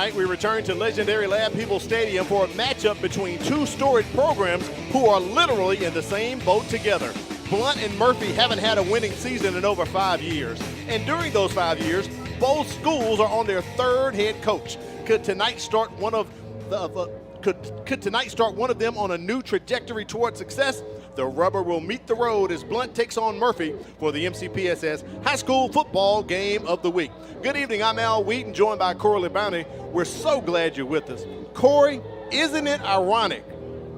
Tonight, we return to legendary Lad People Stadium for a matchup between two storied programs who are literally in the same boat together. Blount and Murphy haven't had a winning season in over 5 years. And during those 5 years, both schools are on their third head coach. Could tonight start one of them on a new trajectory toward success? The rubber will meet the road as Blount takes on Murphy for the MCPSS High School Football Game of the Week. Good evening, I'm Al Wheaton, joined by Corey Bounty. We're so glad you're with us. Corey, isn't it ironic?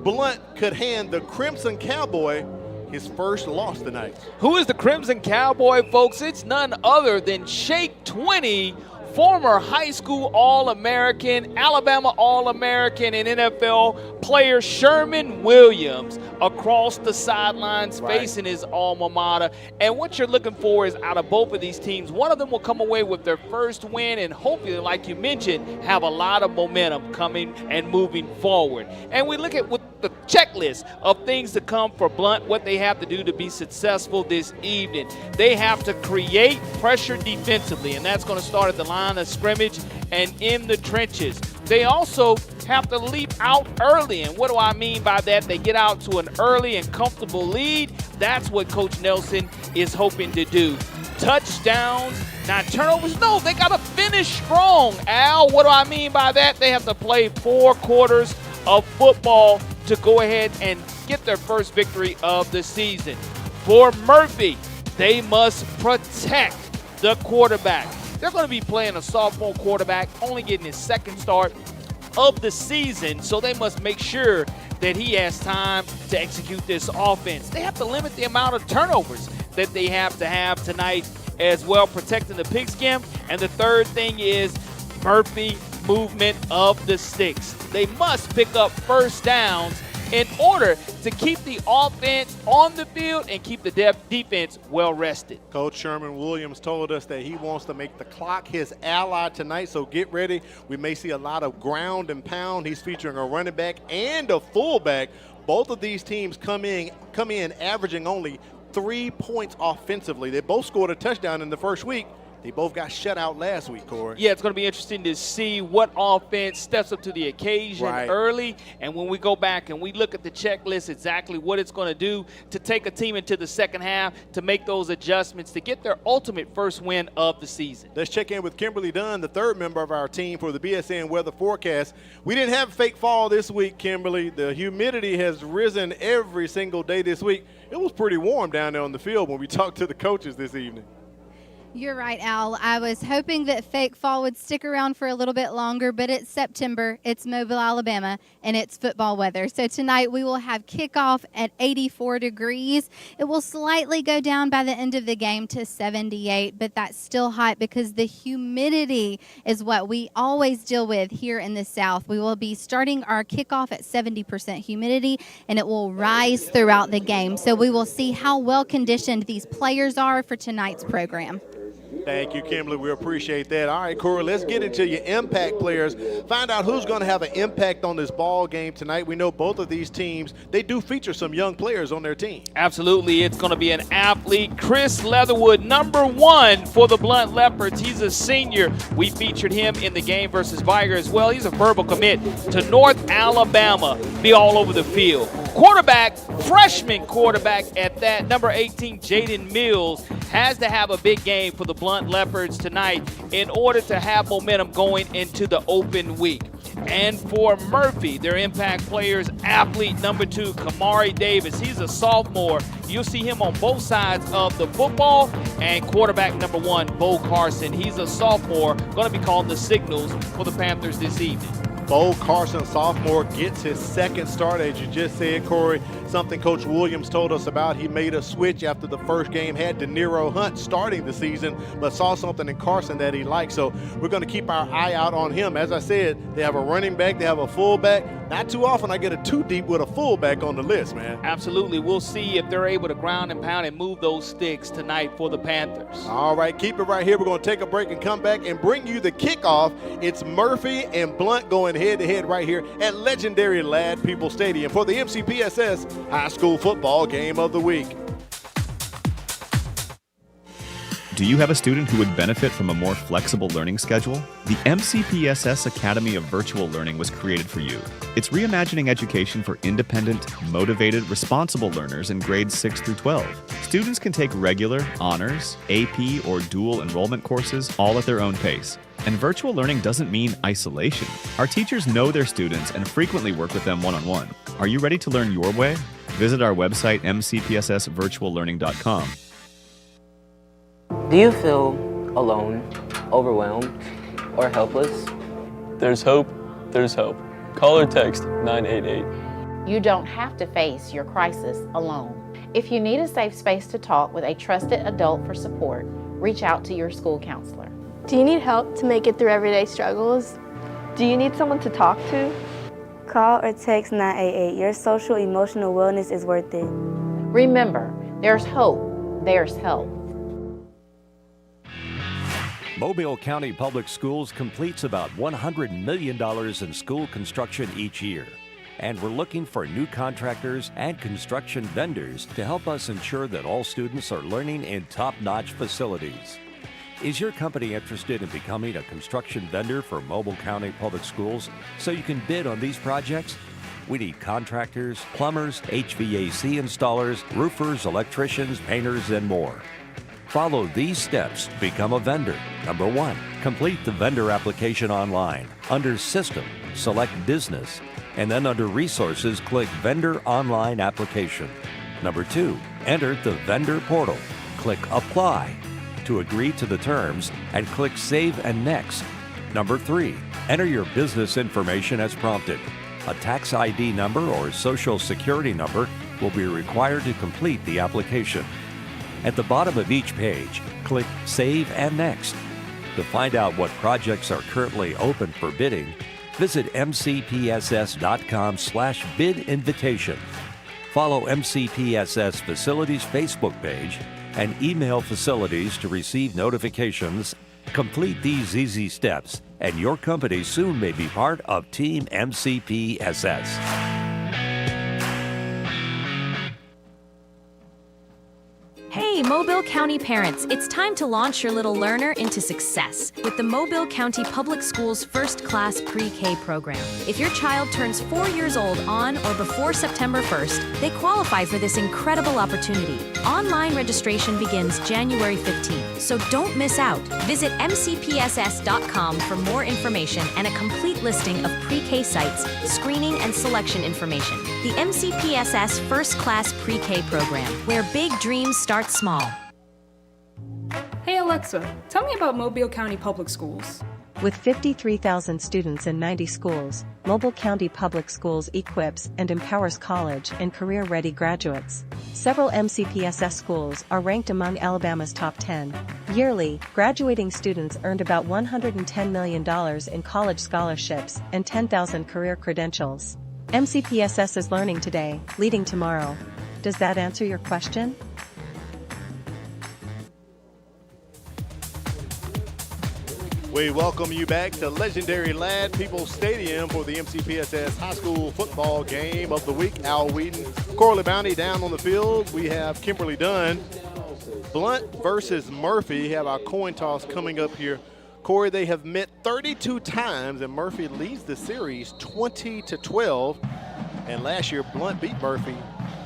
Blount could hand the Crimson Cowboy his first loss tonight. Who is the Crimson Cowboy, folks? It's none other than Shake 20, former high school All-American, Alabama All-American, and NFL player Sherman Williams across the sidelines facing his alma mater. And what you're looking for is out of both of these teams, one of them will come away with their first win and hopefully, like you mentioned, have a lot of momentum coming and moving forward. And we look at what the checklist of things to come for Blount, what they have to do to be successful this evening. They have to create pressure defensively, and that's going to start at the line of scrimmage and in the trenches. They also have to leap out early, and what do I mean by that? They get out to an early and comfortable lead. That's what Coach Nelson is hoping to do. Touchdowns, not turnovers. No, they got to finish strong. Al, what do I mean by that? They have to play 4 quarters of football to go ahead and get their first victory of the season. For Murphy, they must protect the quarterback. They're going to be playing a sophomore quarterback, only getting his second start of the season, so they must make sure that he has time to execute this offense. They have to limit the amount of turnovers that they have to have tonight as well, protecting the pigskin. And the third thing is Murphy movement of the sticks. They must pick up first downs in order to keep the offense on the field and keep the defense well rested. Coach Sherman Williams told us that he wants to make the clock his ally tonight, so get ready. We may see a lot of ground and pound. He's featuring a running back and a fullback. Both of these teams come in averaging only 3 points offensively. They both scored a touchdown in the first week. They both got shut out last week, Corey. Yeah, it's going to be interesting to see what offense steps up to the occasion early. And when we go back and we look at the checklist, exactly what it's going to do to take a team into the second half, to make those adjustments, to get their ultimate first win of the season. Let's check in with Kimberly Dunn, the third member of our team for the BSN weather forecast. We didn't have fake fall this week, Kimberly. The humidity has risen every single day this week. It was pretty warm down there on the field when we talked to the coaches this evening. You're right, Al. I was hoping that fake fall would stick around for a little bit longer, but it's September, it's Mobile, Alabama, and it's football weather. So tonight we will have kickoff at 84 degrees. It will slightly go down by the end of the game to 78, but that's still hot because the humidity is what we always deal with here in the South. We will be starting our kickoff at 70% humidity, and it will rise throughout the game. So we will see how well conditioned these players are for tonight's program. Thank you, Kimberly. We appreciate that. All right, Corey, let's get into your impact players. Find out who's going to have an impact on this ball game tonight. We know both of these teams, they do feature some young players on their team. Absolutely. It's going to be an athlete. Chris Leatherwood, number 1 for the Blount Leopards. He's a senior. We featured him in the game versus Viger as well. He's a verbal commit to North Alabama. Be all over the field. Quarterback, freshman quarterback at that, number 18, Jaden Mills, has to have a big game for the Blount Leopards tonight in order to have momentum going into the open week. And for Murphy, their impact players, athlete number 2, Kamari Davis. He's a sophomore. You'll see him on both sides of the football. And quarterback number 1, Bo Carson. He's a sophomore, going to be calling the signals for the Panthers this evening. Bo Carson, sophomore, gets his second start, as you just said, Corey. Something Coach Williams told us about. He made a switch after the first game, had De Niro Hunt starting the season, but saw something in Carson that he liked. So we're going to keep our eye out on him. As I said, they have a running back, they have a fullback. Not too often I get a 2 deep with a fullback on the list, man. Absolutely. We'll see if they're able to ground and pound and move those sticks tonight for the Panthers. All right, keep it right here. We're going to take a break and come back and bring you the kickoff. It's Murphy and Blount going head-to-head right here at legendary Lad People Stadium for the MCPSS High School Football Game of the Week. Do you have a student who would benefit from a more flexible learning schedule? The MCPSS Academy of Virtual Learning was created for you. It's reimagining education for independent, motivated, responsible learners in grades 6 through 12. Students can take regular, honors, AP, or dual enrollment courses all at their own pace. And virtual learning doesn't mean isolation. Our teachers know their students and frequently work with them one-on-one. Are you ready to learn your way? Visit our website, mcpssvirtuallearning.com. Do you feel alone, overwhelmed, or helpless? There's hope. There's hope. Call or text 988. You don't have to face your crisis alone. If you need a safe space to talk with a trusted adult for support, reach out to your school counselor. Do you need help to make it through everyday struggles? Do you need someone to talk to? Call or text 988. Your social emotional wellness is worth it. Remember, there's hope, there's help. Mobile County Public Schools completes about $100 million in school construction each year. And we're looking for new contractors and construction vendors to help us ensure that all students are learning in top-notch facilities. Is your company interested in becoming a construction vendor for Mobile County Public Schools so you can bid on these projects? We need contractors, plumbers, HVAC installers, roofers, electricians, painters, and more. Follow these steps to become a vendor. Number 1, complete the vendor application online. Under System, select Business, and then under Resources, click Vendor Online Application. Number 2, enter the vendor portal. Click Apply to agree to the terms and click Save and Next. Number 3, enter your business information as prompted. A tax ID number or social security number will be required to complete the application. At the bottom of each page, click Save and Next. To find out what projects are currently open for bidding, visit mcpss.com/bid invitation. Follow MCPSS Facilities Facebook page and email facilities to receive notifications. Complete these easy steps, and your company soon may be part of Team MCPSS. Hey, Mobile County parents, it's time to launch your little learner into success with the Mobile County Public Schools First Class Pre-K program. If your child turns 4 years old on or before September 1st, they qualify for this incredible opportunity. Online registration begins January 15th, so don't miss out. Visit mcpss.com for more information and a complete listing of pre-K sites, screening and selection information. The MCPSS First Class Pre-K program, where big dreams start small. Hey Alexa, tell me about Mobile County Public Schools. With 53,000 students in 90 schools, Mobile County Public Schools equips and empowers college and career-ready graduates. Several MCPSS schools are ranked among Alabama's top 10. Yearly, graduating students earned about $110 million in college scholarships and 10,000 career credentials. MCPSS is learning today, leading tomorrow. Does that answer your question? We welcome you back to legendary Lad Peoples Stadium for the MCPSS High School Football Game of the Week. Al Wheaton, Corley Bounty down on the field. We have Kimberly Dunn. Blount versus Murphy. Have our coin toss coming up here. Corey, they have met 32 times, and Murphy leads the series 20-12. And last year, Blount beat Murphy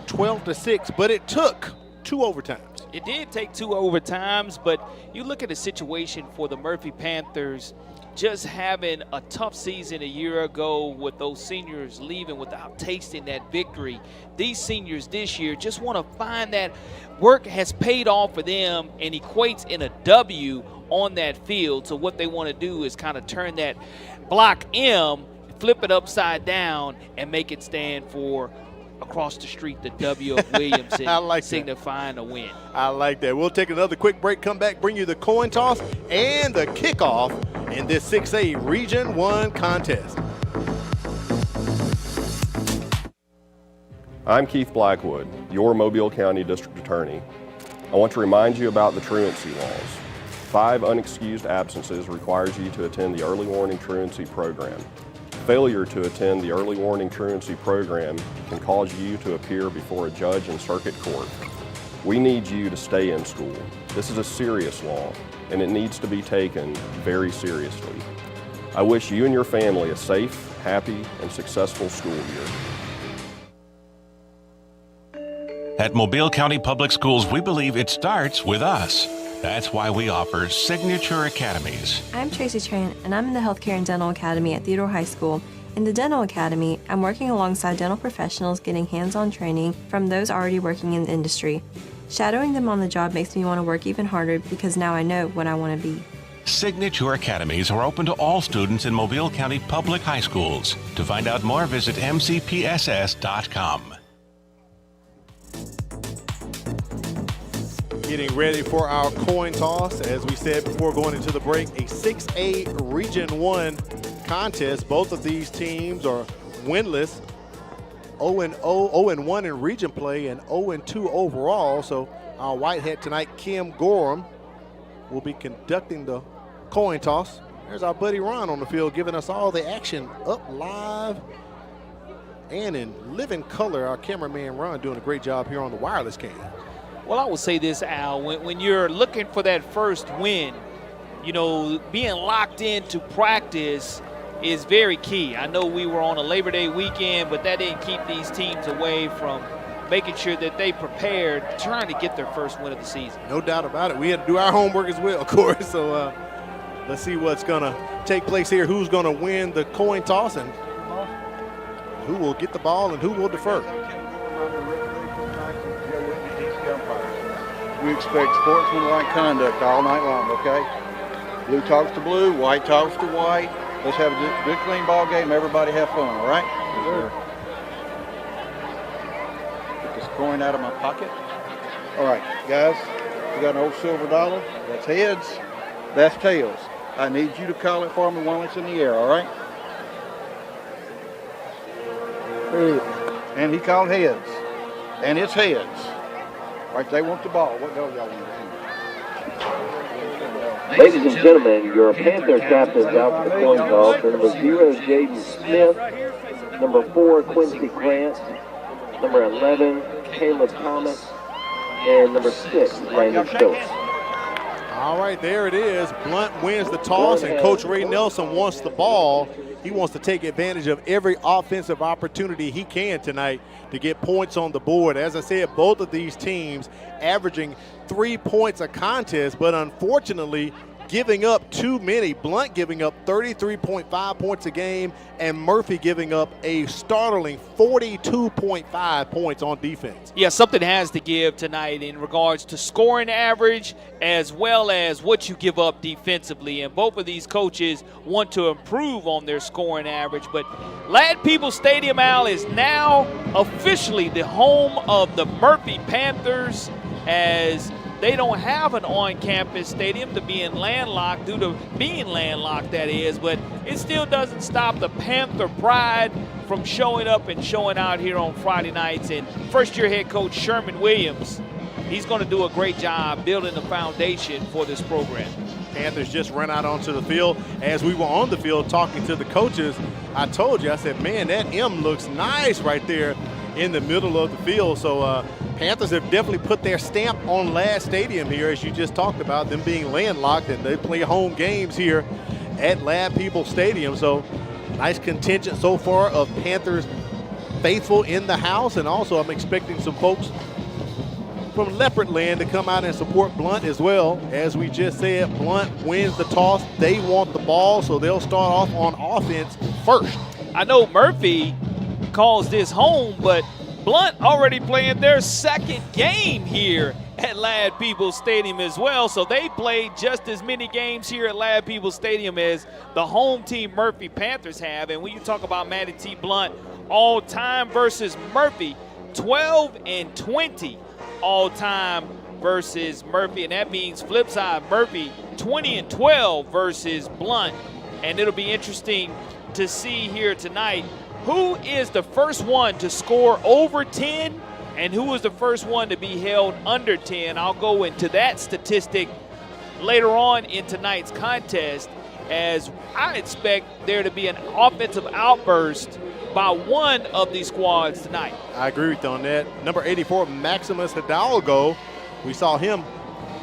12-6, but it took 2 overtimes. It did take 2 overtimes, but you look at the situation for the Murphy Panthers, just having a tough season a year ago with those seniors leaving without tasting that victory. These seniors this year just want to find that work has paid off for them and equates in a W on that field. So what they want to do is kind of turn that block M, flip it upside down, and make it stand for across the street, the W of Williamson, like signifying a win. I like that. We'll take another quick break, come back, bring you the coin toss and the kickoff in this 6A Region 1 contest. I'm Keith Blackwood, your Mobile County District Attorney. I want to remind you about the truancy laws. 5 unexcused absences requires you to attend the early warning truancy program. Failure to attend the early warning truancy program can cause you to appear before a judge in circuit court. We need you to stay in school. This is a serious law, and it needs to be taken very seriously. I wish you and your family a safe, happy, and successful school year. At Mobile County Public Schools, we believe it starts with us. That's why we offer Signature Academies. I'm Tracy Tran, and I'm in the Healthcare and Dental Academy at Theodore High School. In the Dental Academy, I'm working alongside dental professionals getting hands-on training from those already working in the industry. Shadowing them on the job makes me want to work even harder because now I know what I want to be. Signature Academies are open to all students in Mobile County Public High Schools. To find out more, visit MCPSS.com. Getting ready for our coin toss. As we said before going into the break, a 6A Region 1 contest. Both of these teams are winless. 0-1 in region play and 0-2 overall. So our white hat tonight, Kim Gorham, will be conducting the coin toss. There's our buddy Ron on the field giving us all the action up live and in living color. Our cameraman Ron doing a great job here on the wireless cam. Well, I will say this, Al, when you're looking for that first win, you know, being locked into practice is very key. I know we were on a Labor Day weekend, but that didn't keep these teams away from making sure that they prepared, trying to get their first win of the season. No doubt about it. We had to do our homework as well, of course. So let's see what's going to take place here. Who's going to win the coin toss and who will get the ball and who will defer. We expect sportsmanlike conduct all night long, okay? Blue talks to blue, white talks to white. Let's have a good, clean ball game. Everybody have fun, all right? Yes, sir. Get this coin out of my pocket. All right, guys, we got an old silver dollar. That's heads, that's tails. I need you to call it for me while it's in the air, all right? And he called heads, and it's heads. All right, they want the ball. What goal y'all want to do? Ladies and gentlemen, your Panther captains out for the coin toss are number 0, Jaden Smith, number 4, Quincy Grant, number 11, Caleb Thomas, and number 6, Landon Phillips. All right, there it is. Blount wins the toss, and Coach Ray Nelson wants the ball. He wants to take advantage of every offensive opportunity he can tonight to get points on the board. As I said, both of these teams averaging 3 points a contest, but unfortunately giving up too many. Blount giving up 33.5 points a game, and Murphy giving up a startling 42.5 points on defense. Yeah, something has to give tonight in regards to scoring average as well as what you give up defensively. And both of these coaches want to improve on their scoring average. But Ladd Peoples Stadium, Al, is now officially the home of the Murphy Panthers, as they don't have an on-campus stadium to being landlocked, due to being landlocked, that is, but it still doesn't stop the Panther pride from showing up and showing out here on Friday nights. And first-year head coach Sherman Williams, he's going to do a great job building the foundation for this program. Panthers just ran out onto the field. As we were on the field talking to the coaches, I told you, I said, man, that M looks nice right there in the middle of the field. So Panthers have definitely put their stamp on Ladd Stadium here, as you just talked about, them being landlocked, and they play home games here at Ladd Peoples Stadium. So nice contingent so far of Panthers faithful in the house, and also I'm expecting some folks from Leopardland to come out and support Blount as well. As we just said, Blount wins the toss. They want the ball, so they'll start off on offense first. I know Murphy calls this home, but Blount already playing their second game here at Ladd Peoples Stadium as well. So they played just as many games here at Ladd Peoples Stadium as the home team Murphy Panthers have. And when you talk about Matty T. Blount all-time versus Murphy, 12-20 all-time versus Murphy. And that means flip side, Murphy 20-12 versus Blount. And it'll be interesting to see here tonight who is the first one to score over 10 and who is the first one to be held under 10. I'll go into that statistic later on in tonight's contest, as I expect there to be an offensive outburst by one of these squads tonight. I agree with you on that. Number 84, Maximus Hidalgo. We saw him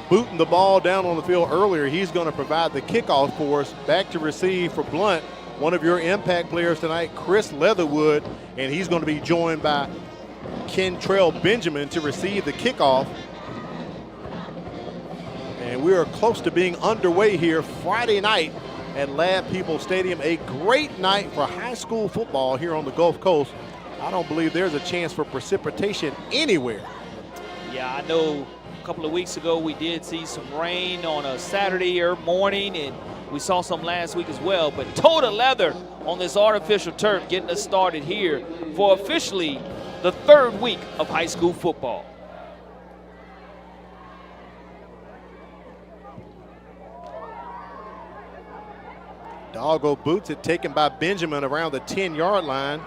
booting the ball down on the field earlier. He's going to provide the kickoff for us. Back to receive for Blount, one of your impact players tonight, Chris Leatherwood, and he's going to be joined by Kentrell Benjamin to receive the kickoff. And we are close to being underway here Friday night at Lab People Stadium. A great night for high school football here on the Gulf Coast. I don't believe there's a chance for precipitation anywhere. Yeah, I know a couple of weeks ago we did see some rain on a Saturday morning, and we saw some last week as well. But total leather on this artificial turf getting us started here for officially the third week of high school football. Doggo boots it, taken by Benjamin around the 10-yard line.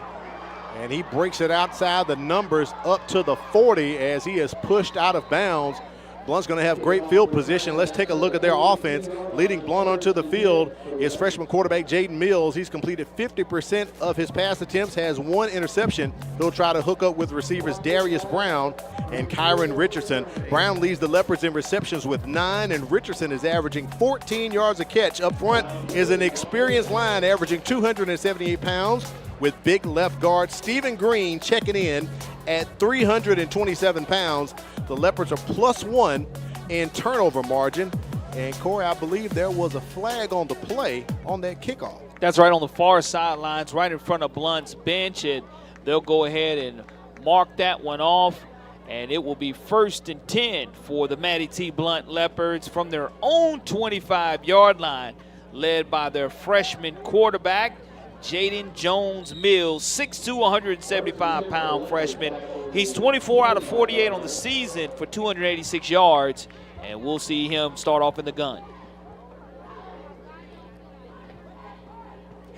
And he breaks it outside the numbers up to the 40 as he is pushed out of bounds. Blount's going to have great field position. Let's take a look at their offense. Leading Blount onto the field is freshman quarterback Jaden Mills. He's completed 50% of his pass attempts, has one interception. He'll try to hook up with receivers Darius Brown and Kyron Richardson. Brown leads the Leopards in receptions with 9, and Richardson is averaging 14 yards a catch. Up front is an experienced line averaging 278 pounds with big left guard Stephen Green checking in at 327 pounds. The Leopards are +1 in turnover margin. And Corey, I believe there was a flag on the play on that kickoff. That's right, on the far sidelines, right in front of Blount's bench, and they'll go ahead and mark that one off. And it will be 1st and 10 for the Matty T. Blount Leopards from their own 25-yard line, led by their freshman quarterback, Jaden Jones Mills, 6'2", 175-pound freshman. He's 24 out of 48 on the season for 286 yards, and we'll see him start off in the gun.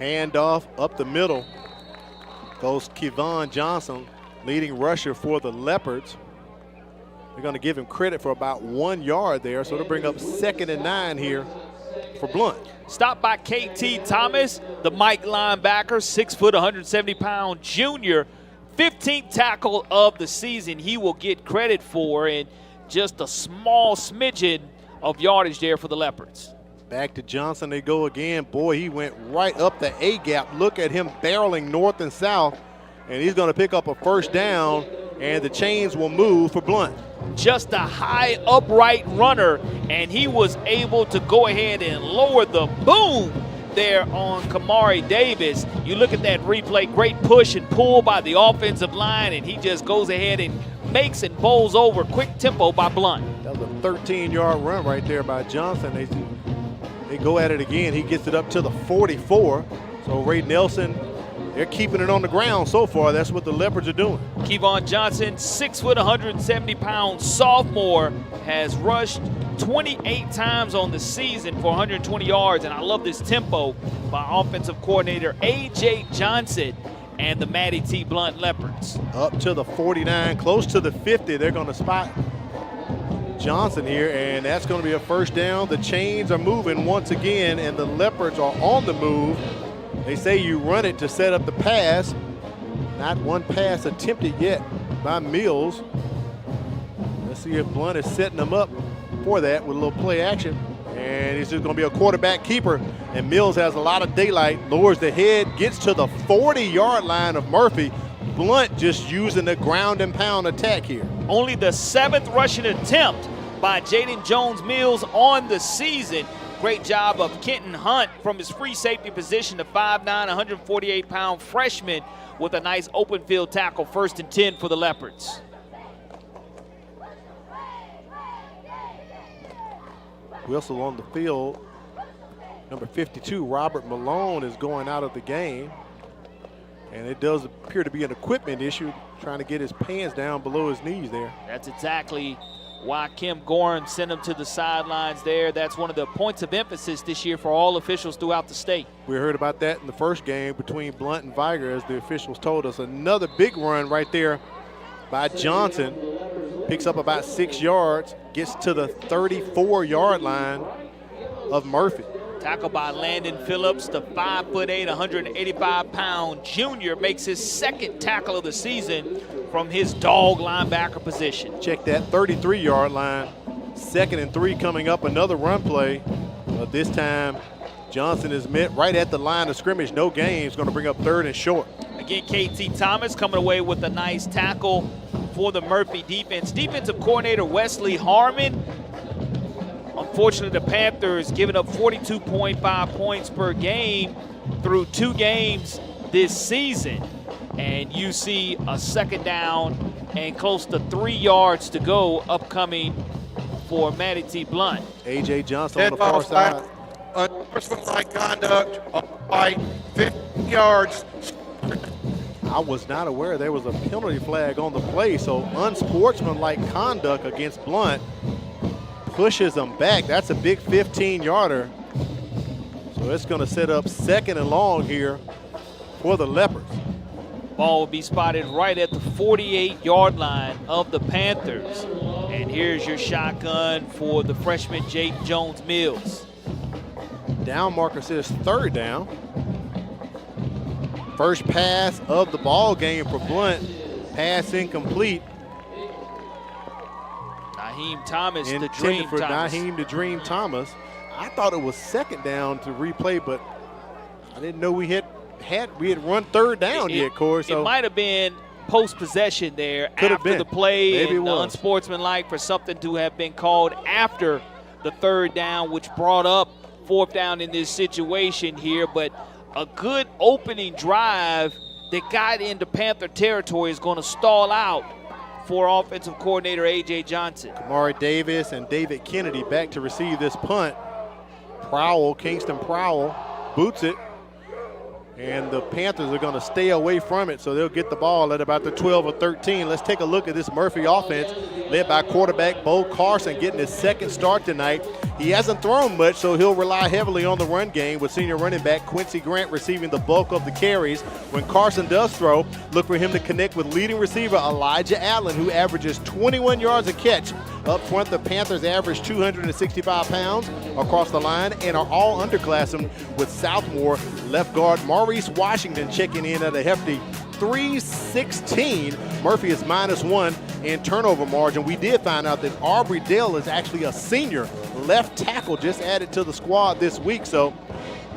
Handoff up the middle goes Kevon Johnson, leading rusher for the Leopards. They're going to give him credit for about 1 yard there, so it'll bring up 2nd and 9 here for Blount. Stopped by KT Thomas, the Mike linebacker, 6 foot, 170-pound junior. 15th tackle of the season he will get credit for, and just a small smidgen of yardage there for the Leopards. Back to Johnson they go again. Boy, he went right up the A-gap. Look at him barreling north and south, and he's going to pick up a 1st down, and the chains will move for Blount. Just a high upright runner, and he was able to go ahead and lower the boom there on Kamari Davis. You look at that replay, great push and pull by the offensive line, and he just goes ahead and makes and bowls over. Quick tempo by Blount. That was a 13-yard run right there by Johnson. They go at it again. He gets it up to the 44. So Ray Nelson, they're keeping it on the ground so far. That's what the Leopards are doing. Kevon Johnson, 6 foot, 170-pound sophomore, has rushed 28 times on the season for 120 yards, and I love this tempo by offensive coordinator A.J. Johnson and the Matty T. Blount Leopards. Up to the 49, close to the 50. They're going to spot Johnson here, and that's going to be a 1st down. The chains are moving once again, and the Leopards are on the move. They say you run it to set up the pass. Not one pass attempted yet by Mills. Let's see if Blount is setting them up for that with a little play action. And it's just going to be a quarterback keeper. And Mills has a lot of daylight, lowers the head, gets to the 40-yard line of Murphy. Blount just using the ground and pound attack here. Only the 7th rushing attempt by Jaden Jones Mills on the season. Great job of Kenton Hunt from his free safety position, the 5'9", 148-pound freshman with a nice open field tackle. 1st and 10 for the Leopards. Whistle on the field. Number 52, Robert Malone, is going out of the game. And it does appear to be an equipment issue, trying to get his pants down below his knees there. That's exactly why Kim Gorin sent him to the sidelines there. That's one of the points of emphasis this year for all officials throughout the state. We heard about that in the first game between Blount and Viger, as the officials told us. Another big run right there by Johnson. Picks up about 6 yards, gets to the 34-yard line of Murphy. Tackled by Landon Phillips, the 5'8", 185-pound junior makes his second tackle of the season from his dog linebacker position. Check that 33-yard line. 2nd and 3 coming up, another run play. But this time, Johnson is met right at the line of scrimmage. No gain. It's going to bring up 3rd and short. Again, KT Thomas coming away with a nice tackle for the Murphy defense. Defensive coordinator Wesley Harmon. Unfortunately, the Panthers giving up 42.5 points per game through 2 games this season. And you see a 2nd down and close to 3 yards to go upcoming for Matty T. Blount. A.J. Johnson on the far side. Unsportsmanlike conduct, by 50 yards. I was not aware there was a penalty flag on the play, so unsportsmanlike conduct against Blount pushes them back. That's a big 15-yarder. So it's going to set up 2nd and long here for the Leopards. Ball will be spotted right at the 48-yard line of the Panthers. And here's your shotgun for the freshman Jake Jones-Mills. Down marker says 3rd down. First pass of the ball game for Blount. Pass incomplete. Naheem Thomas, the Intended Dream for Thomas. Naheem the Dream Thomas. I thought it was 2nd down to replay, but I didn't know we had run 3rd down yet, Corey. So it might have been post-possession there Could have after been. the play. Maybe and it was. Unsportsmanlike for something to have been called after the 3rd down, which brought up 4th down in this situation here. But a good opening drive that got into Panther territory is going to stall out for offensive coordinator A.J. Johnson. Kamari Davis and David Kennedy back to receive this punt. Kingston Prowell boots it. And the Panthers are going to stay away from it, so they'll get the ball at about the 12 or 13. Let's take a look at this Murphy offense, led by quarterback Bo Carson, getting his 2nd start tonight. He hasn't thrown much, so he'll rely heavily on the run game, with senior running back Quincy Grant receiving the bulk of the carries. When Carson does throw, look for him to connect with leading receiver Elijah Allen, who averages 21 yards a catch. Up front, the Panthers average 265 pounds across the line and are all underclassmen, with Southmore left guard Maurice Washington checking in at a hefty 316. Murphy is -1 in turnover margin. We did find out that Aubrey Dale is actually a senior left tackle, just added to the squad this week. So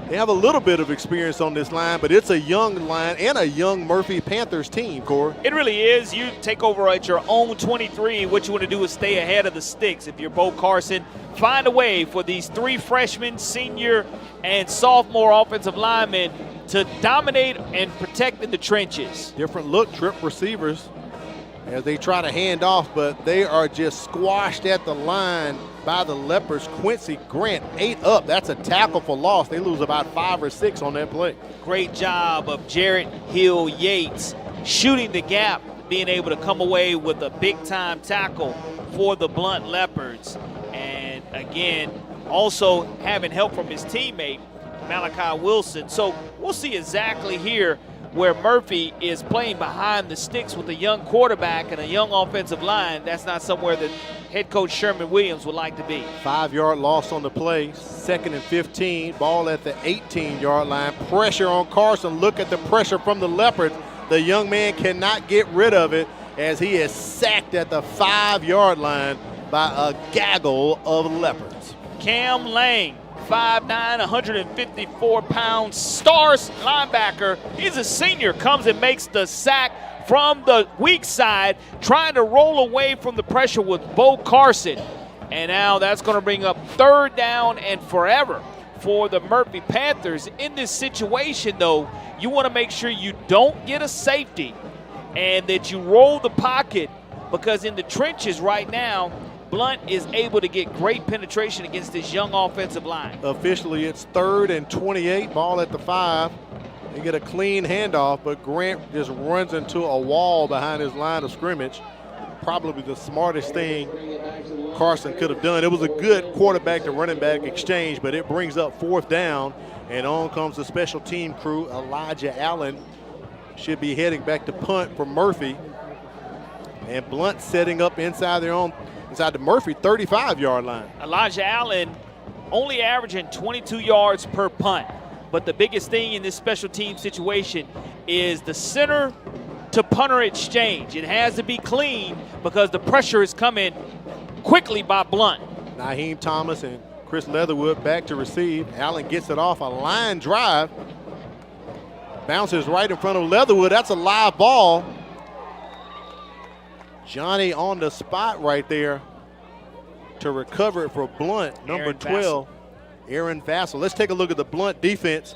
they have a little bit of experience on this line, but it's a young line and a young Murphy Panthers team, Corey. It really is. You take over at your own 23. What you want to do is stay ahead of the sticks. If you're Bo Carson, find a way for these 3 freshmen, senior, and sophomore offensive linemen to dominate and protect in the trenches. Different look, trip receivers as they try to hand off, but they are just squashed at the line by the Leopards. Quincy Grant, 8 up. That's a tackle for loss. They lose about 5 or 6 on that play. Great job of Jarrett Hill Yates shooting the gap, being able to come away with a big-time tackle for the Blount Leopards. And again, also having help from his teammate, Malachi Wilson. So we'll see exactly here where Murphy is playing behind the sticks with a young quarterback and a young offensive line. That's not somewhere that head coach Sherman Williams would like to be. 5-yard loss on the play, 2nd and 15, ball at the 18-yard line. Pressure on Carson. Look at the pressure from the Leopards. The young man cannot get rid of it as he is sacked at the 5-yard line by a gaggle of Leopards. Cam Lang, 5'9", 154-pound star linebacker. He's a senior, comes and makes the sack from the weak side, trying to roll away from the pressure with Bo Carson. And now that's going to bring up 3rd down and forever for the Murphy Panthers. In this situation, though, you want to make sure you don't get a safety and that you roll the pocket, because in the trenches right now, Blount is able to get great penetration against this young offensive line. Officially, it's 3rd and 28, ball at the 5. They get a clean handoff, but Grant just runs into a wall behind his line of scrimmage. Probably the smartest thing Carson could have done. It was a good quarterback to running back exchange, but it brings up 4th down, and on comes the special team crew. Elijah Allen should be heading back to punt for Murphy. And Blount setting up inside the Murphy 35-yard line. Elijah Allen only averaging 22 yards per punt. But the biggest thing in this special team situation is the center to punter exchange. It has to be clean because the pressure is coming quickly by Blount. Naheem Thomas and Chris Leatherwood back to receive. Allen gets it off a line drive. Bounces right in front of Leatherwood. That's a live ball. Johnny on the spot right there to recover it for Blount, number 12, Aaron Vassell. Let's take a look at the Blount defense.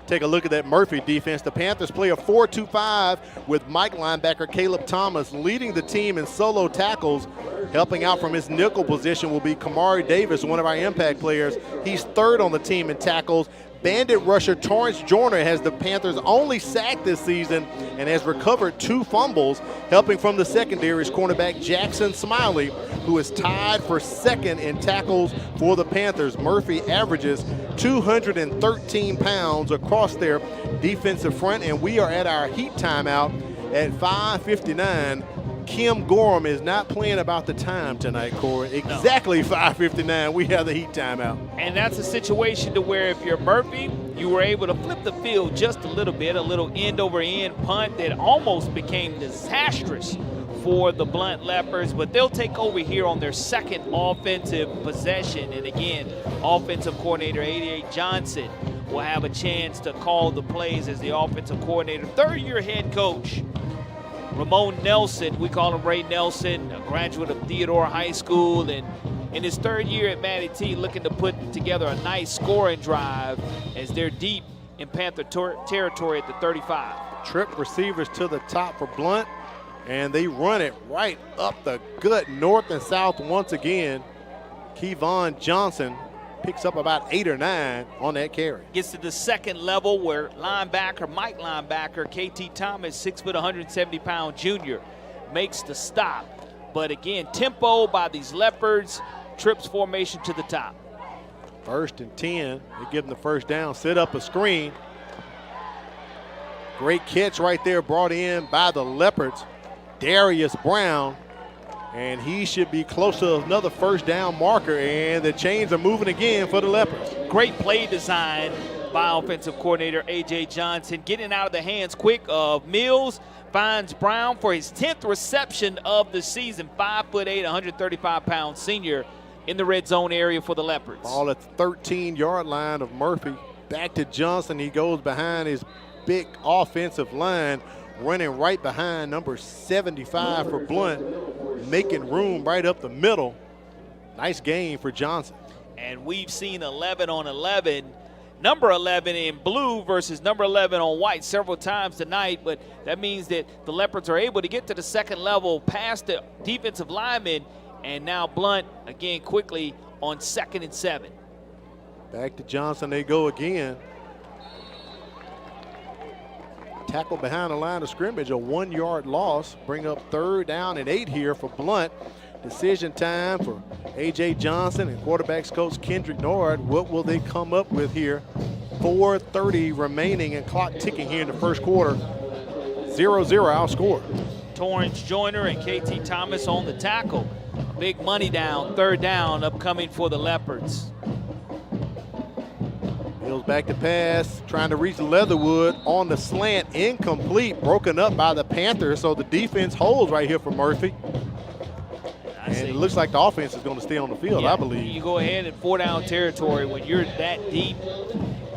Take a look at that Murphy defense. The Panthers play a 4-2-5 with Mike linebacker Caleb Thomas leading the team in solo tackles. Helping out from his nickel position will be Kamari Davis, one of our impact players. He's third on the team in tackles. Bandit rusher Torrance Joyner has the Panthers' only sack this season and has recovered 2 fumbles. Helping from the secondary is cornerback Jackson Smiley, who is tied for second in tackles for the Panthers. Murphy averages 213 pounds across their defensive front, and we are at our heat timeout at 5:59. Kim Gorham is not playing about the time tonight, Corey. Exactly 5:59, we have the heat timeout. And that's a situation to where if you're Murphy, you were able to flip the field just a little end-over-end punt that almost became disastrous for the Blount Leopards, but they'll take over here on their second offensive possession. And again, offensive coordinator AT Johnson will have a chance to call the plays as the offensive coordinator. Third-year head coach Ramon Nelson, we call him Ray Nelson, a graduate of Theodore High School, and in his third year at Matty T, looking to put together a nice scoring drive as they're deep in Panther territory at the 35. Trip receivers to the top for Blount, and they run it right up the gut, north and south once again. Kevon Johnson picks up about 8 or 9 on that carry. Gets to the second level where Mike linebacker, KT Thomas, 6 foot, 170-pound junior, makes the stop. But again, tempo by these Leopards, trips formation to the top. 1st and 10, they give them the first down, set up a screen. Great catch right there brought in by the Leopards, Darius Brown. And he should be close to another first down marker, and the chains are moving again for the Leopards. Great play design by offensive coordinator A.J. Johnson, getting out of the hands quick of Mills, finds Brown for his 10th reception of the season. 5'8", 135-pound senior in the red zone area for the Leopards. Ball at the 13-yard line of Murphy. Back to Johnson. He goes behind his big offensive line, running right behind number 75 for Blount, making room right up the middle. Nice gain for Johnson. And we've seen 11 on 11, number 11 in blue versus number 11 on white several times tonight, but that means that the Leopards are able to get to the second level past the defensive lineman, and now Blount again quickly on 2nd and 7. Back to Johnson they go again. Tackle behind the line of scrimmage, a 1-yard loss. Bring up 3rd down and 8 here for Blount. Decision time for A.J. Johnson and quarterbacks coach Kendrick Nord. What will they come up with here? 4:30 remaining and clock ticking here in the first quarter. 0-0 our score. Torrance Joyner and KT Thomas on the tackle. Big money down, 3rd down upcoming for the Leopards. Mills back to pass, trying to reach Leatherwood on the slant, incomplete, broken up by the Panthers, so the defense holds right here for Murphy. And it looks like the offense is going to stay on the field, I believe. You go ahead in 4-down territory. When you're that deep,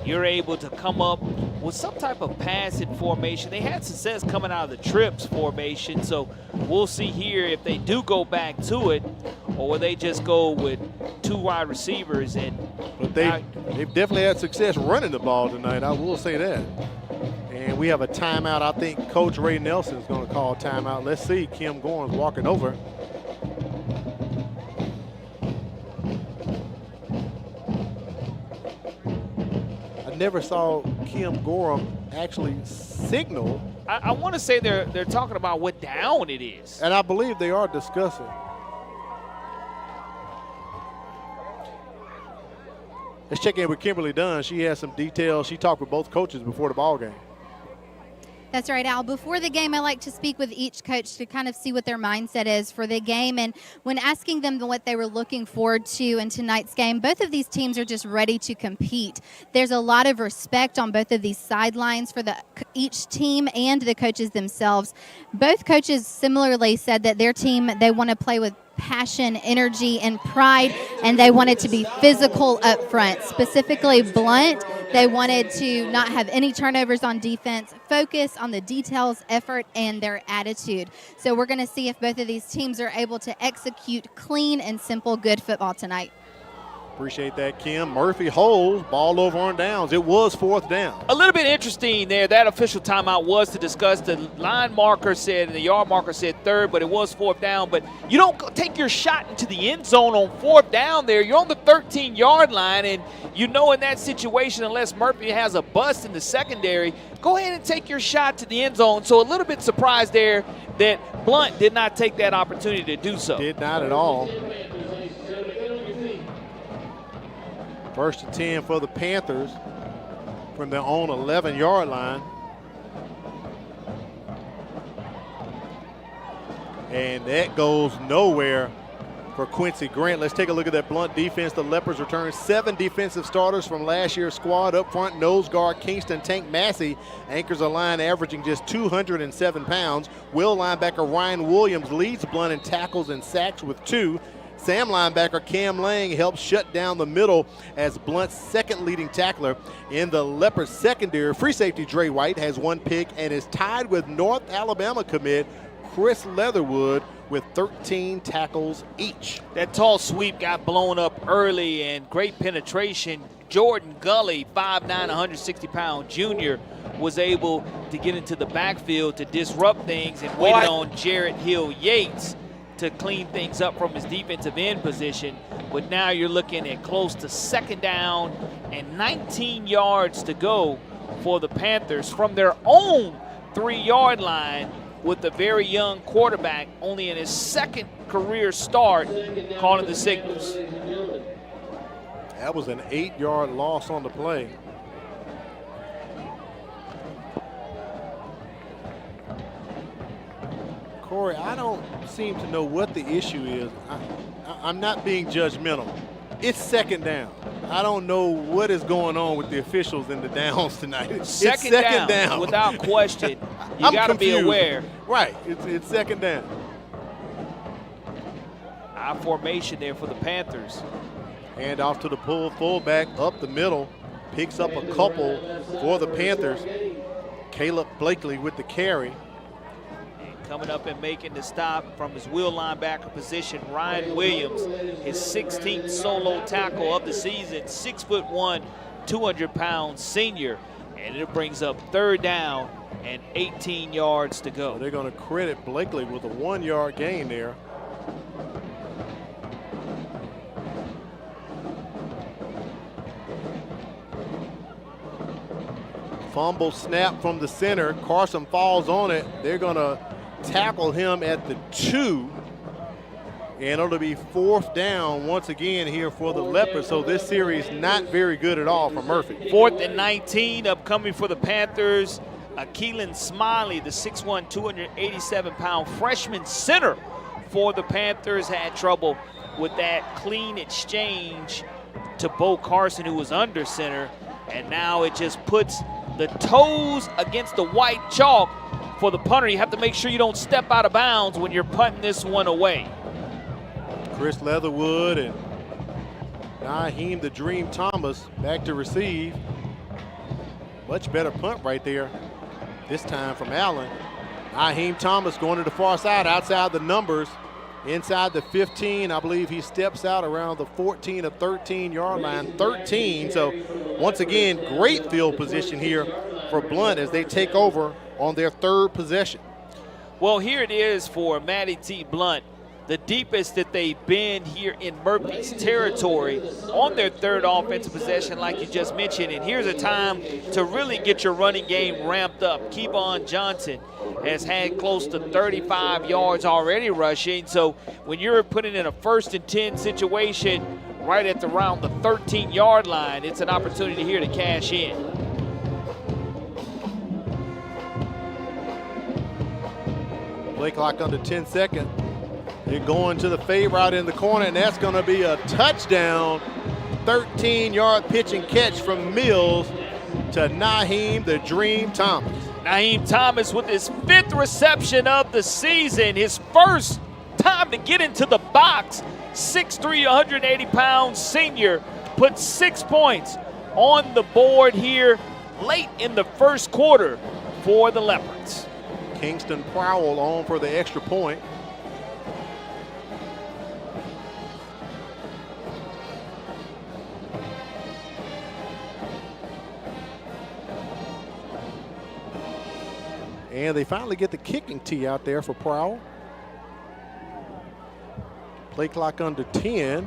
you're able to come up with some type of passing formation. They had success coming out of the trips formation, so we'll see here if they do go back to it or will they just go with 2 wide receivers. But they've definitely had success running the ball tonight, I will say that. And we have a timeout. I think Coach Ray Nelson is going to call a timeout. Let's see. Kim Gorham's walking over. Never saw Kim Gorham actually signal. I want to say they're talking about what down it is. And I believe they are discussing. Let's check in with Kimberly Dunn. She has some details. She talked with both coaches before the ball game. That's right, Al. Before the game, I like to speak with each coach to kind of see what their mindset is for the game. And when asking them what they were looking forward to in tonight's game, both of these teams are just ready to compete. There's a lot of respect on both of these sidelines for each team and the coaches themselves. Both coaches similarly said that their team, they want to play with passion, energy, and pride, and they wanted to be physical up front. Specifically, Blount, they wanted to not have any turnovers on defense, focus on the details, effort, and their attitude. So we're going to see if both of these teams are able to execute clean and simple good football tonight. Appreciate that, Kim. Murphy holds, ball over on downs. It was 4th down. A little bit interesting there. That official timeout was to discuss. The line marker said, and the yard marker said 3rd, but it was 4th down. But you don't take your shot into the end zone on 4th down there. You're on the 13-yard line, and you know in that situation, unless Murphy has a bust in the secondary, go ahead and take your shot to the end zone. So a little bit surprised there that Blount did not take that opportunity to do so. Did not at all. 1st and 10 for the Panthers from their own 11-yard line. And that goes nowhere for Quincy Grant. Let's take a look at that Blount defense. The Leopards returned 7 defensive starters from last year's squad. Up front, nose guard Kingston Tank Massey anchors a line averaging just 207 pounds. Will linebacker Ryan Williams leads Blount in tackles and sacks with 2. Sam linebacker Cam Lang helps shut down the middle as Blount's second leading tackler. In the Leopards secondary, free safety Dre White has 1 pick and is tied with North Alabama commit Chris Leatherwood with 13 tackles each. That tall sweep got blown up early and great penetration. Jordan Gully, 5'9", 160-pound junior, was able to get into the backfield to disrupt things and waited on Jarrett Hill Yates to clean things up from his defensive end position. But now you're looking at close to 2nd down and 19 yards to go for the Panthers from their own 3-yard line, with the very young quarterback only in his 2nd career start calling the signals. That was an 8-yard loss on the play. Corey, I don't seem to know what the issue is. I'm not being judgmental. It's 2nd down. I don't know what is going on with the officials in the downs tonight. It's second down. Without question. You got to be aware. Right, it's 2nd down. High formation there for the Panthers. And off to the fullback up the middle. Picks up a couple for the Panthers. Caleb Blakely with the carry. Coming up and making the stop from his will linebacker position, Ryan Williams, his 16th solo tackle of the season, 6'1", 200-pound senior. And it brings up 3rd down and 18 yards to go. So they're going to credit Blakely with a 1-yard gain there. Fumble snap from the center. Carson falls on it. They're going to tackle him at the 2, and it'll be 4th down once again here for the Leopards. So this series not very good at all for Murphy. 4th and 19 upcoming for the Panthers. Keelan Smiley, the 6'1", 287-pound freshman center for the Panthers, had trouble with that clean exchange to Bo Carson, who was under center, and now it just puts the toes against the white chalk for the punter. You have to make sure you don't step out of bounds when you're punting this one away. Chris Leatherwood and Naheem the Dream Thomas back to receive. Much better punt right there, this time from Allen. Naheem Thomas going to the far side, outside the numbers, inside the 15. I believe he steps out around the 14 or 13-yard line, 13. So once again, great field position here for Blount as they take over on their 3rd possession. Well, here it is for Matty T. Blount, the deepest that they've been here in Murphy's territory on their 3rd offensive possession, like you just mentioned. And here's a time to really get your running game ramped up. Kevon Johnson has had close to 35 yards already rushing. So when you're putting in a 1st and 10 situation right at around the 13-yard line, it's an opportunity here to cash in. Play clock under 10 seconds. They're going to the fade route in the corner, and that's going to be a touchdown. 13-yard pitch and catch from Mills to Naheem the Dream Thomas. Naheem Thomas with his 5th reception of the season, his first time to get into the box. 6'3", 180-pound senior put 6 points on the board here late in the first quarter for the Leopards. Kingston Prowell on for the extra point. And they finally get the kicking tee out there for Prowell. Play clock under 10.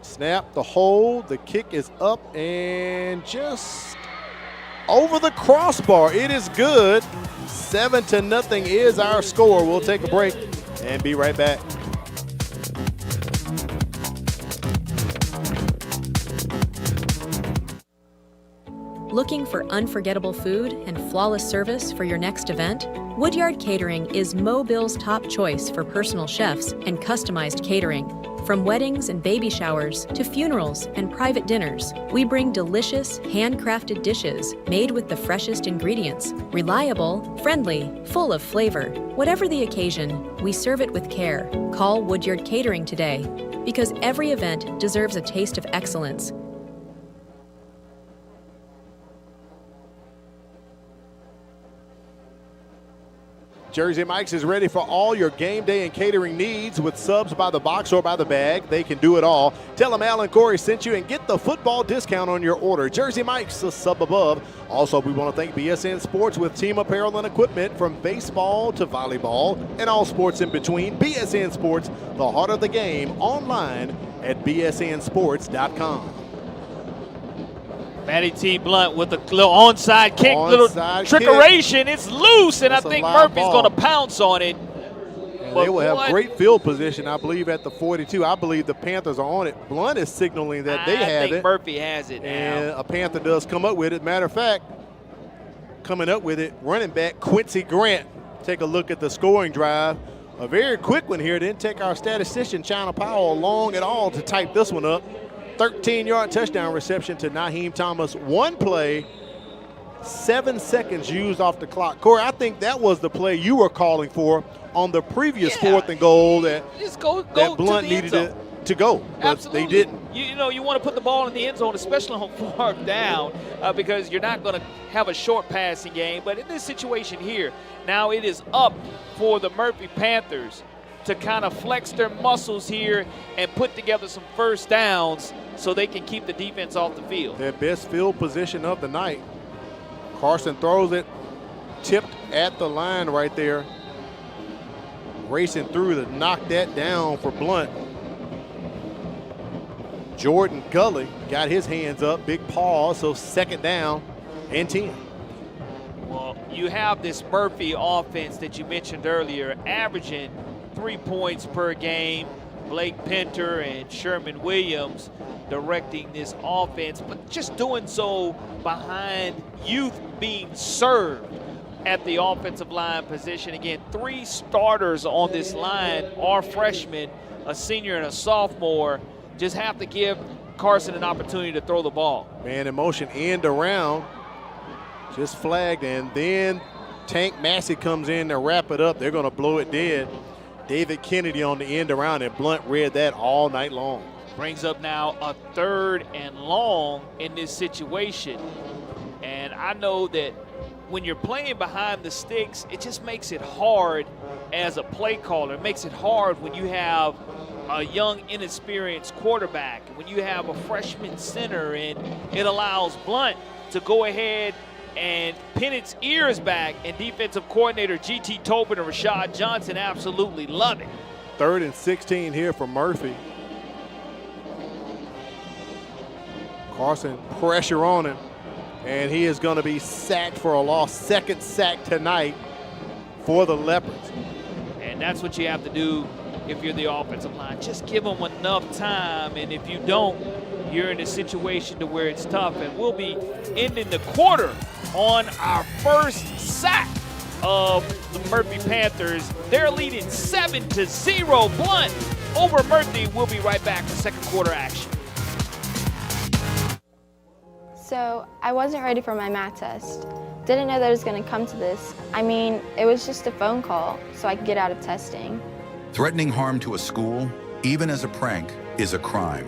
Snap, the hold, the kick is up and just over the crossbar. It is good. 7-0 is our score. We'll take a break and be right back. Looking for unforgettable food and flawless service for your next event? Woodyard Catering is Mobile's top choice for personal chefs and customized catering. From weddings and baby showers to funerals and private dinners, we bring delicious, handcrafted dishes made with the freshest ingredients. Reliable, friendly, full of flavor. Whatever the occasion, we serve it with care. Call Woodyard Catering today, because every event deserves a taste of excellence. Jersey Mike's is ready for all your game day and catering needs with subs by the box or by the bag. They can do it all. Tell them Al and Corey sent you and get the football discount on your order. Jersey Mike's, a sub above. Also, we want to thank BSN Sports with team apparel and equipment from baseball to volleyball and all sports in between. BSN Sports, the heart of the game, online at bsnsports.com. Matty T. Blount with a little onside kick, little trickeration. It's loose, and That's I think Murphy's going to pounce on it. And they will have great field position, I believe, at the 42. I believe the Panthers are on it. Blount is signaling that they have it. I think Murphy has it now. And a Panther does come up with it. Matter of fact, coming up with it, running back Quincy Grant. Take a look at the scoring drive. A very quick one here. Didn't take our statistician, China Powell, long at all to type this one up. 13-yard touchdown reception to Naheem Thomas. One play, 7 seconds used off the clock. Corey, I think that was the play you were calling for on the previous 4th and goal that Blount needed to go, but Absolutely. they didn't. You know, you want to put the ball in the end zone, especially on 4th down, because you're not going to have a short passing game. But in this situation here, now it is up for the Murphy Panthers to kind of flex their muscles here and put together some first downs so they can keep the defense off the field. Their best field position of the night. Carson throws it, tipped at the line right there. Racing through to knock that down for Blount. Jordan Gully got his hands up, big pause, so 2nd down and 10. Well, you have this Murphy offense that you mentioned earlier, averaging 3 points per game. Blake Pinter and Sherman Williams directing this offense, but just doing so behind youth being served at the offensive line position. Again, 3 starters on this line are freshmen, a senior and a sophomore. Just have to give Carson an opportunity to throw the ball. Man in motion, end around, just flagged, and then Tank Massey comes in to wrap it up. They're going to blow it dead. David Kennedy on the end around, and Blount read that all night long. Brings up now a 3rd and long in this situation. And I know that when you're playing behind the sticks, it just makes it hard as a play caller. It makes it hard when you have a young, inexperienced quarterback, when you have a freshman center, and it allows Blount to go ahead and pin its ears back, and defensive coordinator G.T. Tobin and Rashad Johnson absolutely love it. 3rd and 16 here for Murphy. Carson, pressure on him, and he is going to be sacked for a loss. 2nd sack tonight for the Leopards. And that's what you have to do if you're the offensive line. Just give them enough time, and if you don't, you're in a situation to where it's tough. And we'll be ending the quarter on our first sack of the Murphy Panthers. They're leading 7-0. Blount over Murphy. We'll be right back for second quarter action. So I wasn't ready for my math test. Didn't know that it was going to come to this. I mean, it was just a phone call so I could get out of testing. Threatening harm to a school, even as a prank, is a crime.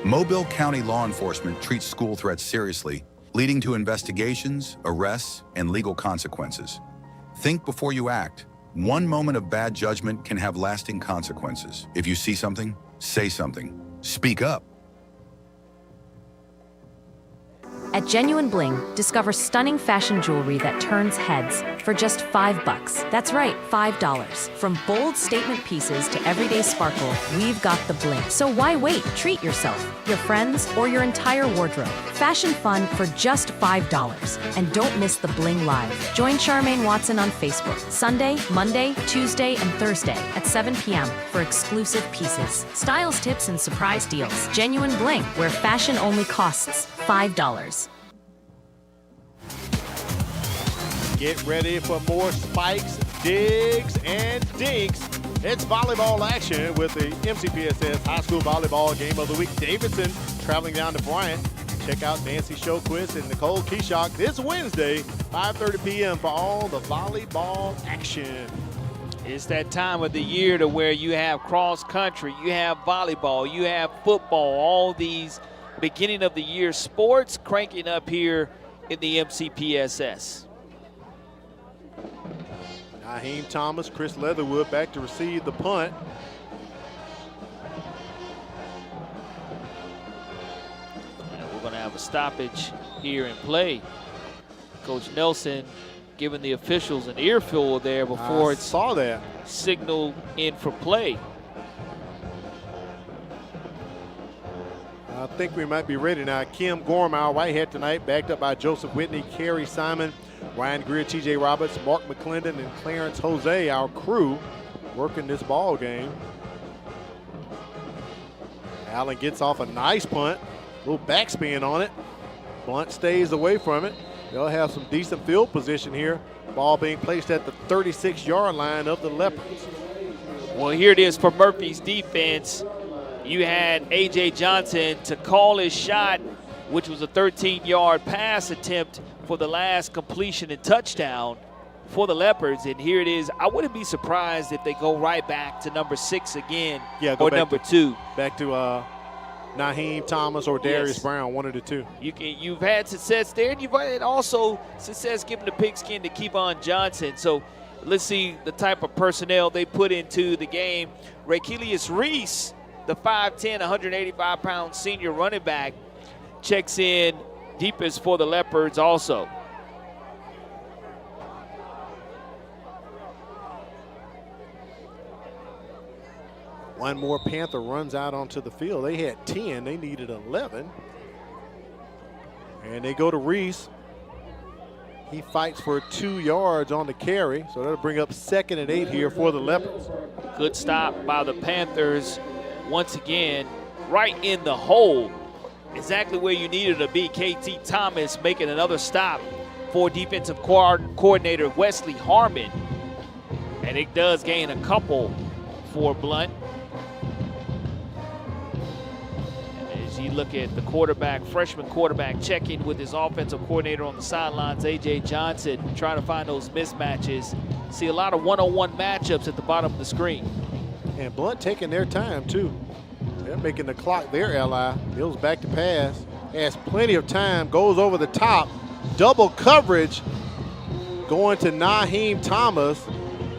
Mobile County law enforcement treats school threats seriously, leading to investigations, arrests, and legal consequences. Think before you act. One moment of bad judgment can have lasting consequences. If you see something, say something. Speak up. At Genuine Bling, discover stunning fashion jewelry that turns heads for just $5. That's right, $5. From bold statement pieces to everyday sparkle, we've got the bling. So why wait? Treat yourself, your friends, or your entire wardrobe. Fashion fun for just $5. And don't miss the Bling Live. Join Charmaine Watson on Facebook, Sunday, Monday, Tuesday, and Thursday at 7 p.m. for exclusive pieces, styles tips, and surprise deals. Genuine Bling, where fashion only costs $5. Get ready for more spikes, digs, and dinks. It's volleyball action with the MCPSS High School Volleyball Game of the Week. Davidson traveling down to Bryant. Check out Nancy Shoquist and Nicole Keyshock this Wednesday, 5:30 p.m. for all the volleyball action. It's that time of the year to where you have cross country, you have volleyball, you have football, all these beginning of the year sports cranking up here in the MCPSS. Naheem Thomas, Chris Leatherwood back to receive the punt. And we're going to have a stoppage here in play. Coach Nelson giving the officials an earful there before it saw that signal in for play. I think we might be ready now. Kim Gorham, our right head tonight, backed up by Joseph Whitney, Kerry Simon, Ryan Greer, T.J. Roberts, Mark McClendon, and Clarence Jose, our crew, working this ball game. Allen gets off a nice punt, a little backspin on it. Blount stays away from it. They'll have some decent field position here. Ball being placed at the 36-yard line of the Leopards. Well, here it is for Murphy's defense. You had A.J. Johnson to call his shot, which was a 13-yard pass attempt for the last completion and touchdown for the Leopards. And here it is. I wouldn't be surprised if they go right back to number 6 again, or number 2. Back to Naheem Thomas or Darius Brown, one of the two. You've had success there, and you've had also success giving the pigskin to Kevon Johnson. So let's see the type of personnel they put into the game. Rakelius Reese, the 5'10", 185-pound senior running back, checks in deepest for the Leopards also. One more Panther runs out onto the field. They had 10, they needed 11. And they go to Reese. He fights for 2 yards on the carry, so that'll bring up 2nd and 8 here for the Leopards. Good stop by the Panthers. Once again, right in the hole. Exactly where you needed to be. KT Thomas making another stop for defensive coordinator Wesley Harmon. And it does gain a couple for Blount. And as you look at the quarterback, freshman quarterback, checking with his offensive coordinator on the sidelines, A.J. Johnson, trying to find those mismatches. See a lot of one-on-one matchups at the bottom of the screen. And Blount taking their time, too. They're making the clock their ally. Mills back to pass. Has plenty of time. Goes over the top. Double coverage going to Naheem Thomas.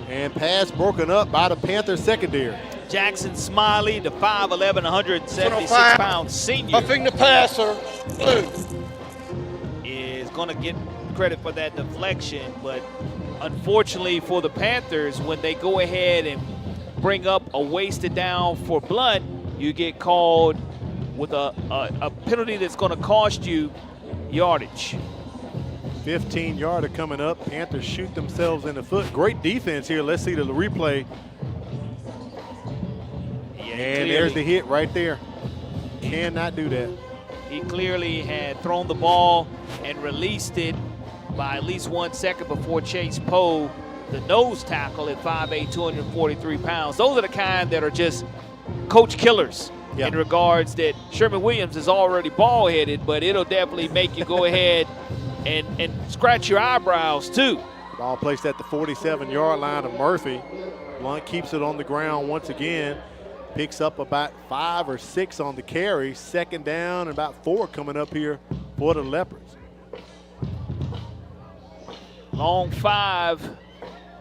And pass broken up by the Panther secondary. Jackson Smiley, the 5'11", 176-pound senior. Roughing the passer. Is going to get credit for that deflection. But unfortunately for the Panthers, when they go ahead and bring up a wasted down for Blount, you get called with a penalty that's going to cost you yardage. 15-yarder coming up. Panthers shoot themselves in the foot. Great defense here. Let's see the replay. And there's the hit right there. Cannot do that. He clearly had thrown the ball and released it by at least 1 second before Chase Poe the nose tackle at 5'8", 243 pounds. Those are the kind that are just coach killers in regards that Sherman Williams is already ball-headed, but it'll definitely make you go ahead and scratch your eyebrows too. Ball placed at the 47-yard line of Murphy. Blount keeps it on the ground once again. Picks up about 5 or 6 on the carry. Second down and about 4 coming up here for the Leopards. Long 5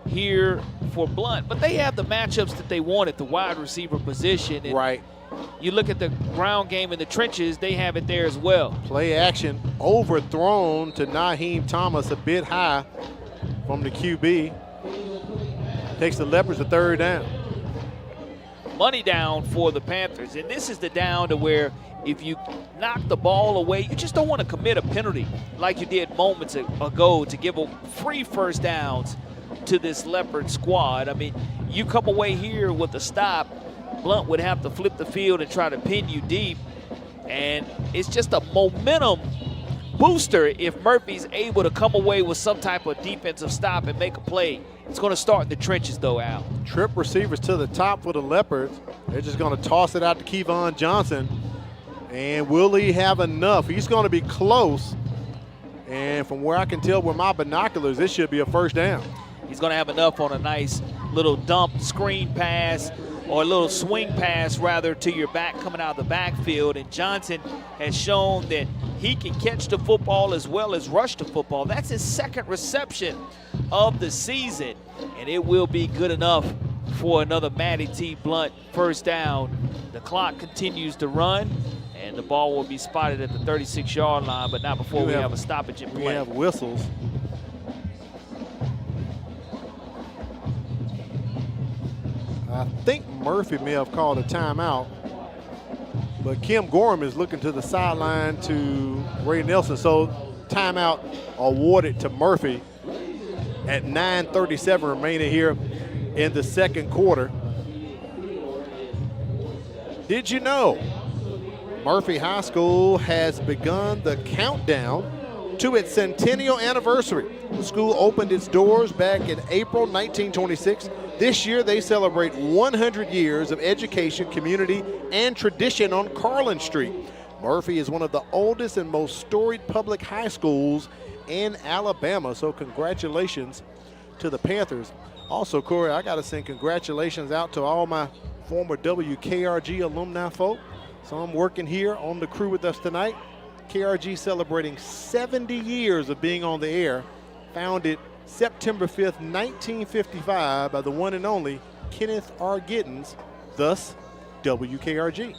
here for Blount, but they have the matchups that they want at the wide receiver position. And right. You look at the ground game in the trenches, they have it there as well. Play action overthrown to Naheem Thomas a bit high from the QB. Takes the Leopards to third down. Money down for the Panthers, and this is the down to where if you knock the ball away, you just don't want to commit a penalty like you did moments ago to give a free first downs to this Leopard squad. I mean, you come away here with a stop, Blount would have to flip the field and try to pin you deep, and it's just a momentum booster if Murphy's able to come away with some type of defensive stop and make a play. It's going to start in the trenches, though, Al. Trip receivers to the top for the Leopards. They're just going to toss it out to Kevon Johnson. And will he have enough? He's going to be close. And from where I can tell with my binoculars, this should be a first down. He's going to have enough on a nice little dump screen pass, or a little swing pass, rather, to your back coming out of the backfield. And Johnson has shown that he can catch the football as well as rush the football. That's his second reception of the season, and it will be good enough for another Matty T. Blount first down. The clock continues to run, and the ball will be spotted at the 36-yard line, but not before we have a stoppage in play. We have whistles. I think Murphy may have called a timeout, but Kim Gorham is looking to the sideline to Ray Nelson. So timeout awarded to Murphy at 9:37 remaining here in the second quarter. Did you know Murphy High School has begun the countdown to its centennial anniversary? The school opened its doors back in April 1926. This year, they celebrate 100 years of education, community, and tradition on Carlin Street. Murphy is one of the oldest and most storied public high schools in Alabama, so congratulations to the Panthers. Also, Corey, I got to send congratulations out to all my former WKRG alumni folk. So I'm working here on the crew with us tonight. KRG celebrating 70 years of being on the air, founded September 5th, 1955 by the one and only Kenneth R. Gittens, thus WKRG.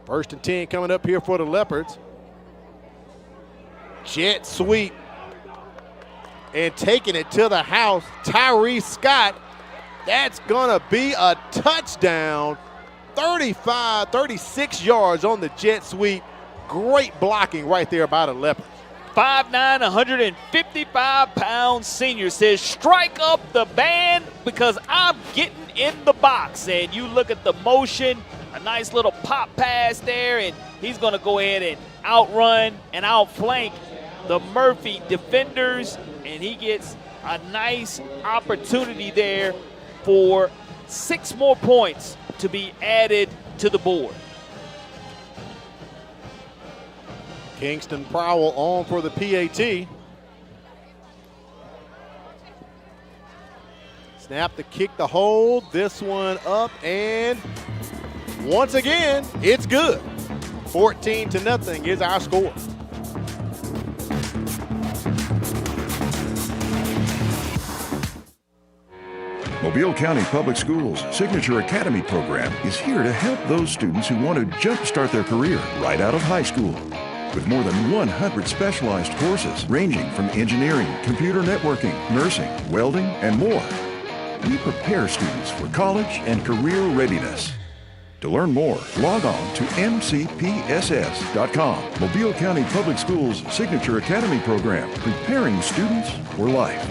First and 10 coming up here for the Leopards. Jet sweep and taking it to the house, Tyree Scott. That's gonna be a touchdown. 36 yards on the jet sweep. Great blocking right there by the Leopards. 5'9", 155-pound senior says, strike up the band because I'm getting in the box. And you look at the motion, a nice little pop pass there, and he's going to go ahead and outrun and outflank the Murphy defenders, and he gets a nice opportunity there for 6 more points to be added to the board. Kingston Prowell on for the PAT. Snap, the kick, the hold. This one up, and once again, it's good. 14-0 is our score. Mobile County Public Schools' Signature Academy program is here to help those students who want to jumpstart their career right out of high school. With more than 100 specialized courses ranging from engineering, computer networking, nursing, welding, and more, we prepare students for college and career readiness. To learn more, log on to MCPSS.com. Mobile County Public Schools' Signature Academy program, preparing students for life.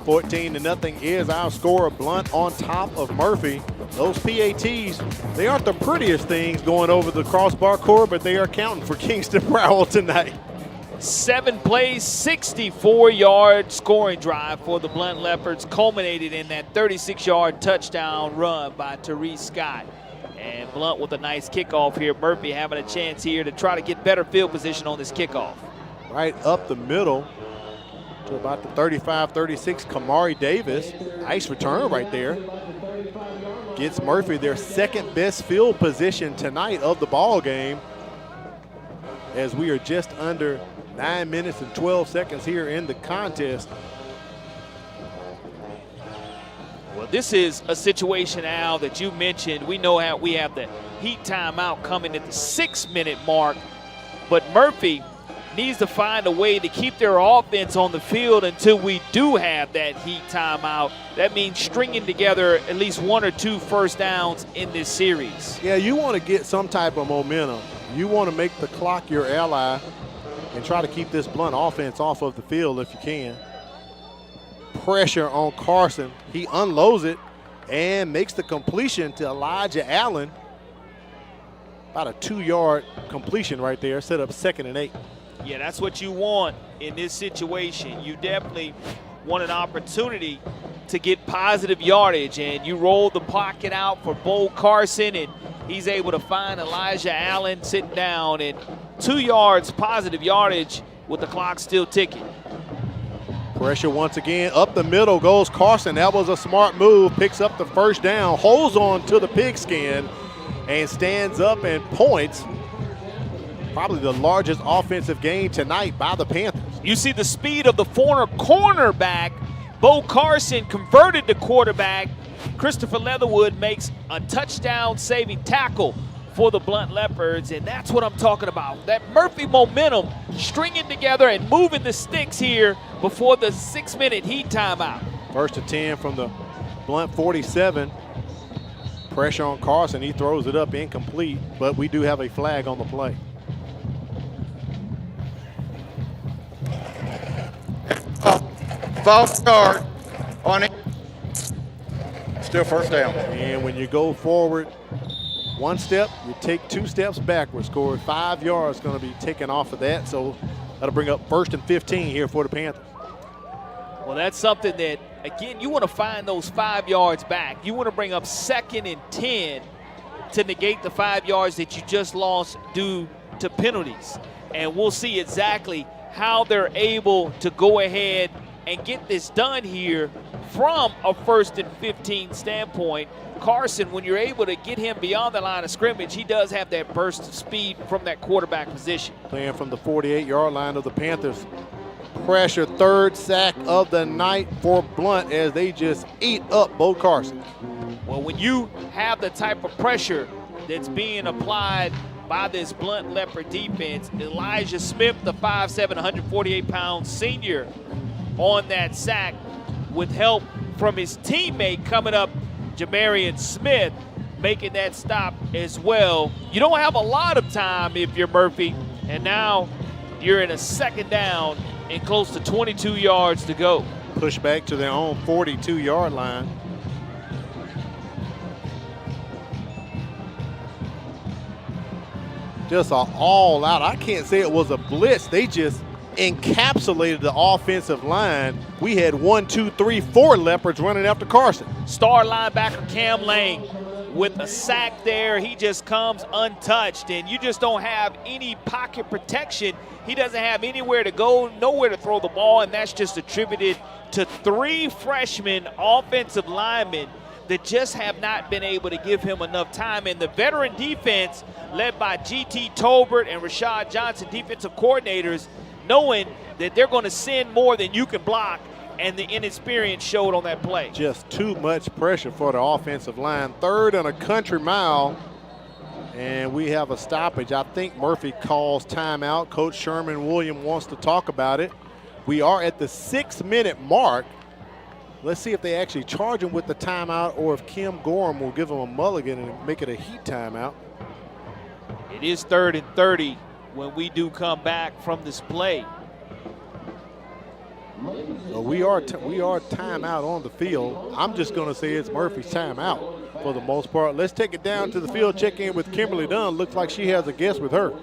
14-0 is our score. Blount on top of Murphy. Those PATs, they aren't the prettiest things going over the crossbar core, but they are counting for Kingston Powell tonight. 7 plays, 64-yard scoring drive for the Blount Leopards, culminated in that 36-yard touchdown run by Therese Scott. And Blount with a nice kickoff here. Murphy having a chance here to try to get better field position on this kickoff. Right up the middle to about the 35-36, Kamari Davis. Nice return right there. Gets Murphy their second best field position tonight of the ball game, as we are just under 9 minutes and 12 seconds here in the contest. Well, this is a situation, Al, that you mentioned. We know how we have the heat timeout coming at the 6-minute mark, but Murphy needs to find a way to keep their offense on the field until we do have that heat timeout. That means stringing together at least 1 or 2 first downs in this series. Yeah, you want to get some type of momentum. You want to make the clock your ally and try to keep this Blount offense off of the field if you can. Pressure on Carson. He unloads it and makes the completion to Elijah Allen. About a 2-yard completion right there. Set up 2nd and 8. Yeah, that's what you want in this situation. You definitely want an opportunity to get positive yardage, and you roll the pocket out for Bo Carson, and he's able to find Elijah Allen sitting down, and 2 yards positive yardage with the clock still ticking. Pressure once again. Up the middle goes Carson. That was a smart move. Picks up the first down, holds on to the pigskin, and stands up and points. Probably the largest offensive gain tonight by the Panthers. You see the speed of the former cornerback. Bo Carson converted the quarterback. Christopher Leatherwood makes a touchdown-saving tackle for the Blount Leopards, and that's what I'm talking about. That Murphy momentum stringing together and moving the sticks here before the 6-minute heat timeout. 1st and 10 from the Blount 47. Pressure on Carson. He throws it up incomplete, but we do have a flag on the play. False start on it. Still first down. And when you go forward 1 step, you take 2 steps backwards. Score 5 yards going to be taken off of that, so that'll bring up 1st and 15 here for the Panthers. Well, that's something that, again, you want to find those 5 yards back. You want to bring up 2nd and 10 to negate the 5 yards that you just lost due to penalties. And we'll see exactly how they're able to go ahead and get this done here from a 1st and 15 standpoint. Carson, when you're able to get him beyond the line of scrimmage, he does have that burst of speed from that quarterback position. Playing from the 48-yard line of the Panthers. Pressure, 3rd sack of the night for Blount as they just eat up Bo Carson. Well, when you have the type of pressure that's being applied by this Blount Leopard defense, Elijah Smith, the 5'7", 148-pound senior, on that sack with help from his teammate coming up, Jamarian Smith, making that stop as well. You don't have a lot of time if you're Murphy, and now you're in a 2nd down and close to 22 yards to go. Push back to their own 42-yard line. Just an all out. I can't say it was a blitz. They just encapsulated the offensive line. We had 1, 2, 3, 4 Leopards running after Carson. Star linebacker Cam Lane with a sack there. He just comes untouched, and you just don't have any pocket protection. He doesn't have anywhere to go, nowhere to throw the ball, and that's just attributed to 3 freshman offensive linemen that just have not been able to give him enough time. And the veteran defense, led by G.T. Tolbert and Rashad Johnson, defensive coordinators, knowing that they're going to send more than you can block, and the inexperience showed on that play. Just too much pressure for the offensive line. 3rd and a country mile, and we have a stoppage. I think Murphy calls timeout. Coach Sherman Williams wants to talk about it. We are at the 6-minute mark. Let's see if they actually charge him with the timeout or if Kim Gorham will give him a mulligan and make it a heat timeout. It is 3rd and 30 when we do come back from this play. We are timeout on the field. I'm just going to say it's Murphy's timeout for the most part. Let's take it down to the field, check in with Kimberly Dunn. Looks like she has a guest with her.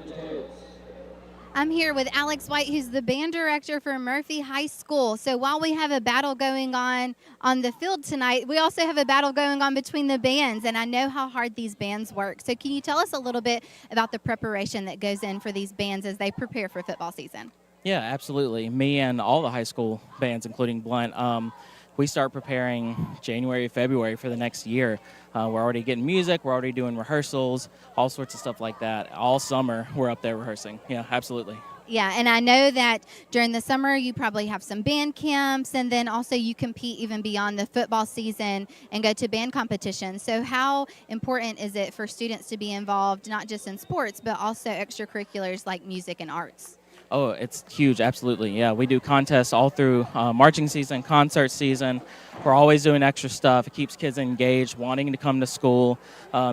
I'm here with Alex White, who's the band director for Murphy High School. So while we have a battle going on the field tonight, we also have a battle going on between the bands, and I know how hard these bands work. So can you tell us a little bit about the preparation that goes in for these bands as they prepare for football season? Yeah, absolutely. Me and all the high school bands, including Blount, we start preparing January, February for the next year. We're already getting music. We're already doing rehearsals, all sorts of stuff like that. All summer, we're up there rehearsing. Yeah, absolutely. Yeah, and I know that during the summer you probably have some band camps, and then also you compete even beyond the football season and go to band competitions. So how important is it for students to be involved, not just in sports, but also extracurriculars like music and arts? Oh, it's huge, absolutely. Yeah, we do contests all through marching season, concert season. We're always doing extra stuff. It keeps kids engaged, wanting to come to school.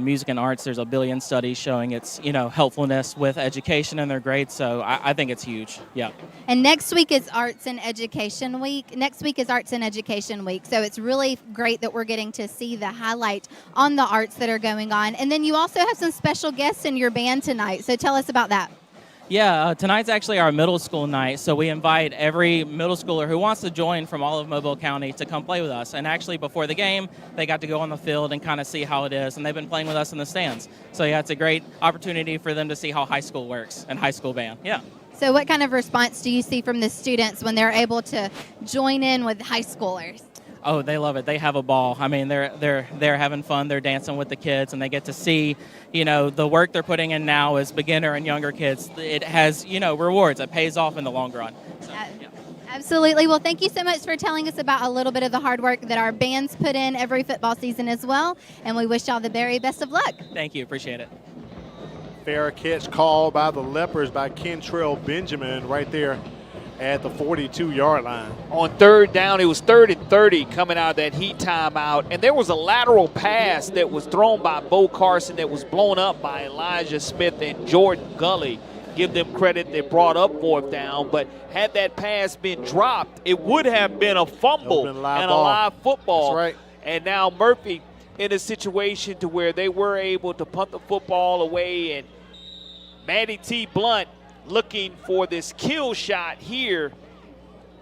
Music and arts, there's a billion studies showing its, helpfulness with education in their grades. So I think it's huge. Yeah. And next week is Arts and Education Week. So it's really great that we're getting to see the highlight on the arts that are going on. And then you also have some special guests in your band tonight. So tell us about that. Yeah, tonight's actually our middle school night, so we invite every middle schooler who wants to join from all of Mobile County to come play with us. And actually, before the game, they got to go on the field and kind of see how it is, and they've been playing with us in the stands. So yeah, it's a great opportunity for them to see how high school works and high school band. Yeah. So what kind of response do you see from the students when they're able to join in with high schoolers? Oh, they love it. They have a ball. I mean, they're having fun. They're dancing with the kids, and they get to see, the work they're putting in now as beginner and younger kids. It has, rewards. It pays off in the long run. So, yeah. Absolutely. Well, thank you so much for telling us about a little bit of the hard work that our bands put in every football season as well, and we wish y'all the very best of luck. Thank you. Appreciate it. Fair catch call by the Leopards by Kentrell Benjamin right there at the 42-yard line. On third down, it was 3rd and 30 coming out of that heat timeout. And there was a lateral pass that was thrown by Bo Carson that was blown up by Elijah Smith and Jordan Gully. Give them credit, they brought up 4th down. But had that pass been dropped, it would have been a fumble and a live football. That's right. And now Murphy in a situation to where they were able to punt the football away. And Maddie T. Blount looking for this kill shot here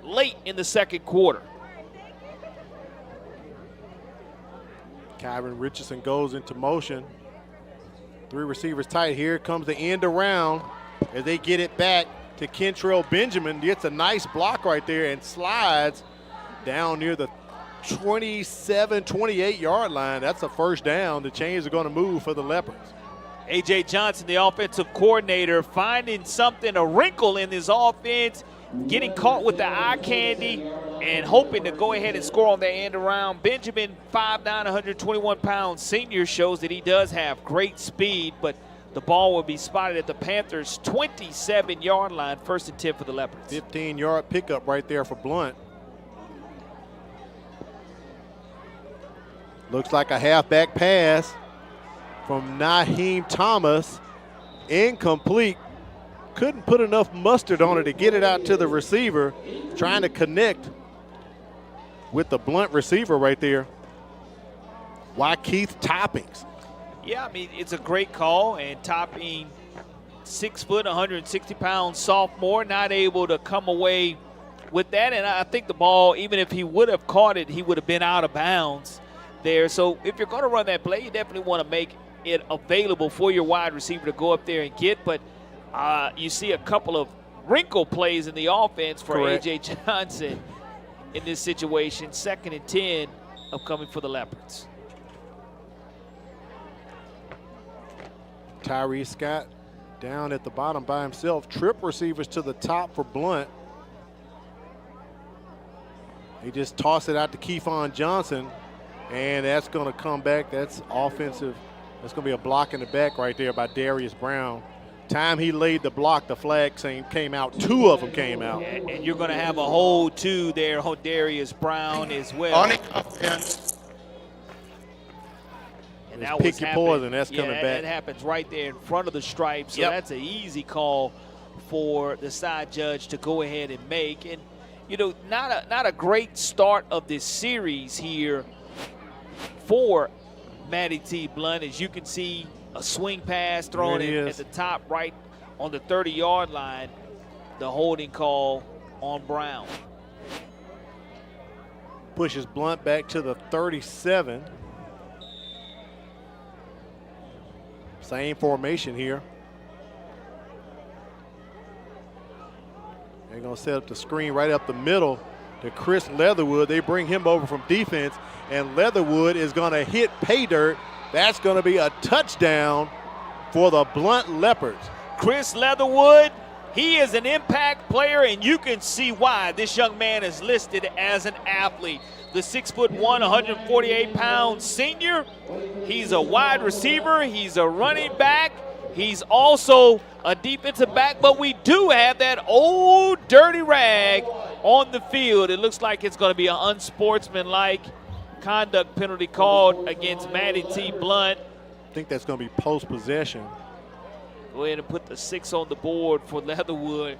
late in the second quarter. Kyron Richardson goes into motion. 3 receivers tight. Here comes the end around as they get it back to Kentrell Benjamin. Gets a nice block right there and slides down near the 27, 28-yard line. That's a first down. The chains are going to move for the Leopards. A.J. Johnson, the offensive coordinator, finding something, a wrinkle in his offense, getting caught with the eye candy and hoping to go ahead and score on the end around. Benjamin, 5'9", 121-pound senior, shows that he does have great speed, but the ball will be spotted at the Panthers' 27-yard line, 1st and 10 for the Leopards. 15-yard pickup right there for Blount. Looks like a halfback pass from Naheem Thomas, incomplete. Couldn't put enough mustard on it to get it out to the receiver. Trying to connect with the Blount receiver right there. Why Keith Toppings? Yeah, I mean, it's a great call, and Topping, 6 foot, 160-pound sophomore, not able to come away with that. And I think the ball, even if he would have caught it, he would have been out of bounds there. So if you're going to run that play, you definitely want to make it available for your wide receiver to go up there and get. But you see a couple of wrinkle plays in the offense for A.J. Johnson in this situation. 2nd and 10 upcoming for the Leopards. Tyree Scott down at the bottom by himself. Trip receivers to the top for Blount. He just tossed it out to Keifon Johnson, and that's going to come back. That's offensive. That's going to be a block in the back right there by Darius Brown. Time he laid the block, the flag came out. 2 of them came out. And you're going to have a hold 2 there on Darius Brown as well. And that pick your poison. That's coming back. That happens right there in front of the stripes. So that's an easy call for the side judge to go ahead and make. And you know, not a great start of this series here for Matty T. Blount. As you can see, a swing pass thrown in at the top right on the 30-yard line. The holding call on Brown. Pushes Blount back to the 37. Same formation here. They're going to set up the screen right up the middle to Chris Leatherwood. They bring him over from defense, and Leatherwood is going to hit pay dirt. That's going to be a touchdown for the Blount Leopards. Chris Leatherwood, he is an impact player, and you can see why this young man is listed as an athlete. The 6'1", 148-pound senior. He's a wide receiver. He's a running back. He's also a defensive back, but we do have that old dirty rag on the field. It looks like it's going to be an unsportsmanlike conduct penalty called against Matty T. Blount. I think that's going to be post-possession. Go ahead and put the 6 on the board for Leatherwood.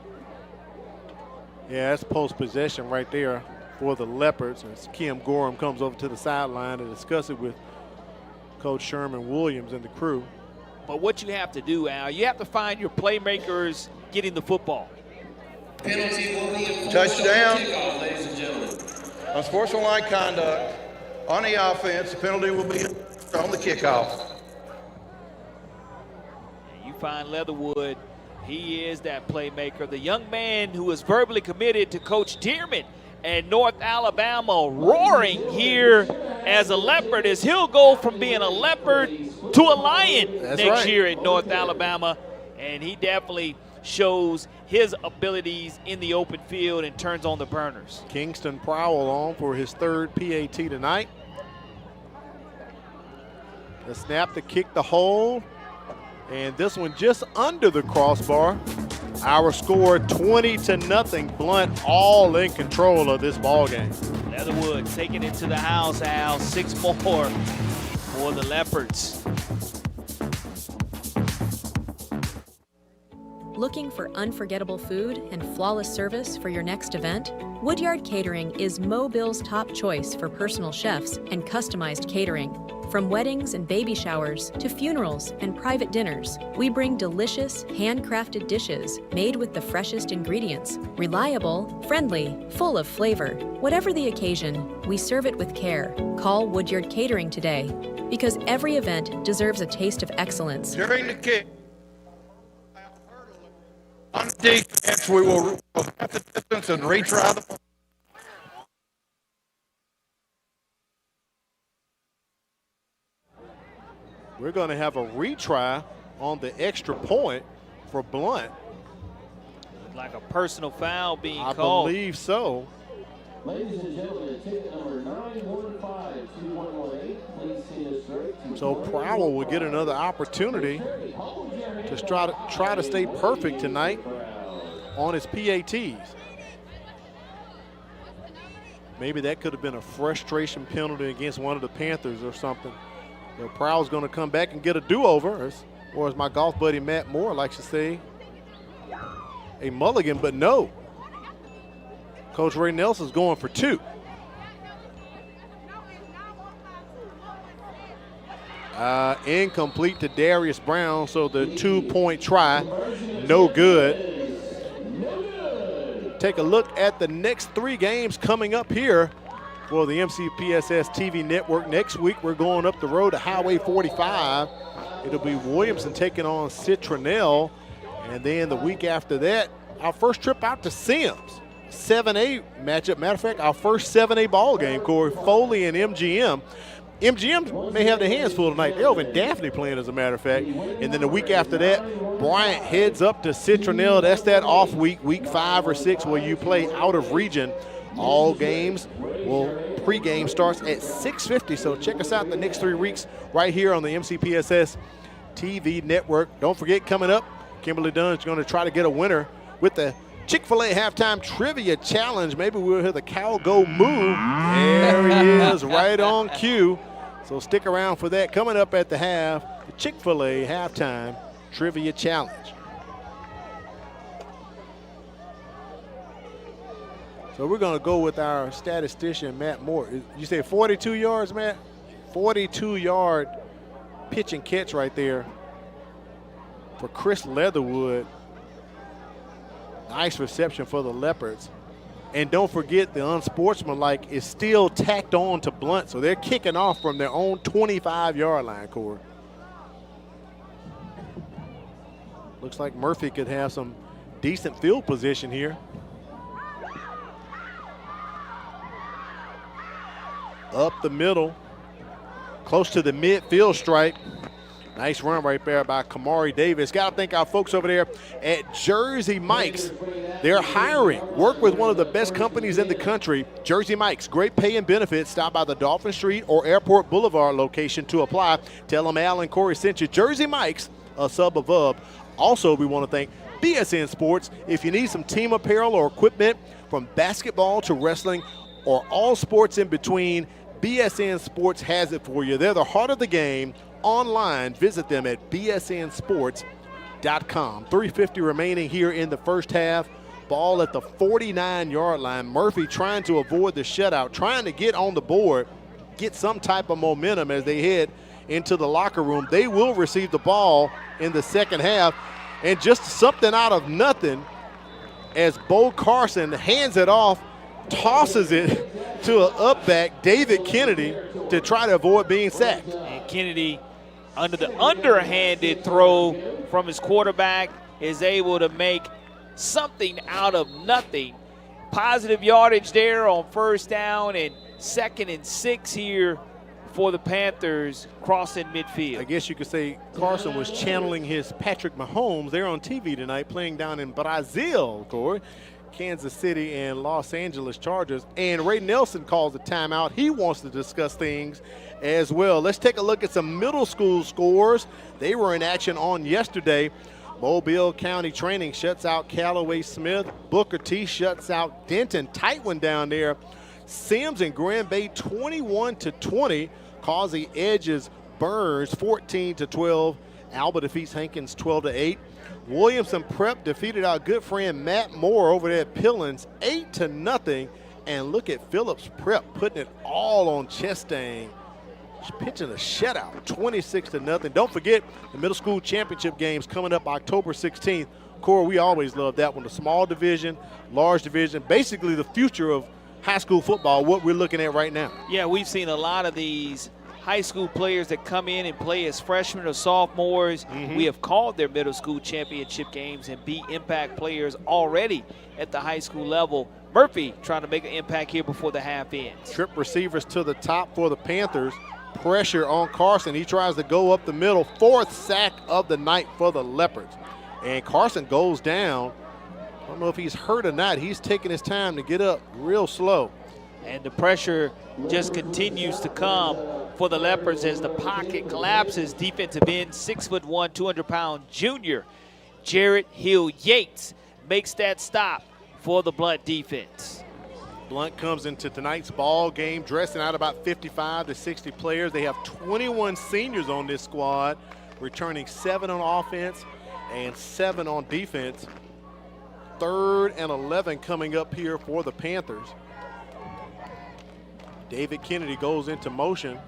Yeah, that's post-possession right there for the Leopards. As Kim Gorham comes over to the sideline to discuss it with Coach Sherman Williams and the crew. But what you have to do, Al, you have to find your playmakers getting the football. Touchdown. Unsportsmanlike conduct on the offense. The penalty will be on the kickoff. You find Leatherwood. He is that playmaker. The young man who is verbally committed to Coach Dearman at North Alabama, roaring here as a Leopard, as he'll go from being a Leopard to a Lion next year at North Alabama. And he definitely shows his abilities in the open field and turns on the burners. Kingston Prowell on for his third PAT tonight. The snap, the kick, the hold. And this one just under the crossbar. Our score 20-0. Blount all in control of this ball game. Leatherwood taking it to the house, Al. 6 more for the Leopards. Looking for unforgettable food and flawless service for your next event? Woodyard Catering is Mobile's top choice for personal chefs and customized catering. From weddings and baby showers to funerals and private dinners, we bring delicious, handcrafted dishes made with the freshest ingredients. Reliable, friendly, full of flavor. Whatever the occasion, we serve it with care. Call Woodyard Catering today, because every event deserves a taste of excellence. During the kick, on defense, we will at the distance and retry the. We're going to have a retry on the extra point for Blount. Like a personal foul being I called. I believe so. Ladies and gentlemen, ticket number 915-2118. So Prowell will get another opportunity to try to stay perfect tonight on his PATs. Maybe that could have been a frustration penalty against one of the Panthers or something. So Prowell's going to come back and get a do-over, or as my golf buddy Matt Moore likes to say, a mulligan, but no. Coach Ray Nelson's going for 2. Incomplete to Darius Brown, so the 2-point try, no good. Take a look at the next 3 games coming up here for the MCPSS TV network. Next week, we're going up the road to Highway 45. It'll be Williamson taking on Citronelle. And then the week after that, our first trip out to Sims. 7A matchup. Matter of fact, our first 7A ball game, Corey. Foley and MGM. MGM may have their hands full tonight. They're over in Daphne playing, as a matter of fact. And then the week after that, Bryant heads up to Citronelle. That's that off week, week 5 or 6, where you play out of region. All games, pregame starts at 6:50. So check us out in the next 3 weeks right here on the MCPSS TV network. Don't forget, coming up, Kimberly Dunn's going to try to get a winner with the Chick-fil-A halftime trivia challenge. Maybe we'll hear the cow go moo. There he is, right on cue. So stick around for that. Coming up at the half, the Chick-fil-A halftime trivia challenge. So we're going to go with our statistician, Matt Moore. You say 42 yards, Matt? 42-yard pitch and catch right there for Chris Leatherwood. Nice reception for the Leopards. And don't forget, the unsportsmanlike is still tacked on to Blount, so they're kicking off from their own 25-yard line, Corey. Looks like Murphy could have some decent field position here. Up the middle, close to the midfield stripe. Nice run right there by Kamari Davis. Got to thank our folks over there at Jersey Mike's. They're hiring. Work with one of the best companies in the country, Jersey Mike's. Great pay and benefits. Stop by the Dolphin Street or Airport Boulevard location to apply. Tell them Al and Corey sent you. Jersey Mike's, a sub above. Also, we want to thank BSN Sports. If you need some team apparel or equipment from basketball to wrestling or all sports in between, BSN Sports has it for you. They're the heart of the game. Online, visit them at bsnsports.com. 3:50 remaining here in the first half. Ball at the 49-yard line. Murphy trying to avoid the shutout, trying to get on the board, get some type of momentum as they head into the locker room. They will receive the ball in the second half. And just something out of nothing as Bo Carson hands it off, tosses it to an up back, David Kennedy, to try to avoid being sacked. And Kennedy, under the underhanded throw from his quarterback, is able to make something out of nothing. Positive yardage there on first down and 2nd and 6 here for the Panthers crossing midfield. I guess you could say Carson was channeling his Patrick Mahomes. They're on TV tonight playing down in Brazil, Corey. Kansas City and Los Angeles Chargers. And Ray Nelson calls a timeout. He wants to discuss things as well. Let's take a look at some middle school scores. They were in action on yesterday. Mobile County Training shuts out Callaway Smith. Booker T shuts out Denton. Tight one down there. Sims and Grand Bay 21-20. Causey edges Burns 14-12. Alba defeats Hankins 12-8. Williamson Prep defeated our good friend Matt Moore over there at Pillins 8-0. And look at Phillips Prep putting it all on Chastain. Pitching a shutout, 26-0. Don't forget the middle school championship games coming up October 16th. Corey, we always love that one. The small division, large division, basically the future of high school football, what we're looking at right now. Yeah, we've seen a lot of these high school players that come in and play as freshmen or sophomores. We have called their middle school championship games and be impact players already at the high school level. Murphy trying to make an impact here before the half ends. Trip receivers to the top for the Panthers. Pressure on Carson. He tries to go up the middle. 4th sack of the night for the Leopards. And Carson goes down. I don't know if he's hurt or not. He's taking his time to get up real slow. And the pressure just continues to come for the Leopards as the pocket collapses. Defensive end, 6'1", 200-pound junior Jarrett Hill Yates makes that stop for the Blount defense. Blount comes into tonight's ball game dressing out about 55 to 60 players. They have 21 seniors on this squad, returning 7 on offense and 7 on defense. 3rd and 11 coming up here for the Panthers. David Kennedy goes into motion.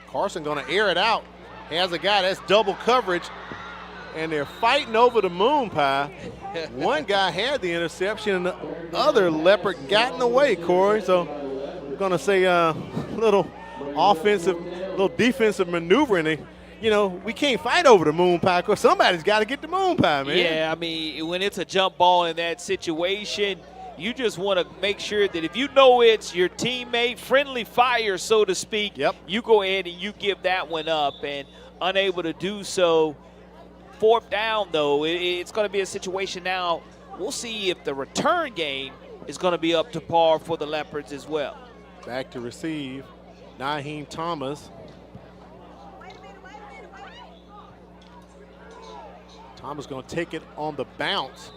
Carson going to air it out. Has a guy, that's double coverage. And they're fighting over the moon pie. One guy had the interception and the other Leopard got in the way, Corey. So we're going to say little defensive maneuvering. You know, we can't fight over the moon pie because somebody's got to get the moon pie, man. Yeah, I mean, when it's a jump ball in that situation, you just want to make sure that if you know it's your teammate, friendly fire, so to speak, you go ahead and you give that one up, and unable to do so. 4th down, though, it's going to be a situation now. We'll see if the return game is going to be up to par for the Leopards as well. Back to receive, Naheem Thomas. Thomas going to take it on the bounce.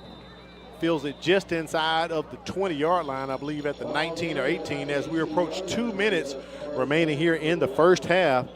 Feels it just inside of the 20-yard line, I believe at the 19 or 18 as we approach 2 minutes remaining here in the first half.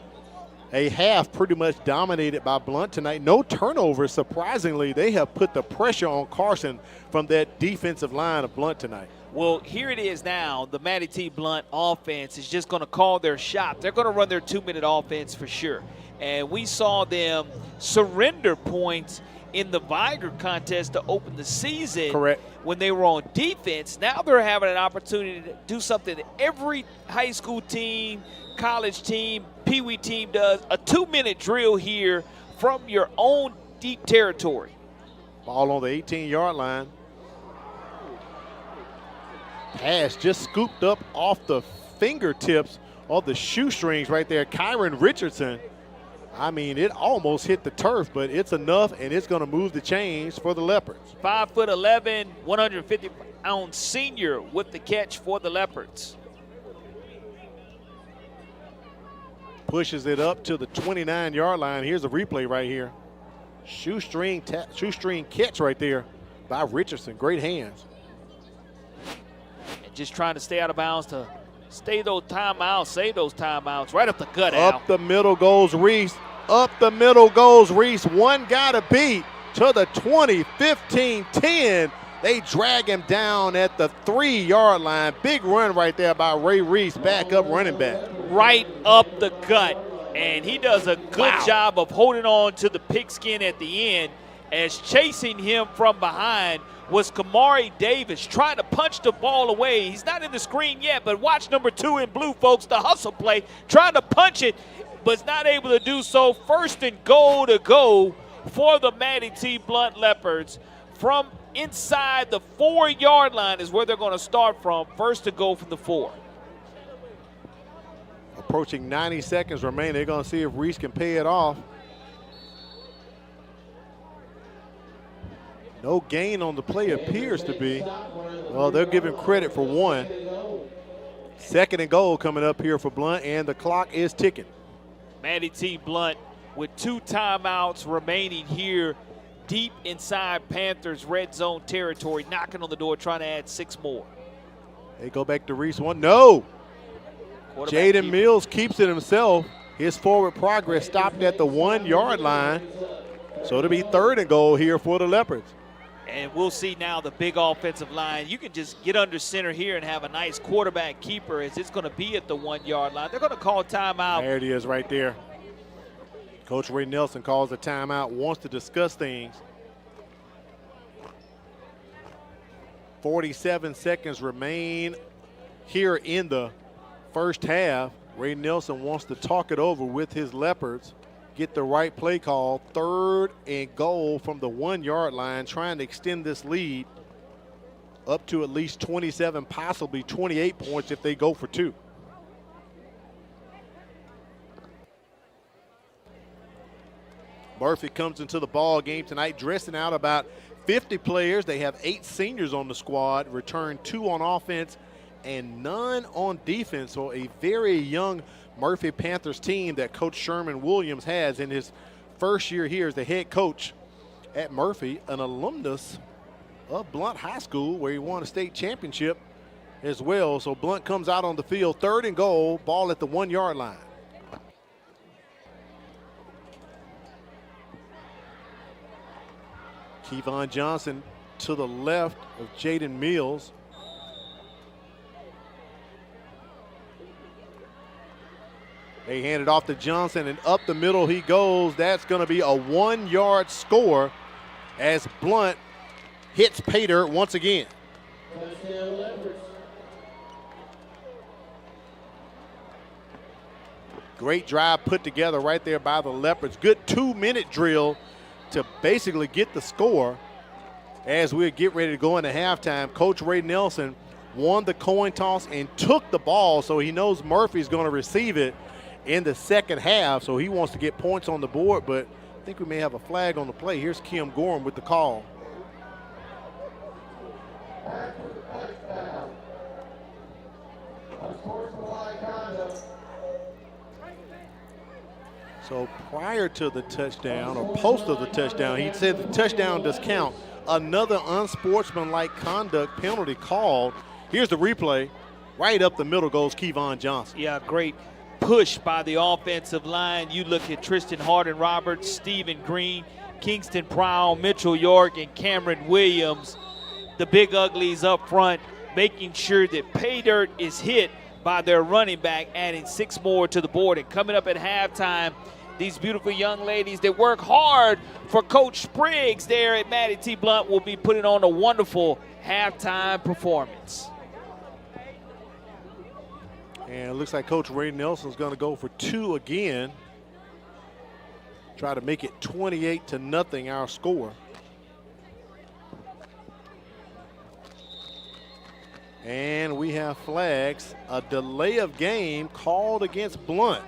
A half pretty much dominated by Blount tonight. No turnovers, surprisingly. They have put the pressure on Carson from that defensive line of Blount tonight. Well, here it is now. The Matty T. Blount offense is just going to call their shot. They're going to run their 2-minute offense for sure. And we saw them surrender points in the Viger contest to open the season. Correct. When they were on defense. Now they're having an opportunity to do something that every high school team, college team, peewee team does. A 2-minute drill here from your own deep territory. Ball on the 18-yard line. Pass just scooped up off the fingertips of the shoestrings right there. Kyron Richardson. I mean, it almost hit the turf, but it's enough, and it's going to move the chains for the Leopards. 5'11", 150-pound senior with the catch for the Leopards. Pushes it up to the 29-yard line. Here's a replay right here. Shoestring catch right there by Richardson. Great hands. And just trying to stay out of bounds to stay those timeouts, save those timeouts. Right up the gut, Al. Up the middle goes Reese. Up the middle goes Reese. One got to beat to the 20, 15, 10. They drag him down at the 3-yard line. Big run right there by Ray Reese, backup running back. Right up the gut. And he does a good job of holding on to the pigskin at the end, as chasing him from behind was Kamari Davis, trying to punch the ball away. He's not in the screen yet, but watch number 2 in blue, folks, the hustle play, trying to punch it, but is not able to do so. First and goal to go for the Matty T. Blount Leopards. From inside the 4-yard line is where they're going to start from. First to go from the 4. Approaching 90 seconds remain. They're going to see if Reese can pay it off. No gain on the play appears to be. Well, they're giving credit for 1. Second and goal coming up here for Blount, and the clock is ticking. Matty T. Blount with 2 timeouts remaining here deep inside Panthers red zone territory, knocking on the door, trying to add 6 more. They go back to Reese. No. Quarterback Jaden Mills keeps it himself. His forward progress stopped at the 1-yard line. So it'll be 3rd and goal here for the Leopards. And we'll see now the big offensive line. You can just get under center here and have a nice quarterback keeper, as it's going to be at the 1-yard line. They're going to call timeout. There it is right there. Coach Ray Nelson calls a timeout, wants to discuss things. 47 seconds remain here in the first half. Ray Nelson wants to talk it over with his Leopards, get the right play call. 3rd and goal from the 1-yard line, trying to extend this lead up to at least 27, possibly 28 points if they go for 2. Murphy comes into the ball game tonight dressing out about 50 players. They have 8 seniors on the squad, return 2 on offense and none on defense. So a very young Murphy Panthers team that Coach Sherman Williams has in his first year here as the head coach at Murphy, an alumnus of Blount High School where he won a state championship as well. So Blount comes out on the field, 3rd and goal, ball at the 1-yard line. Kevon Johnson to the left of Jaden Mills. They hand it off to Johnson, and up the middle he goes. That's going to be a 1-yard score as Blount hits Pater once again. Great drive put together right there by the Leopards. Good 2-minute drill to basically get the score as we get ready to go into halftime. Coach Ray Nelson won the coin toss and took the ball, so he knows Murphy's going to receive it in the second half, so he wants to get points on the board, but I think we may have a flag on the play. Here's Kim Gorham with the call. So prior to the touchdown, or post of the touchdown, he said the touchdown does count. Another unsportsmanlike conduct penalty called. Here's the replay. Right up the middle goes Kevon Johnson. Yeah, great push by the offensive line. You look at Tristan Harden-Roberts, Stephen Green, Kingston Prowl, Mitchell York, and Cameron Williams. The big uglies up front making sure that pay dirt is hit by their running back, adding 6 more to the board. And coming up at halftime, these beautiful young ladies that work hard for Coach Spriggs there at Maddie T. Blount will be putting on a wonderful halftime performance. And it looks like Coach Ray Nelson's going to go for 2 again. Try to make it 28-0 our score. And we have flags, a delay of game called against Blount.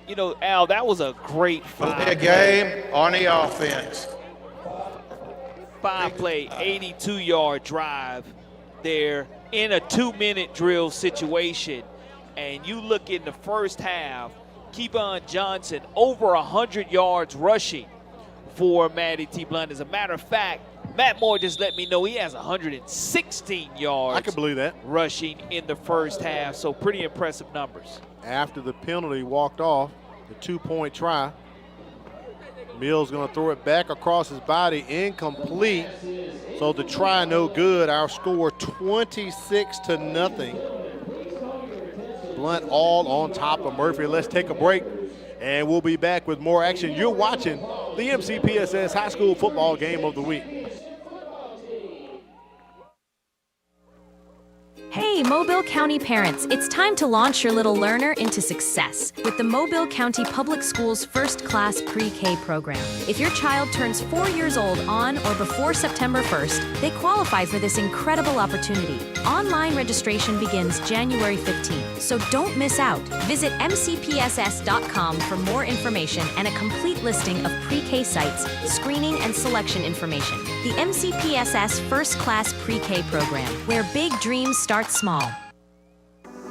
You know, Al, that was a great game on the offense. 5-play, 82-yard drive there in a 2-minute drill situation. And you look in the first half, Keevon Johnson over 100 yards rushing for Maddie T. Blount. As a matter of fact, Matt Moore just let me know he has 116 yards. I can believe that. Rushing in the first half, so pretty impressive numbers. After the penalty walked off, the 2-point try. Mills going to throw it back across his body, incomplete. So the try no good. Our score 26-0. Blount all on top of Murphy. Let's take a break, and we'll be back with more action. You're watching the MCPSS High School Football Game of the Week. Hey, Mobile County parents, it's time to launch your little learner into success with the Mobile County Public Schools First Class Pre-K program. If your child turns 4 years old on or before September 1st, they qualify for this incredible opportunity. Online registration begins January 15th, so don't miss out. Visit MCPSS.com for more information and a complete listing of pre-K sites, screening and selection information. The MCPSS First Class Pre-K program, where big dreams start small.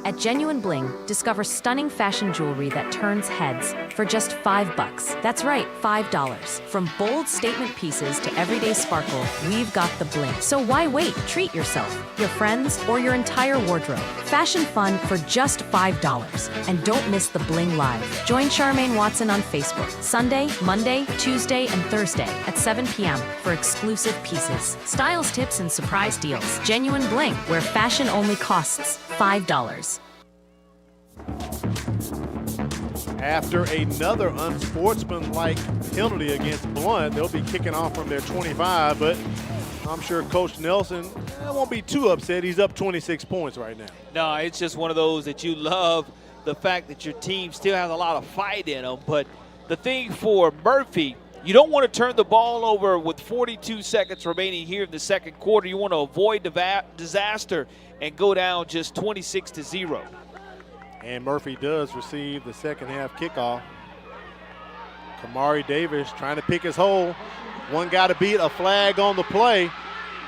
At Genuine Bling, discover stunning fashion jewelry that turns heads for just $5. That's right, $5. From bold statement pieces to everyday sparkle, we've got the bling. So why wait? Treat yourself, your friends, or your entire wardrobe. Fashion fun for just $5. And don't miss the bling live. Join Charmaine Watson on Facebook, Sunday, Monday, Tuesday, and Thursday at 7 p.m. for exclusive pieces, styles tips, and surprise deals. Genuine Bling, where fashion only costs $5. After another unsportsmanlike penalty against Blount, they'll be kicking off from their 25, but I'm sure Coach Nelson won't be too upset. He's up 26 points right now. No, it's just one of those that you love the fact that your team still has a lot of fight in them. But the thing for Murphy, you don't want to turn the ball over with 42 seconds remaining here in the second quarter. You want to avoid disaster and go down just 26-0. And Murphy does receive the second half kickoff. Kamari Davis trying to pick his hole. One guy to beat, a flag on the play.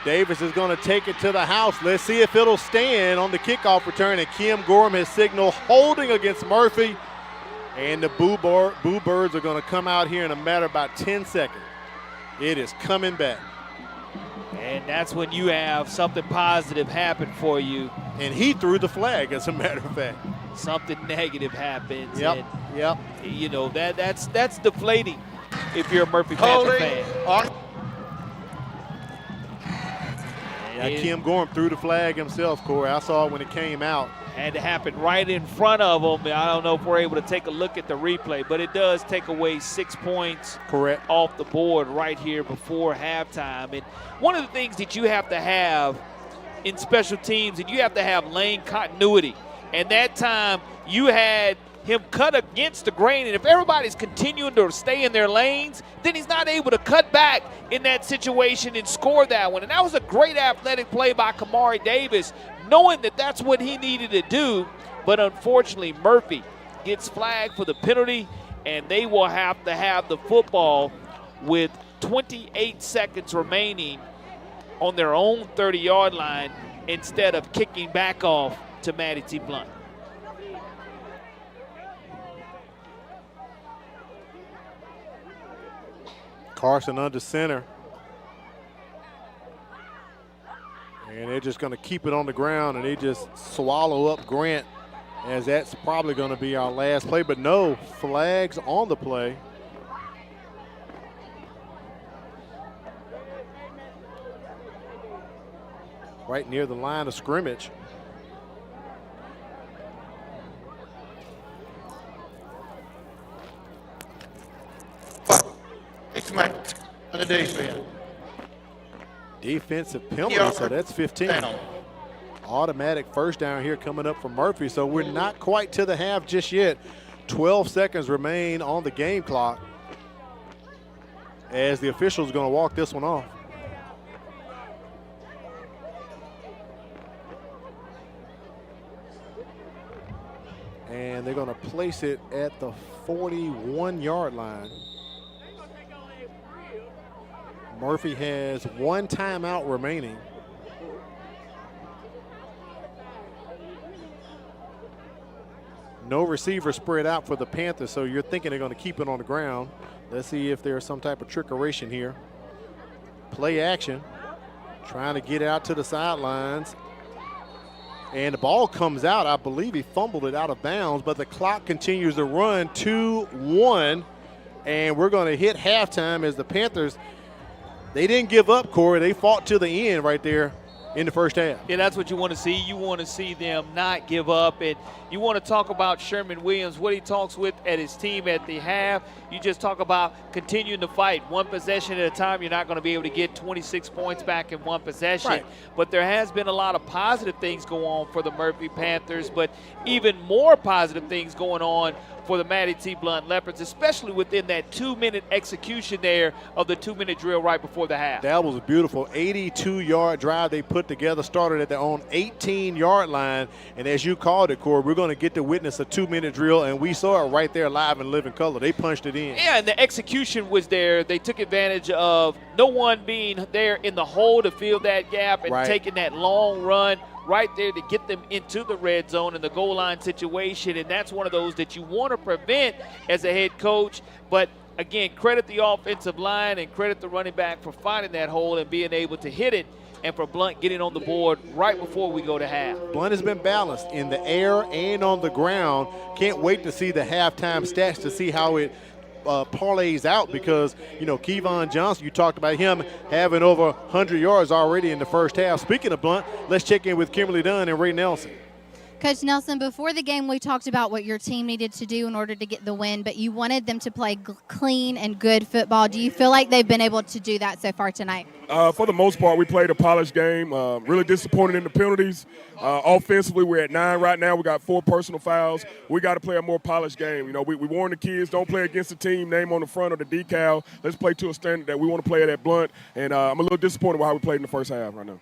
Davis is going to take it to the house. Let's see if it'll stand on the kickoff return. And Kim Gorham has signaled holding against Murphy. And the Boo Birds are going to come out here in a matter of about 10 seconds. It is coming back. And that's when you have something positive happen for you. And he threw the flag, as a matter of fact. Something negative happens. Yep, and, you know, that's deflating if you're a Murphy Panther fan. Kim Gorham threw the flag himself, Corey. I saw it when it came out. Had to happen right in front of him. I don't know if we're able to take a look at the replay, but it does take away 6 points off the board right here before halftime. And one of the things that you have to have in special teams, and you have to have lane continuity. And that time you had him cut against the grain, and if everybody's continuing to stay in their lanes, then he's not able to cut back in that situation and score that one. And that was a great athletic play by Kamari Davis, knowing that that's what he needed to do. But unfortunately, Murphy gets flagged for the penalty, and they will have to have the football with 28 seconds remaining on their own 30-yard line instead of kicking back off to Maddie T. Blount. Carson under center. And they're just going to keep it on the ground, and they just swallow up Grant, as that's probably going to be our last play. But no, flags on the play. right near the line of scrimmage. On the defense. Defensive penalty, so that's 15. Automatic first down here coming up from Murphy, so we're not quite to the half just yet. 12 seconds remain on the game clock as the official's going to walk this one off. And they're going to place it at the 41-yard line. Murphy has one timeout remaining. No receiver spread out for the Panthers, so you're thinking they're going to keep it on the ground. Let's see if there's some type of trickeration here. Play action, trying to get out to the sidelines. And the ball comes out. I believe he fumbled it out of bounds, but the clock continues to run 2-1. And we're going to hit halftime as the Panthers, they didn't give up, Corey. They fought to the end right there in the first half. Yeah, that's what you want to see. You want to see them not give up. And you want to talk about Sherman Williams, what he talks with at his team at the half. You just talk about continuing to fight one possession at a time. You're not going to be able to get 26 points back in one possession. Right. But there has been a lot of positive things go on for the Murphy Panthers, but even more positive things going on for the Matty T. Blount Leopards, especially within that 2-minute execution there of the 2-minute drill right before the half. That was a beautiful 82-yard drive they put together, started at their own 18-yard line. And as you called it, Corey, we're going to get to witness a 2-minute drill, and we saw it right there live in living color. They punched it in. Yeah, and the execution was there. They took advantage of no one being there in the hole to fill that gap and taking that long run right there to get them into the red zone and the goal line situation. And that's one of those that you want to prevent as a head coach. But again, credit the offensive line and credit the running back for finding that hole and being able to hit it, and for Blount getting on the board right before we go to half. Blount has been balanced in the air and on the ground. Can't wait to see the halftime stats to see how it parlays out, because, you know, Kevon Johnson, you talked about him having over 100 yards already in the first half. Speaking of Blount, let's check in with Kimberly Dunn and Ray Nelson. Coach Nelson, before the game, we talked about what your team needed to do in order to get the win, but you wanted them to play clean and good football. Do you feel like they've been able to do that so far tonight? For the most part, we played a polished game. Really disappointed in the penalties. Offensively, we're at 9 right now. We got 4 personal fouls. We got to play a more polished game. You know, we warn the kids, don't play against the team, name on the front or the decal. Let's play to a standard that we want to play at Blount. And I'm a little disappointed with how we played in the first half right now.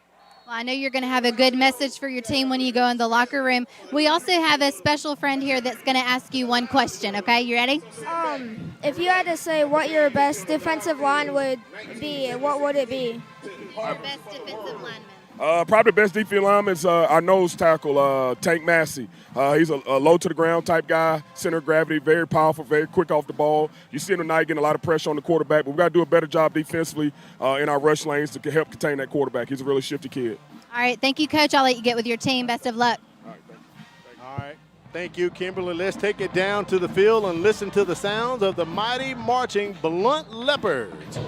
Well, I know you're going to have a good message for your team when you go in the locker room. We also have a special friend here that's going to ask you one question, okay? You ready? If you had to say what your best defensive line would be, what would it be? Your best defensive lineman. Probably the best defensive lineman is our nose tackle, Tank Massey. He's a low-to-the-ground type guy, center of gravity, very powerful, very quick off the ball. You see him tonight getting a lot of pressure on the quarterback, but we've got to do a better job defensively in our rush lanes to help contain that quarterback. He's a really shifty kid. All right, thank you, Coach. I'll let you get with your team. Best of luck. All right, thank you, Kimberly. Let's take it down to the field and listen to the sounds of the mighty marching Blount Leopards.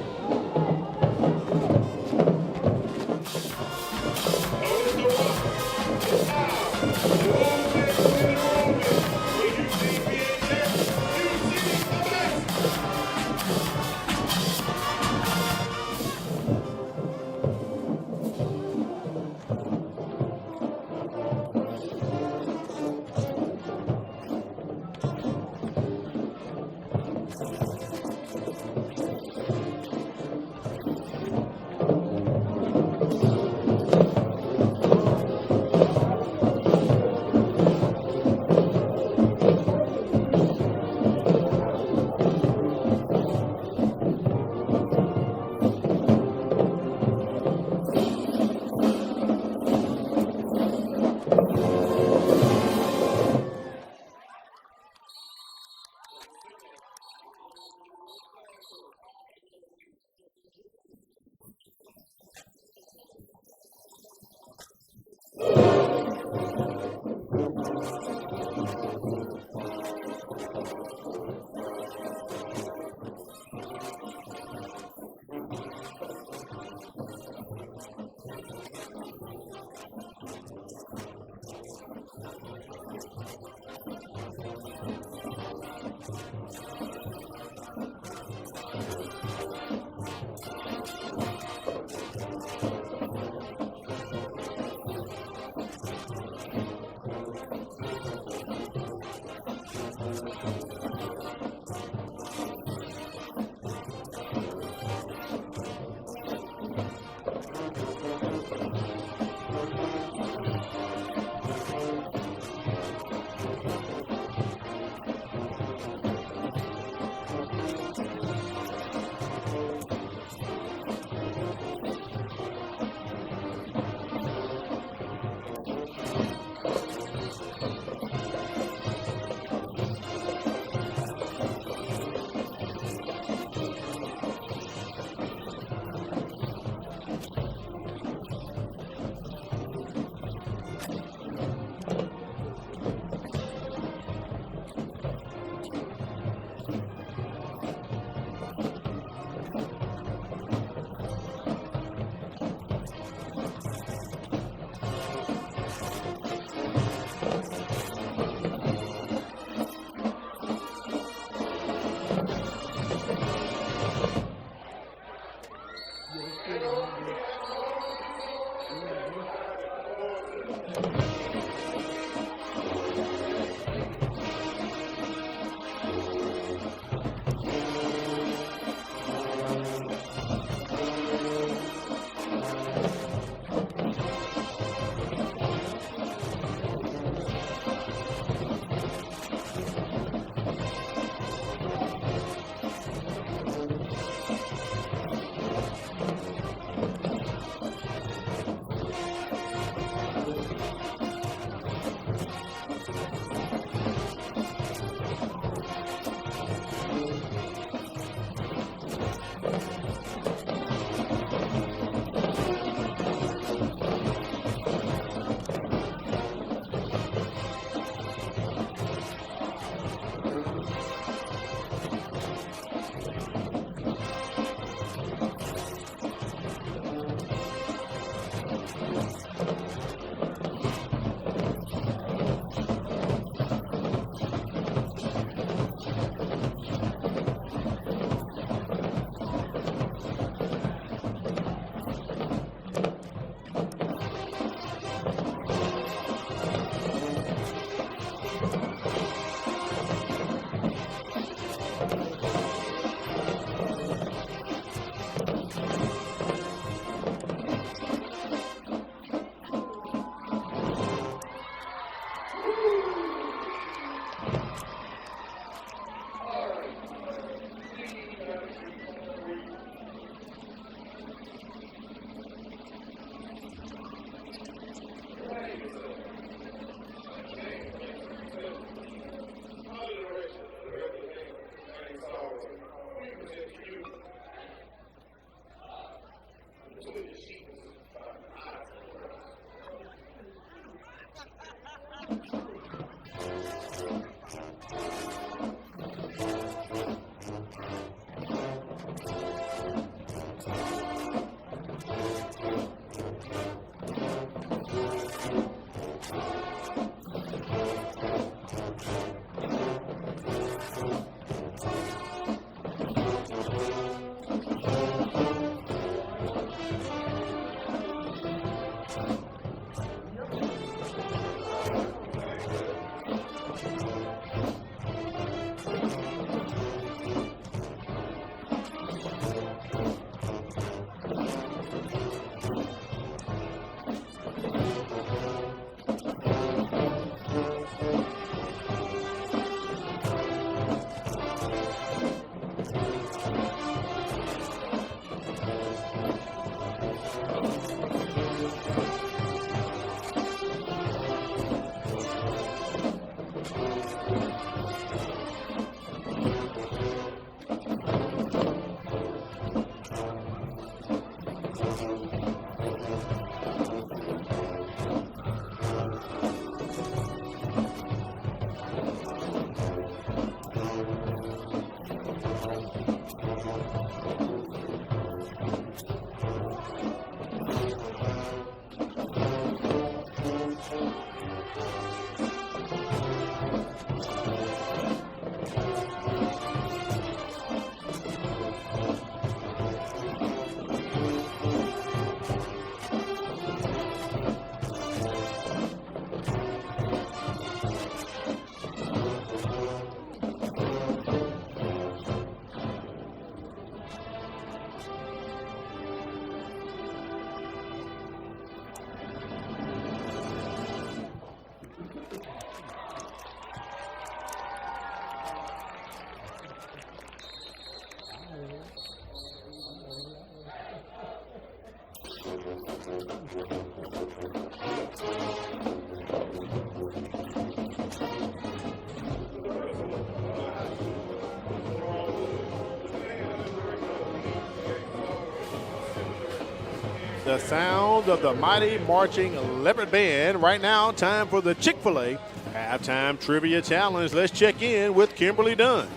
The sound of the mighty marching Leopard Band. Right now, time for the Chick-fil-A Halftime Trivia Challenge. Let's check in with Kimberly Dunn.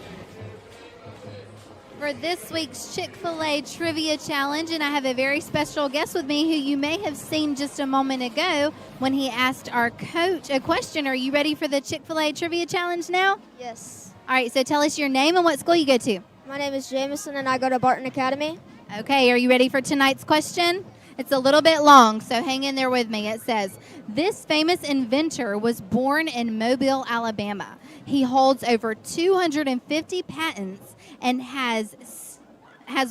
For this week's Chick-fil-A Trivia Challenge, and I have a very special guest with me who you may have seen just a moment ago when he asked our coach a question. Are you ready for the Chick-fil-A Trivia Challenge now? Yes. All right, so tell us your name and what school you go to. My name is Jameson, and I go to Barton Academy. Okay, are you ready for tonight's question? It's a little bit long, so hang in there with me. It says, this famous inventor was born in Mobile, Alabama. He holds over 250 patents and has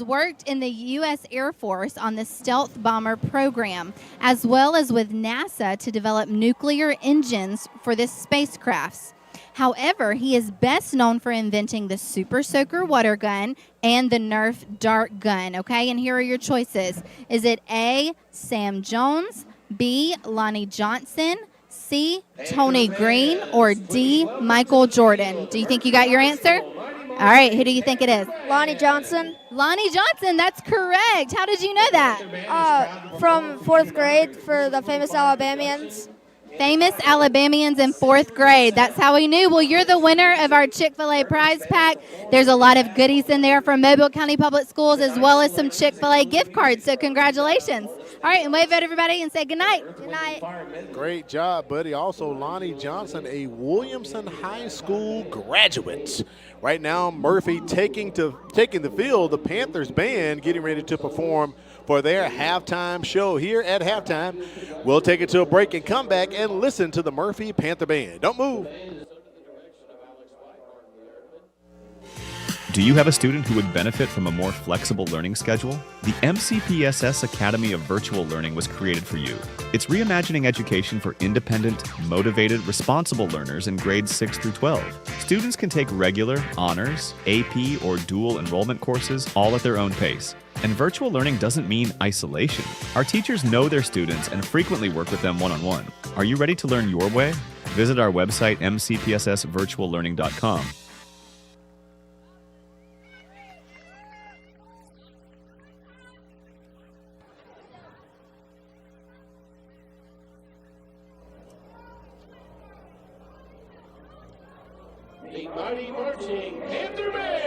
worked in the U.S. Air Force on the stealth bomber program, as well as with NASA to develop nuclear engines for the spacecrafts. However, he is best known for inventing the Super Soaker water gun and the Nerf dart gun, okay? And here are your choices. Is it A, Sam Jones, B, Lonnie Johnson, C, Tony Green, or D, Michael Jordan? Do you think you got your answer? All right, who do you think it is? Lonnie Johnson. Lonnie Johnson, that's correct. How did you know that? From 4th grade for the famous Alabamians. Famous Alabamians in 4th grade. That's how we knew. Well, you're the winner of our Chick-fil-A prize pack. There's a lot of goodies in there from Mobile County Public Schools as well as some Chick-fil-A gift cards. So congratulations. All right, and wave at everybody and say goodnight. Good night. Great job, buddy. Also, Lonnie Johnson, a Williamson High School graduate. Right now, Murphy taking the field. The Panthers band getting ready to perform for their halftime show here at halftime. We'll take it to a break and come back and listen to the Murphy Panther Band. Don't move. Do you have a student who would benefit from a more flexible learning schedule? The MCPSS Academy of Virtual Learning was created for you. It's reimagining education for independent, motivated, responsible learners in grades 6 through 12. Students can take regular, honors, AP, or dual enrollment courses all at their own pace. And virtual learning doesn't mean isolation. Our teachers know their students and frequently work with them one-on-one. Are you ready to learn your way? Visit our website, mcpssvirtuallearning.com. The mighty marching Panther Band.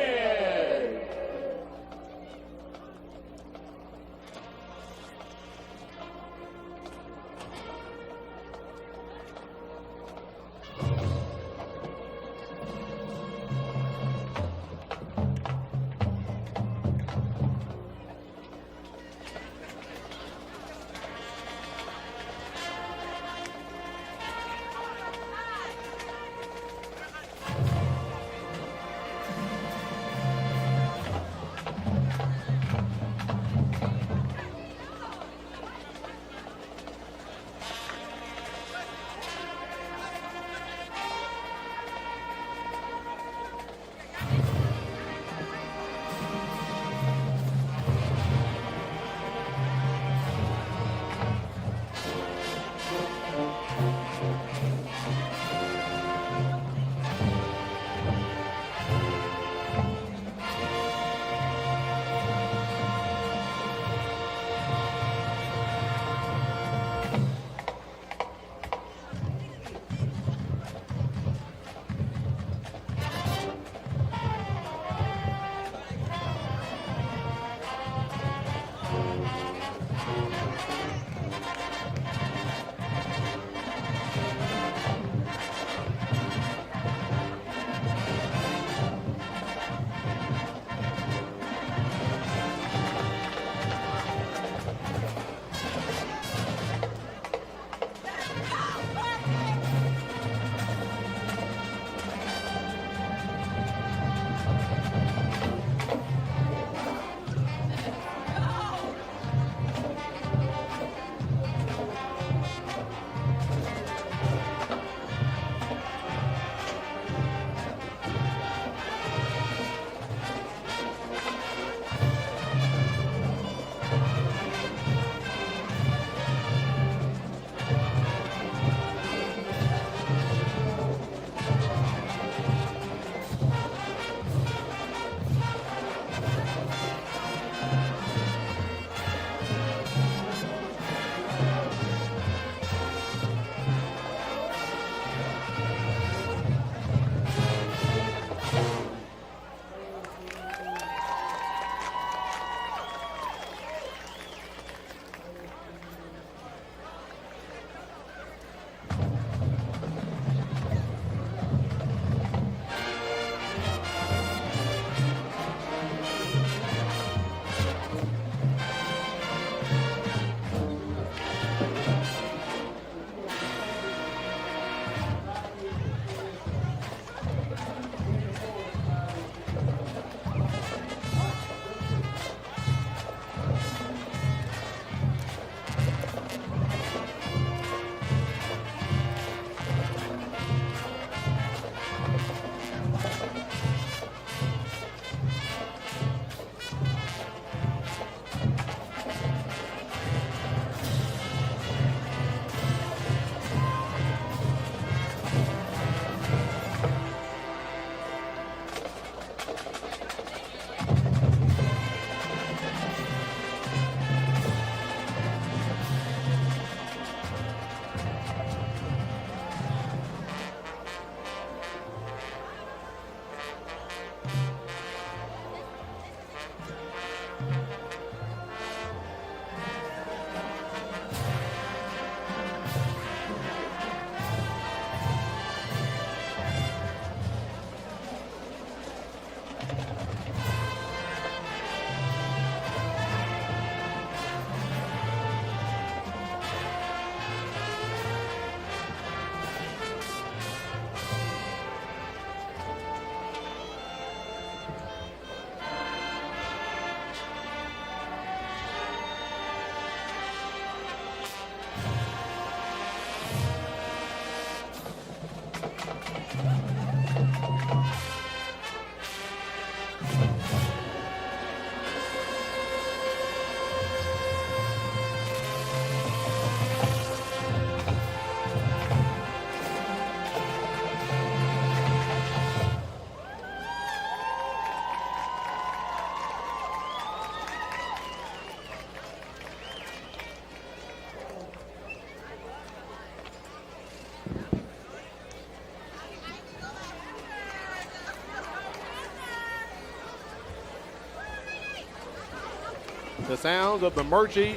The sounds of the Murphy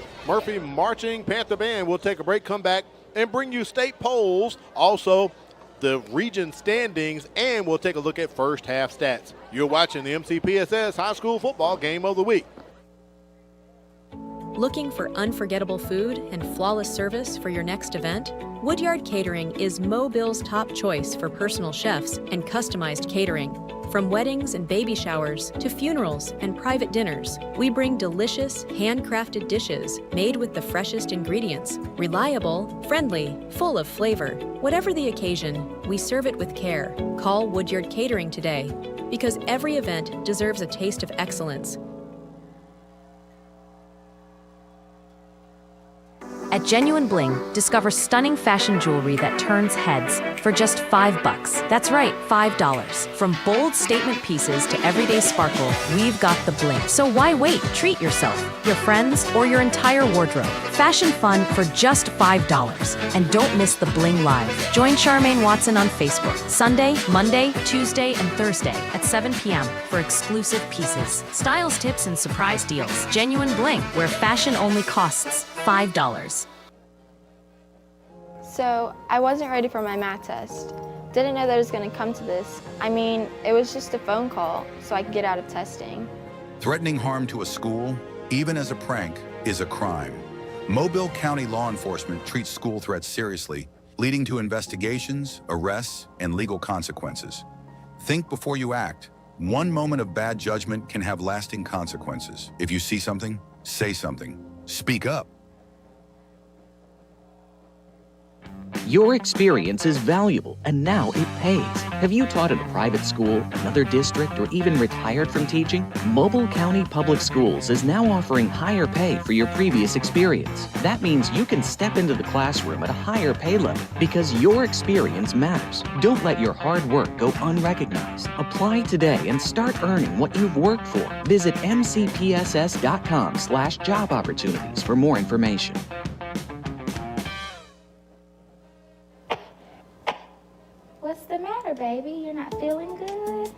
Marching Panther Band. We'll take a break, come back, and bring you state polls, also the region standings, and we'll take a look at first half stats. You're watching the MCPSS High School Football Game of the Week. Looking for unforgettable food and flawless service for your next event? Woodyard Catering is Mobile's top choice for personal chefs and customized catering. From weddings and baby showers to funerals and private dinners, we bring delicious, handcrafted dishes made with the freshest ingredients. Reliable, friendly, full of flavor. Whatever the occasion, we serve it with care. Call Woodyard Catering today, because every event deserves a taste of excellence. At Genuine Bling, discover stunning fashion jewelry that turns heads for just $5. That's right, $5. From bold statement pieces to everyday sparkle, we've got the bling. So why wait? Treat yourself, your friends, or your entire wardrobe. Fashion fun for just $5. And don't miss the Bling Live. Join Charmaine Watson on Facebook, Sunday, Monday, Tuesday, and Thursday at 7 p.m. for exclusive pieces, styles tips, and surprise deals. Genuine Bling, where fashion only costs $5. So I wasn't ready for my math test. Didn't know that it was going to come to this. I mean, it was just a phone call so I could get out of testing. Threatening harm to a school, even as a prank, is a crime. Mobile County law enforcement treats school threats seriously, leading to investigations, arrests, and legal consequences. Think before you act. One moment of bad judgment can have lasting consequences. If you see something, say something. Speak up. Your experience is valuable, and now it pays. Have you taught at a private school, another district, or even retired from teaching? Mobile County Public Schools is now offering higher pay for your previous experience. That means you can step into the classroom at a higher pay level because your experience matters. Don't let your hard work go unrecognized. Apply today and start earning what you've worked for. Visit mcpss.com/job opportunities for more information. What's the matter, baby? You're not feeling good?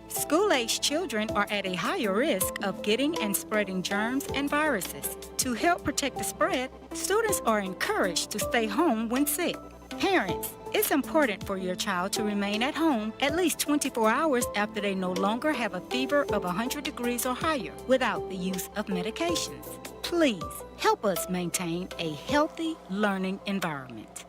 School-aged children are at a higher risk of getting and spreading germs and viruses. To help protect the spread, students are encouraged to stay home when sick. Parents, it's important for your child to remain at home at least 24 hours after they no longer have a fever of 100 degrees or higher without the use of medications. Please help us maintain a healthy learning environment.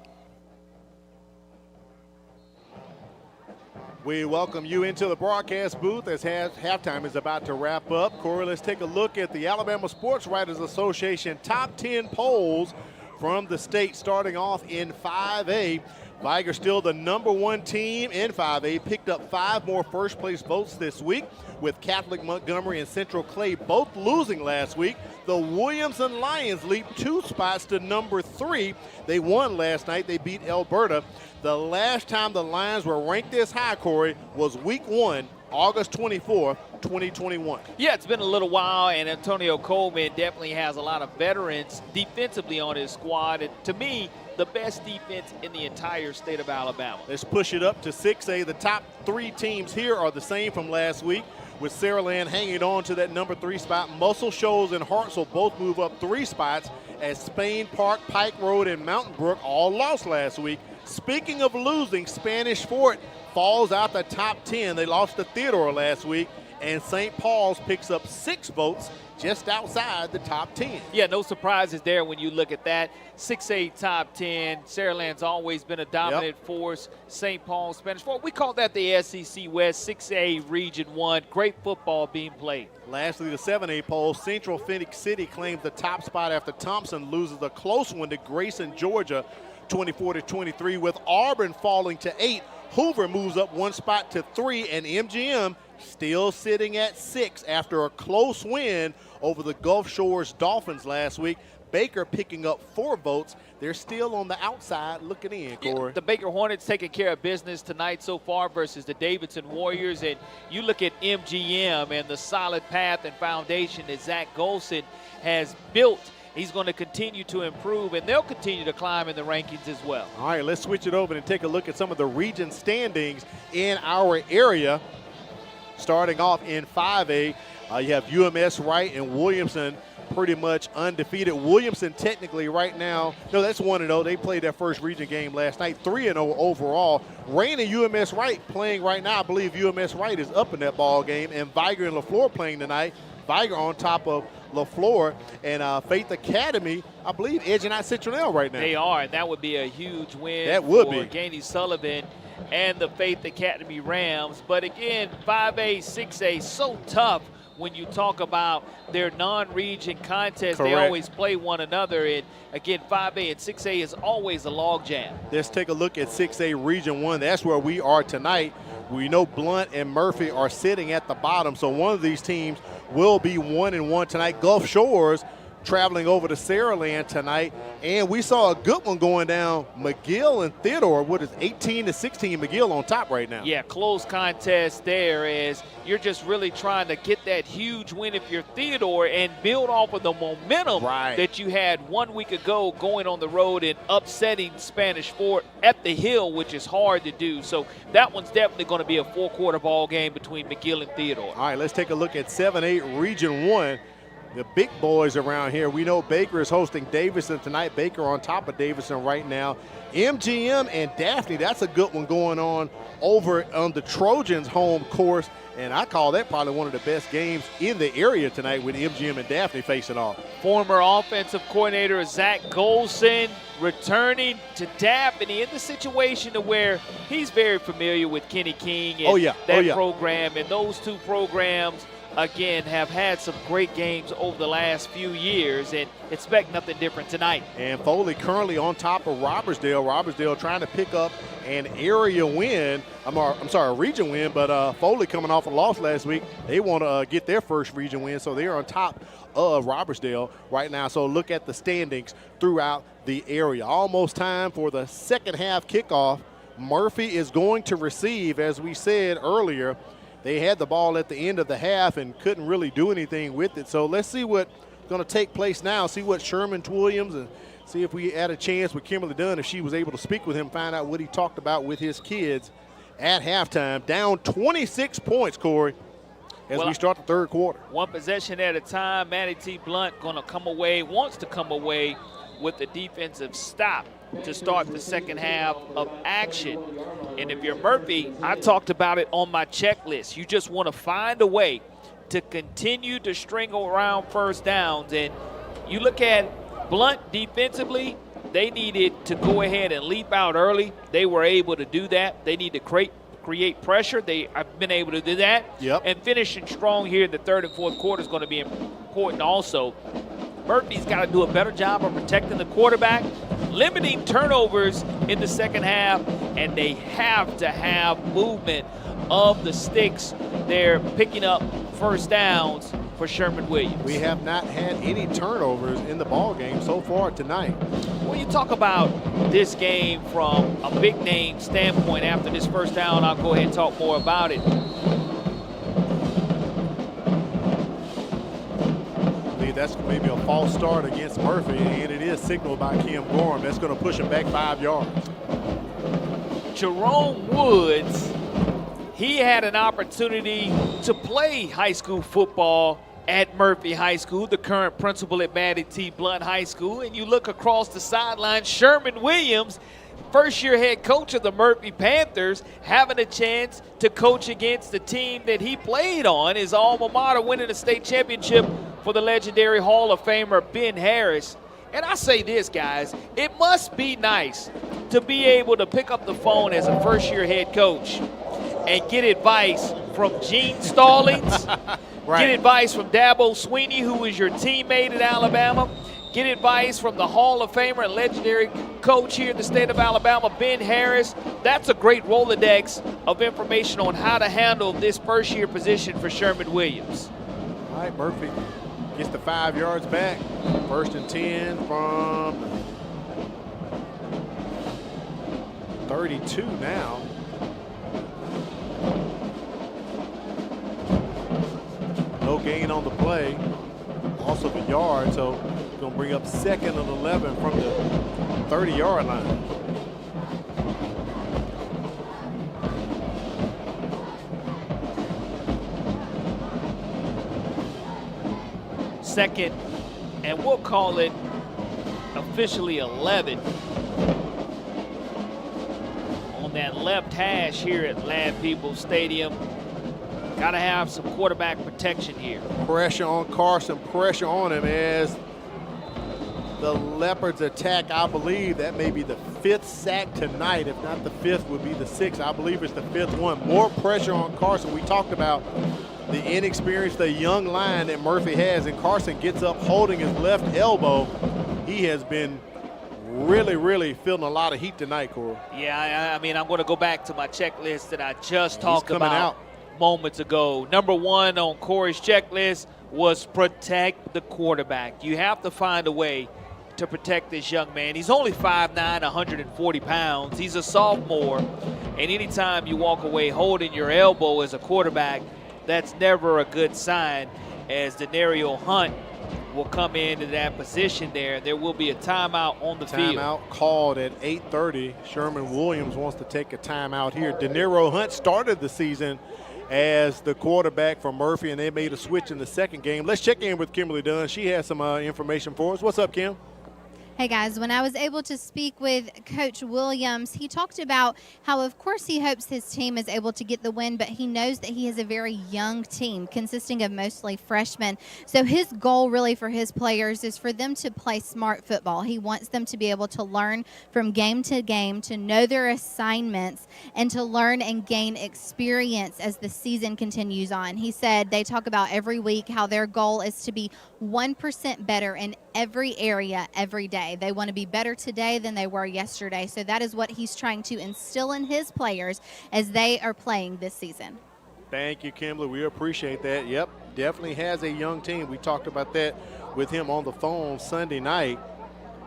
We welcome you into the broadcast booth as halftime is about to wrap up. Corey, let's take a look at the Alabama Sports Writers Association top 10 polls from the state, starting off in 5A. Viger still the #1 team in 5A, picked up 5 more first-place votes this week, with Catholic Montgomery and Central Clay both losing last week. The Williamson Lions leaped 2 spots to #3. They won last night. They beat Alberta. The last time the Lions were ranked this high, Corey, was week 1, August 24th, 2021. Yeah, it's been a little while, and Antonio Coleman definitely has a lot of veterans defensively on his squad. And to me, the best defense in the entire state of Alabama. Let's push it up to 6A. The top 3 teams here are the same from last week, with Saraland hanging on to that #3 spot. Muscle Shoals and Hartselle both move up 3 spots, as Spain Park, Pike Road, and Mountain Brook all lost last week. Speaking of losing, Spanish Fort falls out the top 10. They lost to Theodore last week, and St. Paul's picks up 6 votes just outside the top 10. Yeah, no surprises there when you look at that. 6A top 10. Saraland's always been a dominant force. St. Paul, Spanish Fort. We call that the SEC West, 6A Region 1. Great football being played. Lastly, the 7A poll. Central Phoenix City claims the top spot after Thompson loses a close one to Grayson, Georgia, 24-23, with Auburn falling to 8. Hoover moves up 1 spot to 3, and MGM still sitting at 6 after a close win over the Gulf Shores Dolphins last week. Baker picking up 4 votes. They're still on the outside looking in, Corey. Yeah, the Baker Hornets taking care of business tonight so far versus the Davidson Warriors. And you look at MGM and the solid path and foundation that Zach Golson has built. He's going to continue to improve, and they'll continue to climb in the rankings as well. All right, let's switch it over and take a look at some of the region standings in our area. Starting off in 5A, you have UMS Wright and Williamson pretty much undefeated. Williamson technically right now, no, that's 1-0. They played their first region game last night, 3-0 overall. Rain and UMS Wright playing right now. I believe UMS Wright is up in that ball game, and Viger and LaFleur playing tonight. Viger on top of LaFleur, and Faith Academy, I believe, edging out Citronelle right now. They are, and that would be a huge win that would for be. Gainey Sullivan. and the Faith Academy Rams. But again, 5A, 6A, so tough when you talk about their non-region contests. Correct. They always play one another. And again, 5A and 6A is always a logjam. Let's take a look at 6A Region 1. That's where we are tonight. We know Blount and Murphy are sitting at the bottom, so one of these teams will be 1-1 tonight. Gulf Shores traveling over to Saraland tonight, and we saw a good one going down. McGill and Theodore, what is 18-16, McGill on top right now. Yeah, close contest there as you're just really trying to get that huge win if you're Theodore and build off of the momentum that you had 1 week ago going on the road and upsetting Spanish Fort at the Hill, which is hard to do. So that one's definitely going to be a 4-quarter ball game between McGill and Theodore. All right, let's take a look at 7-8 Region 1. The big boys around here. We know Baker is hosting Davidson tonight. Baker on top of Davidson right now. MGM and Daphne, that's a good one going on over on the Trojans' home course. And I call that probably one of the best games in the area tonight with MGM and Daphne facing off. Former offensive coordinator Zach Golson returning to Daphne in the situation to where he's very familiar with Kenny King and that program. And those two programs, again, have had some great games over the last few years, and expect nothing different tonight. And Foley currently on top of Robertsdale. Robertsdale trying to pick up an area win. I'm sorry, a region win, but Foley coming off a loss last week. They want to get their first region win, so they're on top of Robertsdale right now. So look at the standings throughout the area. Almost time for the second half kickoff. Murphy is going to receive, as we said earlier. They had the ball at the end of the half and couldn't really do anything with it. So let's see what's going to take place now, see what Sherman Williams, and see if we had a chance with Kimberly Dunn, if she was able to speak with him, find out what he talked about with his kids at halftime. Down 26 points, Corey, as we start the third quarter. One possession at a time. Manny T. Blount wants to come away with the defensive stop to start the second half of action. And if you're Murphy, I talked about it on my checklist. You just want to find a way to continue to string around first downs. And you look at Blount defensively, they needed to go ahead and leap out early. They were able to do that. They need to create pressure. They have been able to do that. And finishing strong here in the third and fourth quarter is going to be important also. Murphy's got to do a better job of protecting the quarterback, limiting turnovers in the second half, and they have to have movement of the sticks. They're picking up first downs for Sherman Williams. We have not had any turnovers in the ball game so far tonight. When you talk about this game from a big name standpoint after this first down, I'll go ahead and talk more about it. That's maybe a false start against Murphy, and it is signaled by Kim Gorham. That's going to push him back 5 yards. Jerome Woods, he had an opportunity to play high school football at Murphy High School, the current principal at Manny T. Blount High School. And you look across the sideline, Sherman Williams, first-year head coach of the Murphy Panthers, having a chance to coach against the team that he played on, his alma mater, winning a state championship for the legendary Hall of Famer Ben Harris. And I say this, guys, it must be nice to be able to pick up the phone as a first-year head coach and get advice from Gene Stallings, get advice from Dabo Sweeney, who was your teammate at Alabama, get advice from the Hall of Famer and legendary coach here in the state of Alabama, Ben Harris. That's a great Rolodex of information on how to handle this first-year position for Sherman Williams. All right, Murphy gets the 5 yards back. First and 10 from 32 now. No gain on the play. Loss of a yard, so going to bring up second and 11 from the 30-yard line. Second, and we'll call it officially 11 on that left hash here at Land Peoples Stadium. Got to have some quarterback protection here. Pressure on Carson, pressure on him as the Leopards attack. I believe that may be the 5th sack tonight. If not the 5th, would be the 6th. I believe it's the 5th one. More pressure on Carson. We talked about the inexperienced, the young line that Murphy has, and Carson gets up holding his left elbow. He has been really feeling a lot of heat tonight, Corey. Yeah, I mean, I'm going to go back to my checklist that I just talked about out moments ago. Number 1 on Corey's checklist was protect the quarterback. You have to find a way to protect this young man. He's only 5'9", 140 pounds. He's a sophomore, and anytime you walk away holding your elbow as a quarterback, that's never a good sign, as Denario Hunt will come into that position there. There will be a timeout on the field. Timeout called at 8:30. Sherman Williams wants to take a timeout here. Denario Hunt started the season as the quarterback for Murphy, and they made a switch in the second game. Let's check in with Kimberly Dunn. She has some information for us. What's up, Kim? Hey guys, when I was able to speak with Coach Williams, he talked about how, of course, he hopes his team is able to get the win, but he knows that he has a very young team consisting of mostly freshmen. So his goal really for his players is for them to play smart football. He wants them to be able to learn from game to game, to know their assignments, and to learn and gain experience as the season continues on. He said they talk about every week how their goal is to be 1% better in every area every day. They want to be better today than they were yesterday. So that is what he's trying to instill in his players as they are playing this season. Thank you, Kimberly. We appreciate that. Yep, definitely has a young team. We talked about that with him on the phone Sunday night.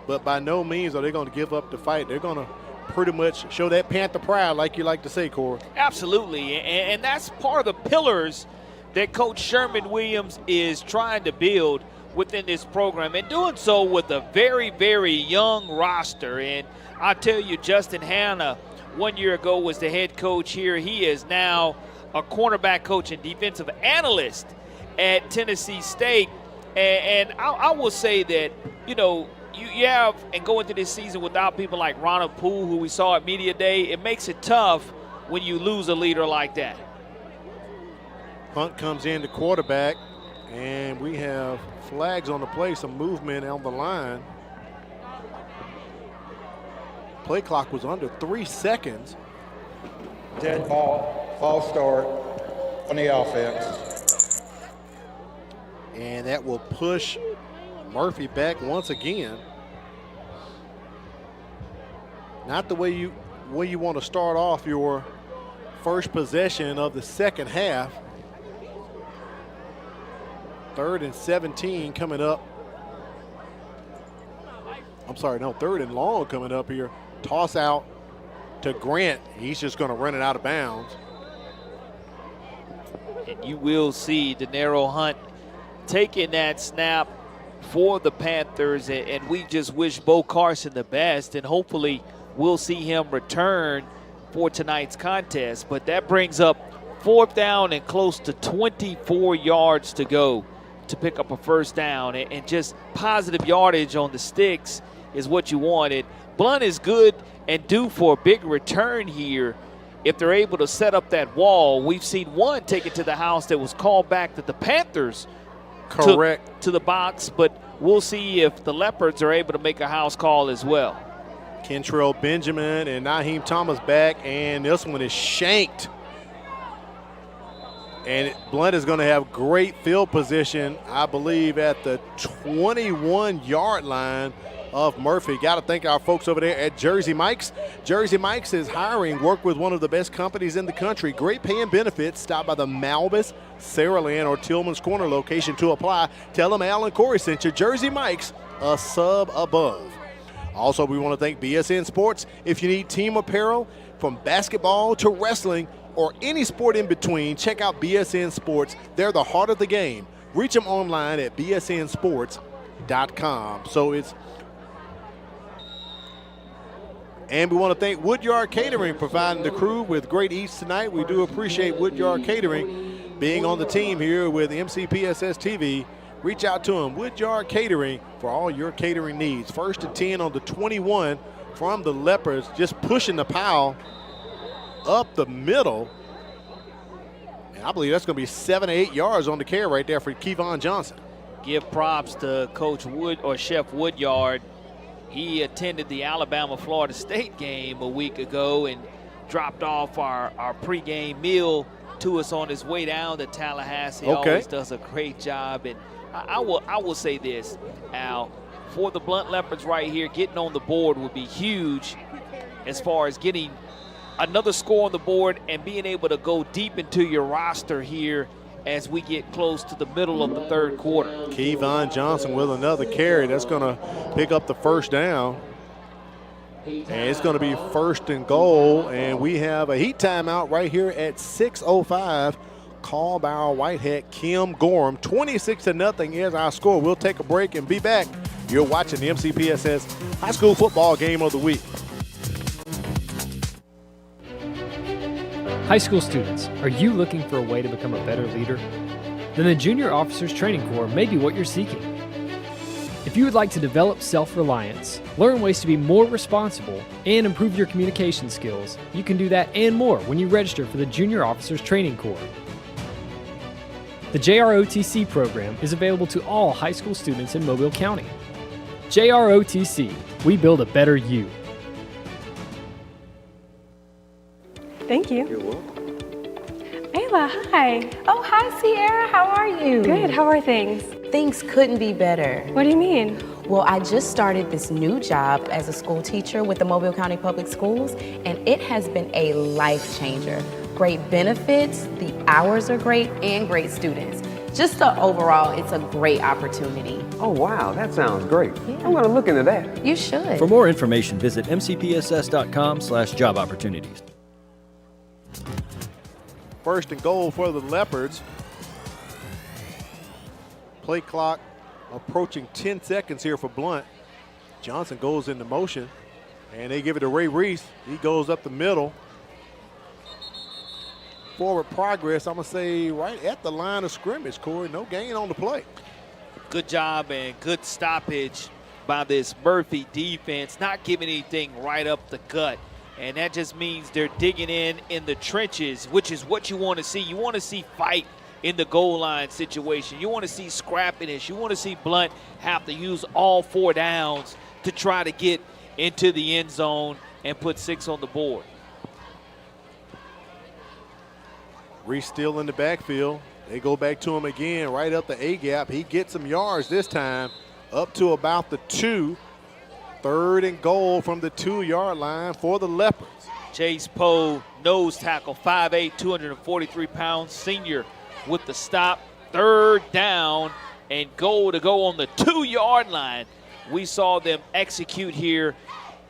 But by no means are they going to give up the fight. They're going to pretty much show that Panther pride, like you like to say, Corey. Absolutely, and that's part of the pillars that Coach Sherman Williams is trying to build within this program, and doing so with a very young roster. And I tell you, Justin Hanna 1 year ago was the head coach here. He is now a cornerback coach and defensive analyst at Tennessee State. And I will say that, you know, you have and go into this season without people like Ronald Poole, who we saw at Media Day. It makes it tough when you lose a leader like that. Hunt comes in to quarterback, and we have flags on the play, some movement on the line. Play clock was under 3 seconds. Dead ball, false start on the offense. And that will push Murphy back once again. Not the way you want to start off your first possession of the second half. 3rd and 17 coming up. I'm sorry, no, 3rd and long coming up here. Toss out to Grant. He's just going to run it out of bounds. And you will see Denario Hunt taking that snap for the Panthers, and we just wish Bo Carson the best, and hopefully we'll see him return for tonight's contest. But that brings up 4th down and close to 24 yards to go to pick up a first down, and just positive yardage on the sticks is what you wanted. Blount is good and due for a big return here if they're able to set up that wall. We've seen one take it to the house that was called back that the Panthers correct to the box, but we'll see if the Leopards are able to make a house call as well. Kentrell Benjamin and Naheem Thomas back, and this one is shanked. And Blount is going to have great field position, I believe, at the 21-yard line of Murphy. Got to thank our folks over there at Jersey Mike's. Jersey Mike's is hiring. Work with one of the best companies in the country. Great pay and benefits. Stop by the Malbus, Saraland, or Tillman's Corner location to apply. Tell them Al and Corey sent you. Jersey Mike's, a sub above. Also, we want to thank BSN Sports. If you need team apparel from basketball to wrestling, or any sport in between, check out BSN Sports. They're the heart of the game. Reach them online at bsnsports.com. And we want to thank Woodyard Catering providing the crew with great eats tonight. We do appreciate Woodyard Catering being on the team here with MCPSSTV. Reach out to them, Woodyard Catering, for all your catering needs. 1st and 10 on the 21 from the Leopards, just pushing the pile up the middle. And I believe that's going to be 7 to 8 yards on the carry right there for Kevon Johnson. Give props to Coach Wood or Chef Woodyard. He attended the Alabama-Florida State game a week ago and dropped off our pregame meal to us on his way down to Tallahassee. Okay. Always does a great job. And I will say this, Al, for the Blount Leopards right here, getting on the board would be huge as far as getting another score on the board and being able to go deep into your roster here as we get close to the middle of the third quarter. Kevon Johnson with another carry. That's going to pick up the first down. And it's going to be first and goal. And we have a heat timeout right here at 6:05. Called by our Whitehead, Kim Gorham. 26-0 is our score. We'll take a break and be back. You're watching the MCPSS High School Football Game of the Week. High school students, are you looking for a way to become a better leader? Then the Junior Officers Training Corps may be what you're seeking. If you would like to develop self-reliance, learn ways to be more responsible, and improve your communication skills, you can do that and more when you register for the Junior Officers Training Corps. The JROTC program is available to all high school students in Mobile County. JROTC, we build a better you. Thank you. You're welcome. Ayla, hi. Oh, hi, Sierra. How are you? Good. How are things? Things couldn't be better. What do you mean? Well, I just started this new job as a school teacher with the Mobile County Public Schools, and it has been a life changer. Great benefits, the hours are great, and great students. Just overall, it's a great opportunity. Oh, wow, that sounds great. Yeah. I'm going to look into that. You should. For more information, visit mcpss.com/job opportunities. First and goal for the Leopards. Play clock approaching 10 seconds here for Blount. Johnson goes into motion, and they give it to Ray Reese. He goes up the middle. Forward progress, I'm going to say right at the line of scrimmage, Corey. No gain on the play. Good job and good stoppage by this Murphy defense, not giving anything right up the gut. And that just means they're digging in the trenches, which is what you want to see. You want to see fight in the goal line situation. You want to see scrappiness. You want to see Blount have to use all 4 downs to try to get into the end zone and put 6 on the board. Reese still in the backfield. They go back to him again, right up the A-gap. He gets some yards this time, up to about the 2. Third and goal from the 2-yard line for the Leopards. Chase Poe, nose tackle, 5'8", 243 pounds, senior with the stop. Third down and goal to go on the 2-yard line. We saw them execute here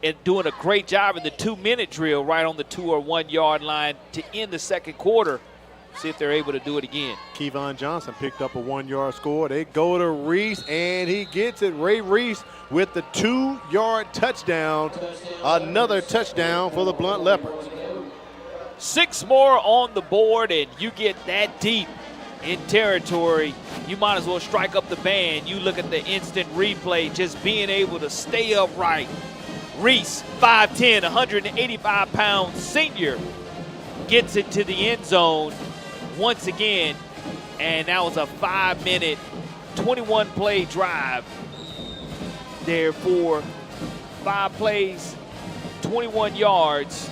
and doing a great job in the 2-minute drill right on the 2 or 1 yard line to end the second quarter. See if they're able to do it again. Kevon Johnson picked up a 1-yard score. They go to Reese, and he gets it. Ray Reese with the 2-yard touchdown. Another touchdown for the Blount Leopards. 6 more on the board, and you get that deep in territory, you might as well strike up the band. You look at the instant replay, just being able to stay upright. Reese, 5'10", 185-pound senior, gets it to the end zone once again, and that was a 5-minute, 21-play drive. Therefore, 5 plays, 21 yards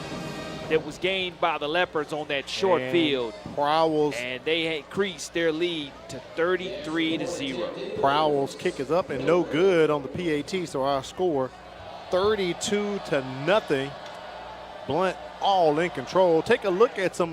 that was gained by the Leopards on that short field. Prowell's, and they increased their lead to 33-0. Prowell's kick is up and no good on the PAT, so our score 32-0. Blount all in control. Take a look at some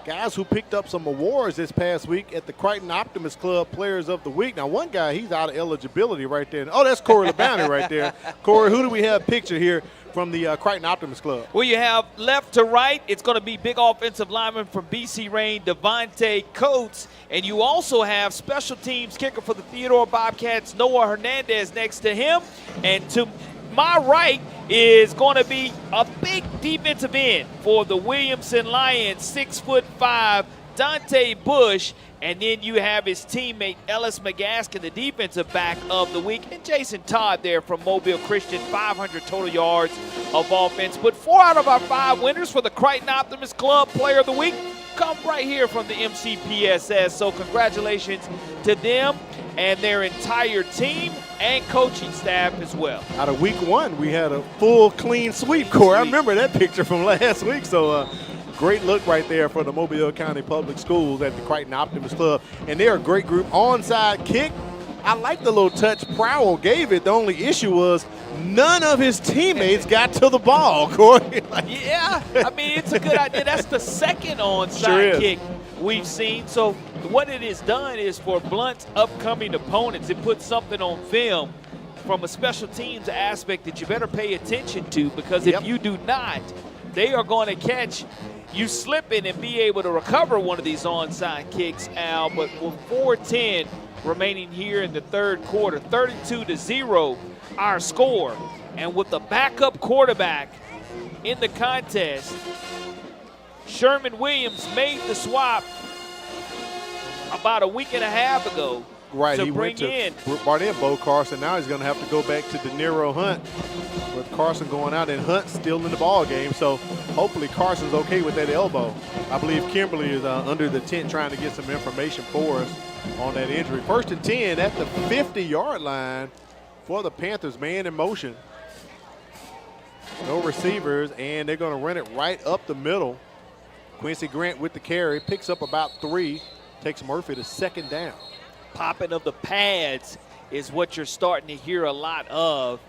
guys who picked up some awards this past week at the Crichton Optimist Club Players of the Week. Now, one guy, he's out of eligibility right there. Oh, that's Corey LeBounty right there. Corey, who do we have pictured here from the Crichton Optimist Club? Well, you have left to right. It's going to be big offensive lineman from BC Rain, Devontae Coates. And you also have special teams kicker for the Theodore Bobcats, Noah Hernandez, next to him. And to my right is going to be a big defensive end for the Williamson Lions, 6'5", Dante Bush. And then you have his teammate Ellis McGaskin, the defensive back of the week, and Jason Todd there from Mobile Christian, 500 total yards of offense. But 4 out of our 5 winners for the Crichton Optimist Club Player of the Week come right here from the MCPSS. So congratulations to them and their entire team and coaching staff as well. Out of week 1, we had a full clean sweep, Corey. I remember that picture from last week. So great look right there for the Mobile County Public Schools at the Crichton Optimist Club. And they're a great group. Onside kick. I like the little touch Prowell gave it. The only issue was none of his teammates got to the ball, Corey. Yeah, I mean, it's a good idea. That's the second onside kick we've seen. So what it has done is for Blount's upcoming opponents, it puts something on film from a special teams aspect that you better pay attention to, because if you do not, they are going to catch you slipping and be able to recover one of these onside kicks, Al. But with 4:10 remaining here in the third quarter, 32-0 our score. And with the backup quarterback in the contest, Sherman Williams made the swap about a week and a half ago. Right, to he brought in Bo Carson. Now he's going to have to go back to De Niro Hunt with Carson going out and Hunt still in the ball game. So hopefully Carson's okay with that elbow. I believe Kimberly is under the tent trying to get some information for us on that injury. 1st and 10 at the 50-yard line for the Panthers. Man in motion. No receivers, and they're going to run it right up the middle. Quincy Grant with the carry, picks up about 3, takes Murphy to 2nd down. Popping of the pads is what you're starting to hear a lot of.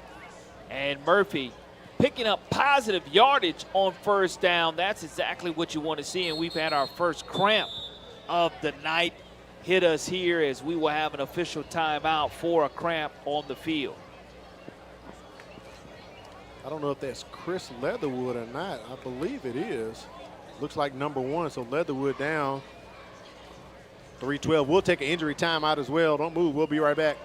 And Murphy picking up positive yardage on 1st down. That's exactly what you want to see. And we've had our first cramp of the night hit us here, as we will have an official timeout for a cramp on the field. I don't know if that's Chris Leatherwood or not. I believe it is. Looks like number 1, so Leatherwood down. 3:12. We'll take an injury timeout as well. Don't move. We'll be right back.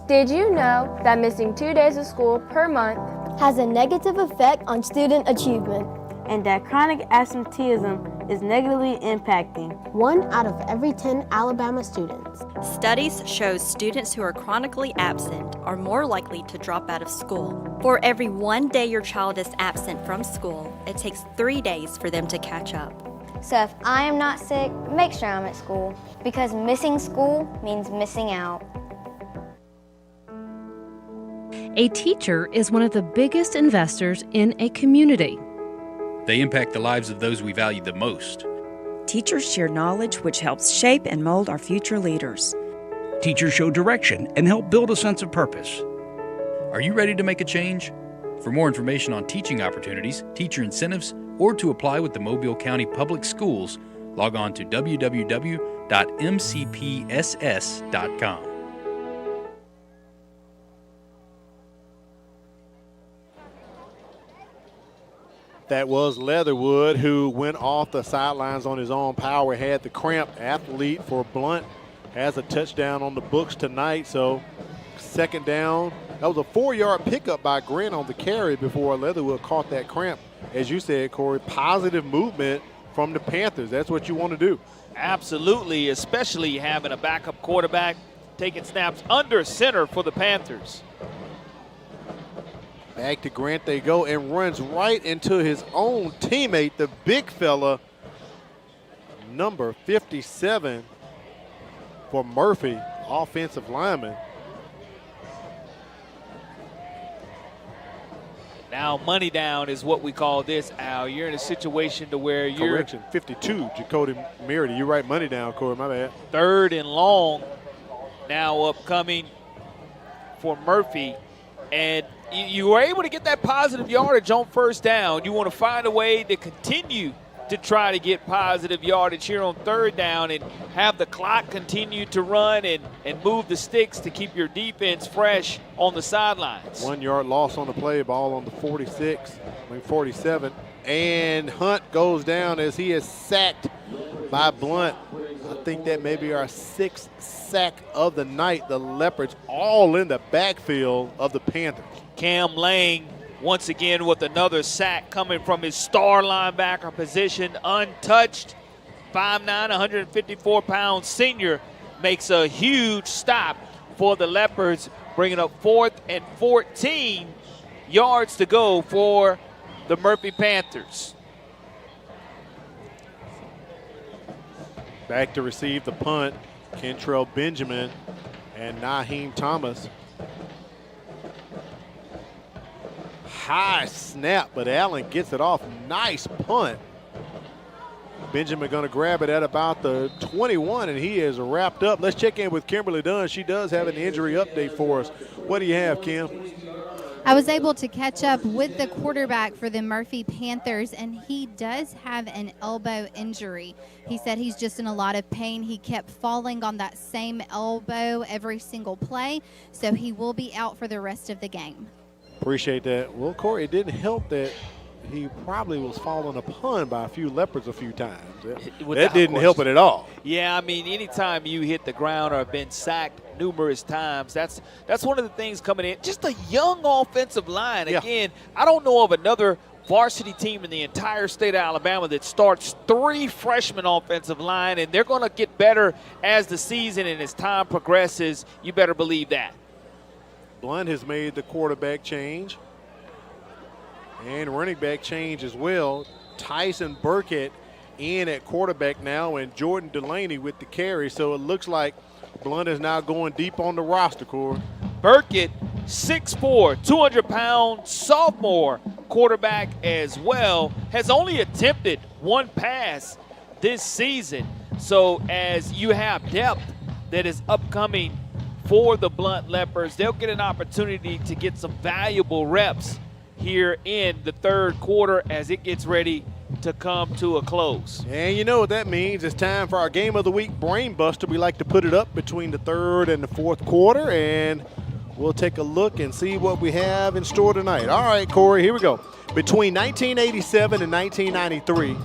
Did you know that missing 2 days of school per month has a negative effect on student achievement? And that chronic absenteeism is negatively impacting 1 out of every 10 Alabama students. Studies show students who are chronically absent are more likely to drop out of school. For every 1 day your child is absent from school, it takes 3 days for them to catch up. So if I am not sick, make sure I'm at school, because missing school means missing out. A teacher is one of the biggest investors in a community. They impact the lives of those we value the most. Teachers share knowledge which helps shape and mold our future leaders. Teachers show direction and help build a sense of purpose. Are you ready to make a change? For more information on teaching opportunities, teacher incentives, or to apply with the Mobile County Public Schools, log on to www.mcpss.com. That was Leatherwood, who went off the sidelines on his own power, had the cramp. Athlete for Blount has a touchdown on the books tonight. So 2nd down. That was a 4-yard pickup by Grant on the carry before Leatherwood caught that cramp. As you said, Corey, positive movement from the Panthers. That's what you want to do. Absolutely, especially having a backup quarterback taking snaps under center for the Panthers. Back to Grant they go, and runs right into his own teammate, the big fella, number 57 for Murphy, offensive lineman. Now money down is what we call this, Al. You're in a situation to where you're— Correction, 52, Jacody Merity. You're right, money down, Corey, my bad. 3rd and long now upcoming for Murphy. And you were able to get that positive yardage on 1st down. You want to find a way to continue to try to get positive yardage here on 3rd down and have the clock continue to run and move the sticks to keep your defense fresh on the sidelines. 1 yard loss on the play, ball on the 47. And Hunt goes down as he is sacked by Blount. I think that may be our 6th sack of the night. The Leopards all in the backfield of the Panthers. Cam Lang once again with another sack coming from his star linebacker position, untouched. 5'9", 154-pound senior makes a huge stop for the Leopards, bringing up 4th and 14 yards to go for the Murphy Panthers. Back to receive the punt, Kentrell Benjamin and Naheem Thomas. High snap, but Allen gets it off. Nice punt. Benjamin going to grab it at about the 21, and he is wrapped up. Let's check in with Kimberly Dunn. She does have an injury update for us. What do you have, Kim? I was able to catch up with the quarterback for the Murphy Panthers, and he does have an elbow injury. He said he's just in a lot of pain. He kept falling on that same elbow every single play, so he will be out for the rest of the game. Appreciate that. Well, Corey, it didn't help that he probably was falling upon by a few leopards a few times. That didn't help it at all. Yeah, I mean, anytime you hit the ground or have been sacked numerous times, that's one of the things coming in. Just a young offensive line. Yeah. Again, I don't know of another varsity team in the entire state of Alabama that starts 3 freshman offensive line, and they're going to get better as the season and as time progresses. You better believe that. Blount has made the quarterback change and running back change as well. Tyson Burkett in at quarterback now, and Jordan Delaney with the carry. So it looks like Blount is now going deep on the roster, Corey. Burkett, 6'4", 200-pound sophomore quarterback as well, has only attempted 1 pass this season. So as you have depth that is upcoming for the Blount Leopards, they'll get an opportunity to get some valuable reps here in the third quarter as it gets ready to come to a close. And you know what that means. It's time for our Game of the Week Brain Buster. We like to put it up between the third and the fourth quarter, and we'll take a look and see what we have in store tonight. All right, Corey, here we go. Between 1987 and 1993,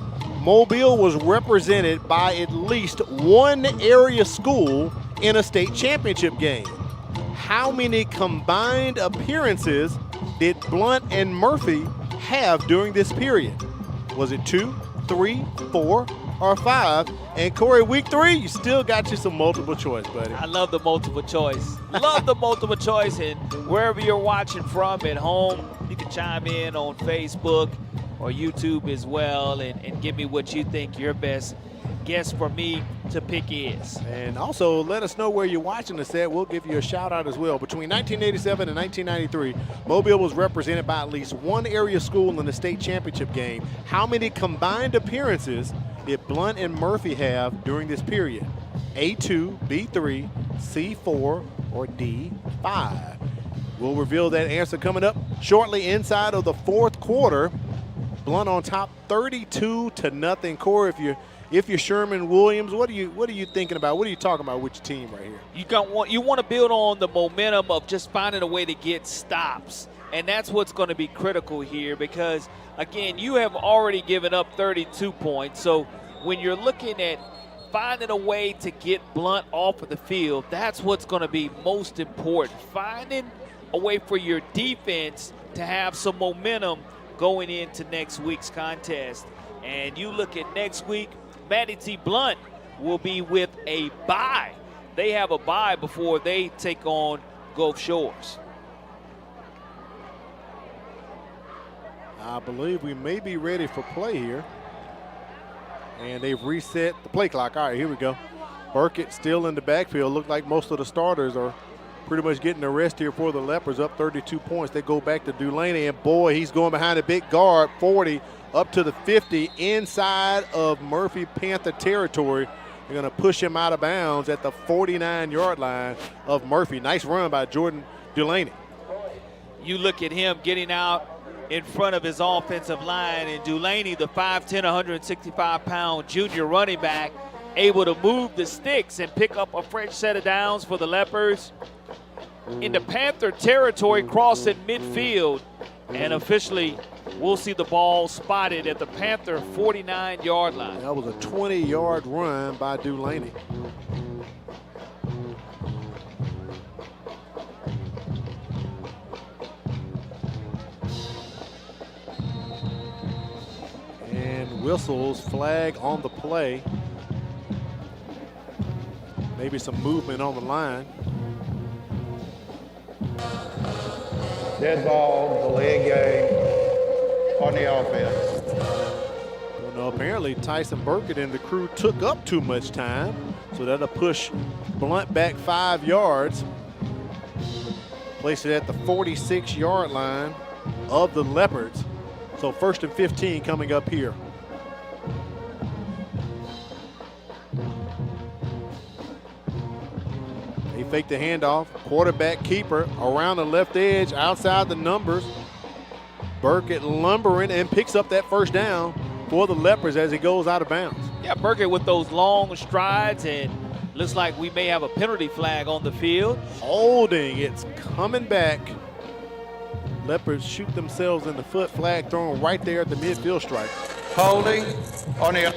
Mobile was represented by at least one area school in a state championship game. How many combined appearances did Blount and Murphy have during this period? Was it 2, 3, 4, or 5? And Corey, week 3, you still got you some multiple choice, buddy. I love the multiple choice. Love the multiple choice, and wherever you're watching from at home, you can chime in on Facebook or YouTube as well and give me what you think your best guess for me to pick is. And also let us know where you're watching us at. We'll give you a shout out as well. Between 1987 and 1993, Mobile was represented by at least one area school in the state championship game. How many combined appearances did Blount and Murphy have during this period? A2, B3, C4, or D5? We'll reveal that answer coming up shortly inside of the fourth quarter. Blount on top 32-0. Corey, if you're Sherman Williams, what are you thinking about? What are you talking about with your team right here? You want to build on the momentum of just finding a way to get stops, and that's what's going to be critical here because, again, you have already given up 32 points. So when you're looking at finding a way to get Blount off of the field, that's what's going to be most important. Finding a way for your defense to have some momentum going into next week's contest. And you look at next week, Manatee Blount will be with a bye. They have a bye before they take on Gulf Shores. I believe we may be ready for play here. And they've reset the play clock. All right, here we go. Burkett still in the backfield. Look like most of the starters are pretty much getting the rest here for the Leopards, up 32 points. They go back to Delaney, and boy, he's going behind a big guard, 40 up to the 50 inside of Murphy Panther territory. They're going to push him out of bounds at the 49-yard line of Murphy. Nice run by Jordan Delaney. You look at him getting out in front of his offensive line, and Delaney, the 5'10", 165-pound junior running back, able to move the sticks and pick up a fresh set of downs for the Leopards. Into Panther territory, crossing midfield, and officially we'll see the ball spotted at the Panther 49-yard line. That was a 20-yard run by Delaney. And whistles, flag on the play. Maybe some movement on the line. Dead ball, delay game on the offense. Don't know if Apparently Tyson Burkett and the crew took up too much time, so that'll push Blount back 5 yards. Place it at the 46-yard line of the Leopards. So 1st and 15 coming up here. They fake the handoff. Quarterback keeper around the left edge, outside the numbers. Burkett lumbering and picks up that 1st down for the Leopards as he goes out of bounds. Yeah, Burkett with those long strides, and looks like we may have a penalty flag on the field. Holding, it's coming back. Leopards shoot themselves in the foot, flag thrown right there at the midfield stripe. Holding on the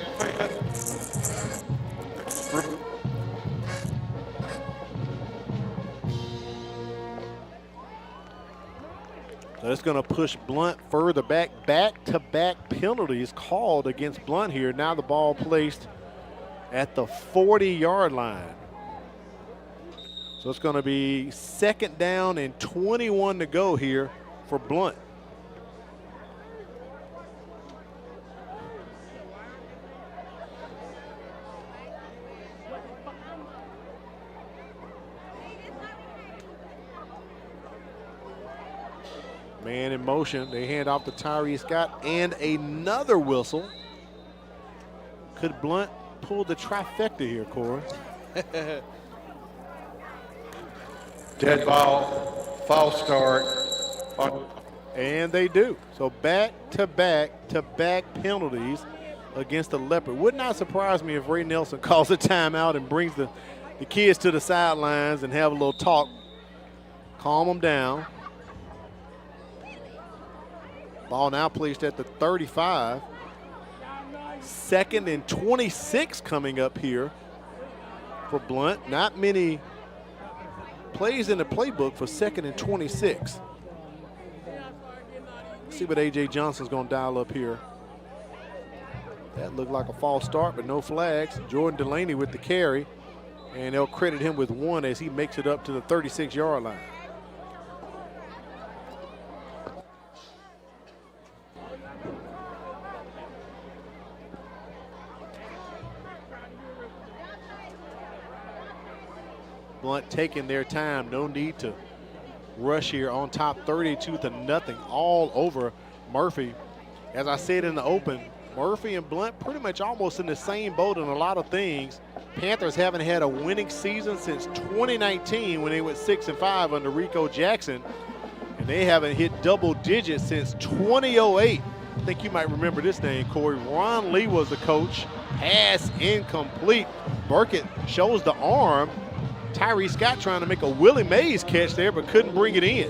So it's going to push Blount further back. Back-to-back penalties called against Blount here. Now the ball placed at the 40-yard line. So it's going to be 2nd down and 21 to go here for Blount. Man in motion. They hand off to Tyree Scott and another whistle. Could Blount pull the trifecta here, Corey? dead ball, false start. And they do. So back-to-back penalties against the Leopard. Would not surprise me if Ray Nelson calls a timeout and brings the kids to the sidelines and have a little talk, calm them down. Ball now placed at the 35. 2nd and 26 coming up here for Blount. Not many plays in the playbook for 2nd and 26. See what A.J. Johnson's going to dial up here. That looked like a false start, but no flags. Jordan Delaney with the carry, and they'll credit him with 1 as he makes it up to the 36-yard line. Blount taking their time. No need to rush here on top, 32-0 all over Murphy. As I said in the open, Murphy and Blount pretty much almost in the same boat in a lot of things. Panthers haven't had a winning season since 2019 when they went 6-5 under Rico Jackson. And they haven't hit double digits since 2008. I think you might remember this name, Corey. Ron Lee was the coach. Pass incomplete. Burkett shows the arm. Tyree Scott trying to make a Willie Mays catch there, but couldn't bring it in.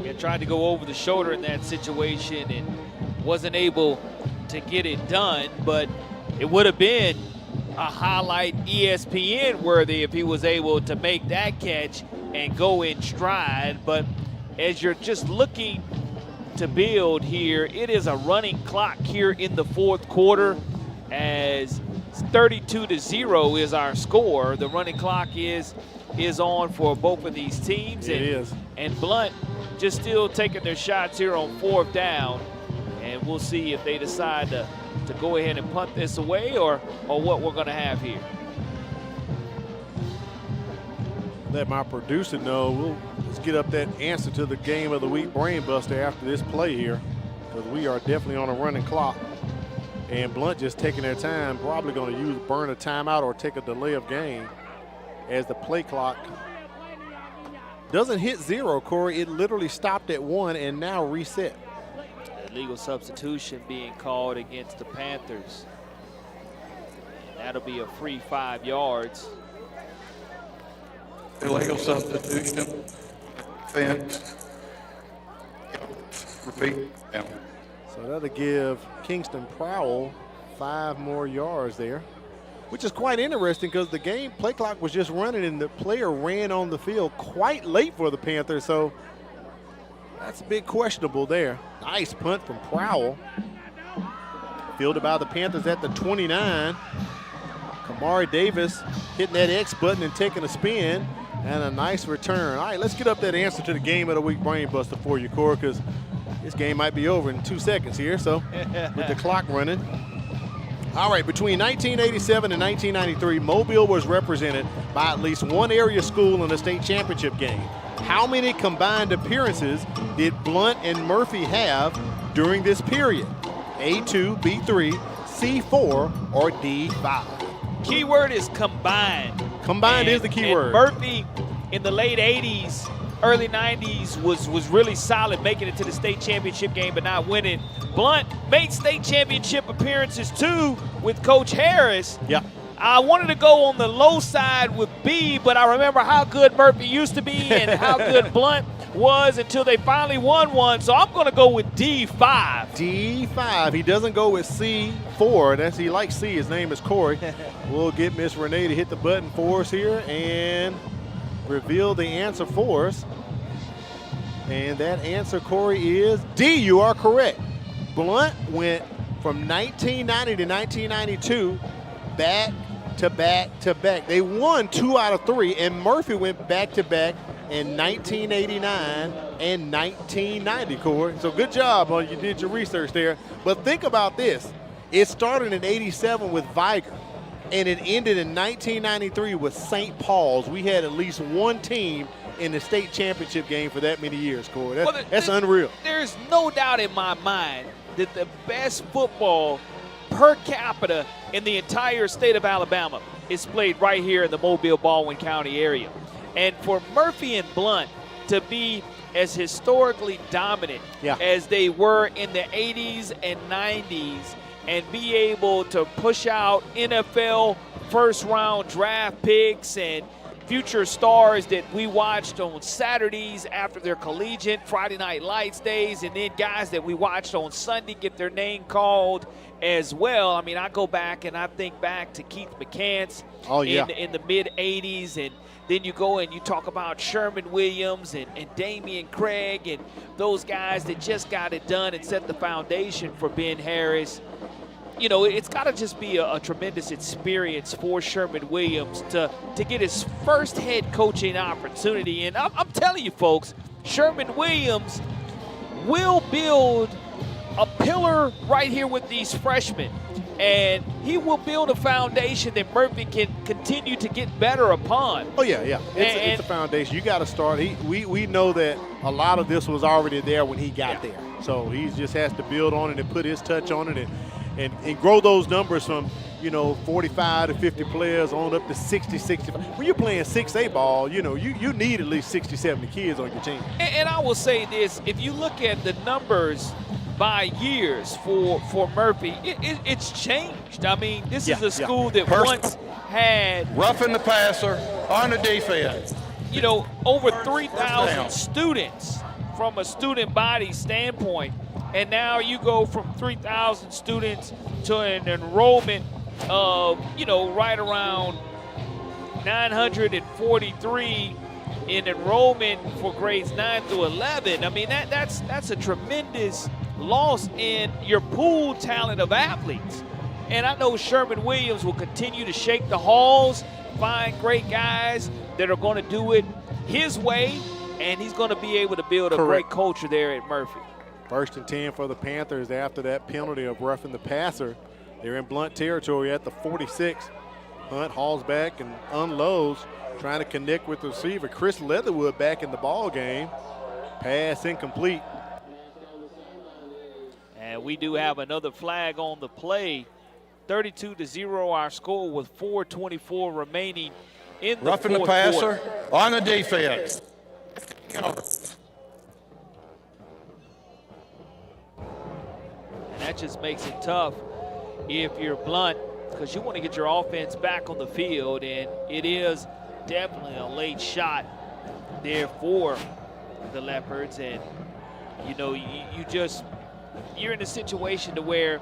Yeah, tried to go over the shoulder in that situation and wasn't able to get it done, but it would have been a highlight ESPN worthy if he was able to make that catch and go in stride. But as you're just looking to build here, it is a running clock here in the 4th quarter as 32-0 is our score. The running clock is on for both of these teams. It is. And Blount just still taking their shots here on 4th down. And we'll see if they decide to go ahead and punt this away or what we're going to have here. Let my producer know. Let's get up that answer to the Game of the Week brain buster after this play here, because we are definitely on a running clock. And Blount just taking their time, probably going to burn a timeout or take a delay of game as the play clock doesn't hit 0, Corey. It literally stopped at 1 and now reset. Illegal substitution being called against the Panthers. That'll be a free 5 yards. Illegal substitution. Offense. Repeat. So that'll give Kingston Prowell 5 more yards there, which is quite interesting because the game play clock was just running and the player ran on the field quite late for the Panthers. So that's a bit questionable there. Nice punt from Prowell. Fielded by the Panthers at the 29. Kamari Davis hitting that X button and taking a spin, and a nice return. All right, let's get up that answer to the Game of the Week brain buster for you, Corey, because this game might be over in 2 seconds here, so with the clock running. All right, between 1987 and 1993, Mobile was represented by at least one area school in the state championship game. How many combined appearances did Blount and Murphy have during this period? A2, B3, C4, or D5? Keyword is combined. Combined is the key word. Murphy in the late 80s, early 90s was really solid, making it to the state championship game but not winning. Blount made state championship appearances too with Coach Harris. Yeah. I wanted to go on the low side with B, but I remember how good Murphy used to be and how good Blount was until they finally won one. So I'm going to go with D5. D5. He doesn't go with C4. He likes C. His name is Corey. We'll get Miss Renee to hit the button for us here and reveal the answer for us. And that answer, Corey, is D. You are correct. Blount went from 1990 to 1992 back to back to back. They won 2 out of 3, and Murphy went back to back in 1989 and 1990, Corey. So good job. You did your research there. But think about this. It started in 87 with Viger, and it ended in 1993 with St. Paul's. We had at least one team in the state championship game for that many years, Corey. That's unreal. There's no doubt in my mind that the best football per capita in the entire state of Alabama is played right here in the Mobile-Baldwin County area. And for Murphy and Blount to be as historically dominant as they were in the 80s and 90s and be able to push out NFL first-round draft picks and future stars that we watched on Saturdays after their collegiate Friday Night Lights days, and then guys that we watched on Sunday get their name called as well. I mean, I go back and I think back to Keith McCants in the mid-'80s, and then you go and you talk about Sherman Williams and Damian Craig and those guys that just got it done and set the foundation for Ben Harris. You know, it's got to just be a tremendous experience for Sherman Williams to get his first head coaching opportunity. And I'm telling you, folks, Sherman Williams will build a pillar right here with these freshmen. And he will build a foundation that Murphy can continue to get better upon. Oh, yeah. It's a foundation. You got to start. We know that a lot of this was already there when he got there. So he just has to build on it and put his touch on it and grow those numbers from, 45 to 50 players on up to 60, 65. When you're playing 6A ball, you need at least 60, 70 kids on your team. And I will say this, if you look at the numbers by years for Murphy, it's changed. I mean, this is a school that once had roughing the passer on the defense. Over 3,000 students from a student body standpoint. And now you go from 3,000 students to an enrollment of, right around 943 in enrollment for grades 9 through 11. I mean, that's a tremendous loss in your pool talent of athletes. And I know Sherman Williams will continue to shake the halls, find great guys that are going to do it his way, and he's going to be able to build a great culture there at Murphy. 1st and 10 for the Panthers after that penalty of roughing the passer. They're in Blount territory at the 46. Hunt hauls back and unloads, trying to connect with the receiver. Chris Leatherwood back in the ball game. Pass incomplete. And we do have another flag on the play. 32-0 our score with 4:24 remaining in the roughing the fourth passer quarter. on the defense. And that just makes it tough if you're Blount, because you want to get your offense back on the field, and it is definitely a late shot there for the Leopards. And you're in a situation to where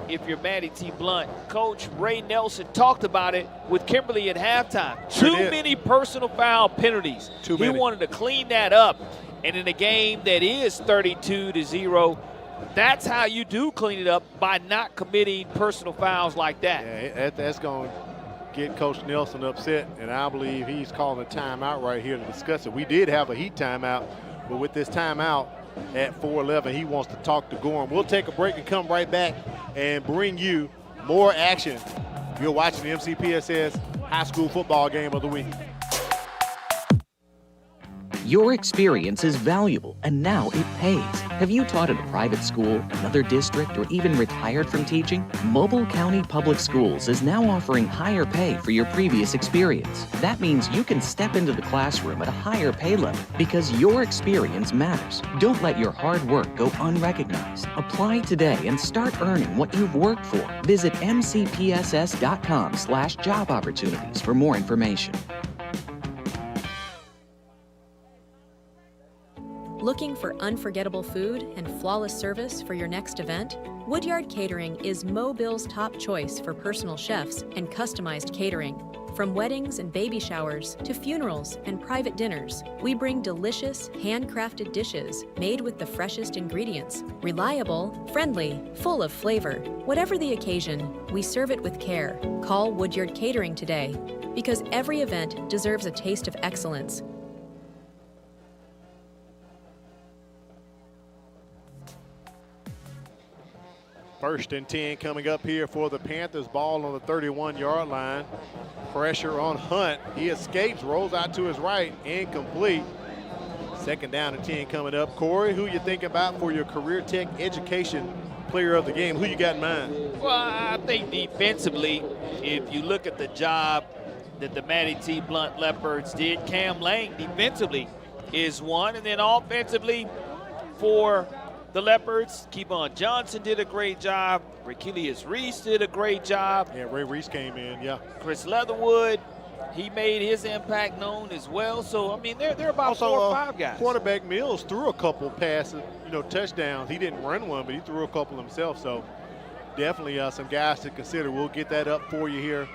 if you're Matty T. Blount, Coach Ray Nelson talked about it with Kimberly at halftime. Too many personal foul penalties. He wanted to clean that up. And in a game that is 32-0, that's how you do clean it up, by not committing personal fouls like that. Yeah, that's going to get Coach Nelson upset, and I believe he's calling a timeout right here to discuss it. We did have a heat timeout, but with this timeout at 4:11, he wants to talk to Gorham. We'll take a break and come right back and bring you more action. You're watching the MCPSS High School Football Game of the Week. Your experience is valuable, and now it pays. Have you taught at a private school, another district, or even retired from teaching? Mobile County Public Schools is now offering higher pay for your previous experience. That means you can step into the classroom at a higher pay level because your experience matters. Don't let your hard work go unrecognized. Apply today and start earning what you've worked for. Visit mcpss.com/job opportunities for more information. Looking for unforgettable food and flawless service for your next event? Woodyard Catering is Mobile's top choice for personal chefs and customized catering. From weddings and baby showers to funerals and private dinners, we bring delicious, handcrafted dishes made with the freshest ingredients. Reliable, friendly, full of flavor. Whatever the occasion, we serve it with care. Call Woodyard Catering today, because every event deserves a taste of excellence. First and 10 coming up here for the Panthers. Ball on the 31-yard line. Pressure on Hunt. He escapes, rolls out to his right, incomplete. Second down and 10 coming up. Corey, who you think about for your Career Tech Education Player of the Game? Who you got in mind? Well, I think defensively, if you look at the job that the Matty T. Blount Leopards did, Cam Lang defensively is one. And then offensively for the Leopards, Kevon Johnson did a great job. Rachelius Reese did a great job. Yeah, Ray Reese came in, yeah. Chris Leatherwood, he made his impact known as well. So, I mean, they're about also, 4 or 5 guys. Quarterback Mills threw a couple passes, touchdowns. He didn't run one, but he threw a couple himself. So, definitely some guys to consider. We'll get that up for you here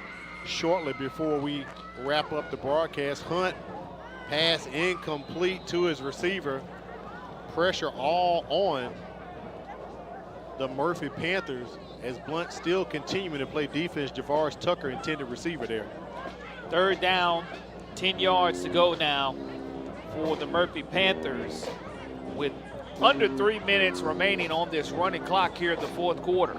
shortly before we wrap up the broadcast. Hunt, pass incomplete to his receiver. Pressure all on the Murphy Panthers as Blount still continuing to play defense. Javaris Tucker, intended receiver there. Third down, 10 yards to go now for the Murphy Panthers with under 3 minutes remaining on this running clock here in the fourth quarter.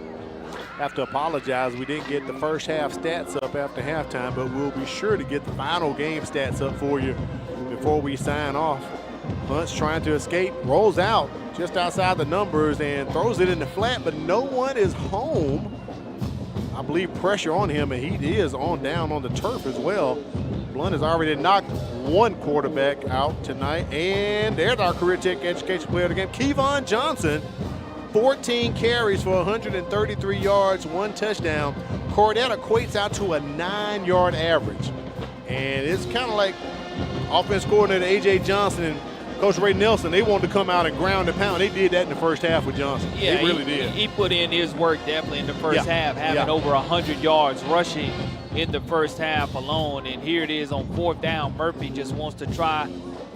Have to apologize. We didn't get the first half stats up after halftime, but we'll be sure to get the final game stats up for you before we sign off. Hunt's trying to escape, rolls out just outside the numbers and throws it in the flat, but no one is home. I believe pressure on him, and he is on down on the turf as well. Blount has already knocked one quarterback out tonight, and there's our Career Tech Education Player of the Game, Kevon Johnson. 14 carries for 133 yards, 1 touchdown. That equates out to a 9-yard average. And it's kind of like offense coordinator A.J. Johnson and Coach Ray Nelson, they wanted to come out and ground and pound. They did that in the first half with Johnson. Yeah, they really did. He put in his work definitely in the first half, having over 100 yards rushing in the first half alone. And here it is on 4th down. Murphy just wants to try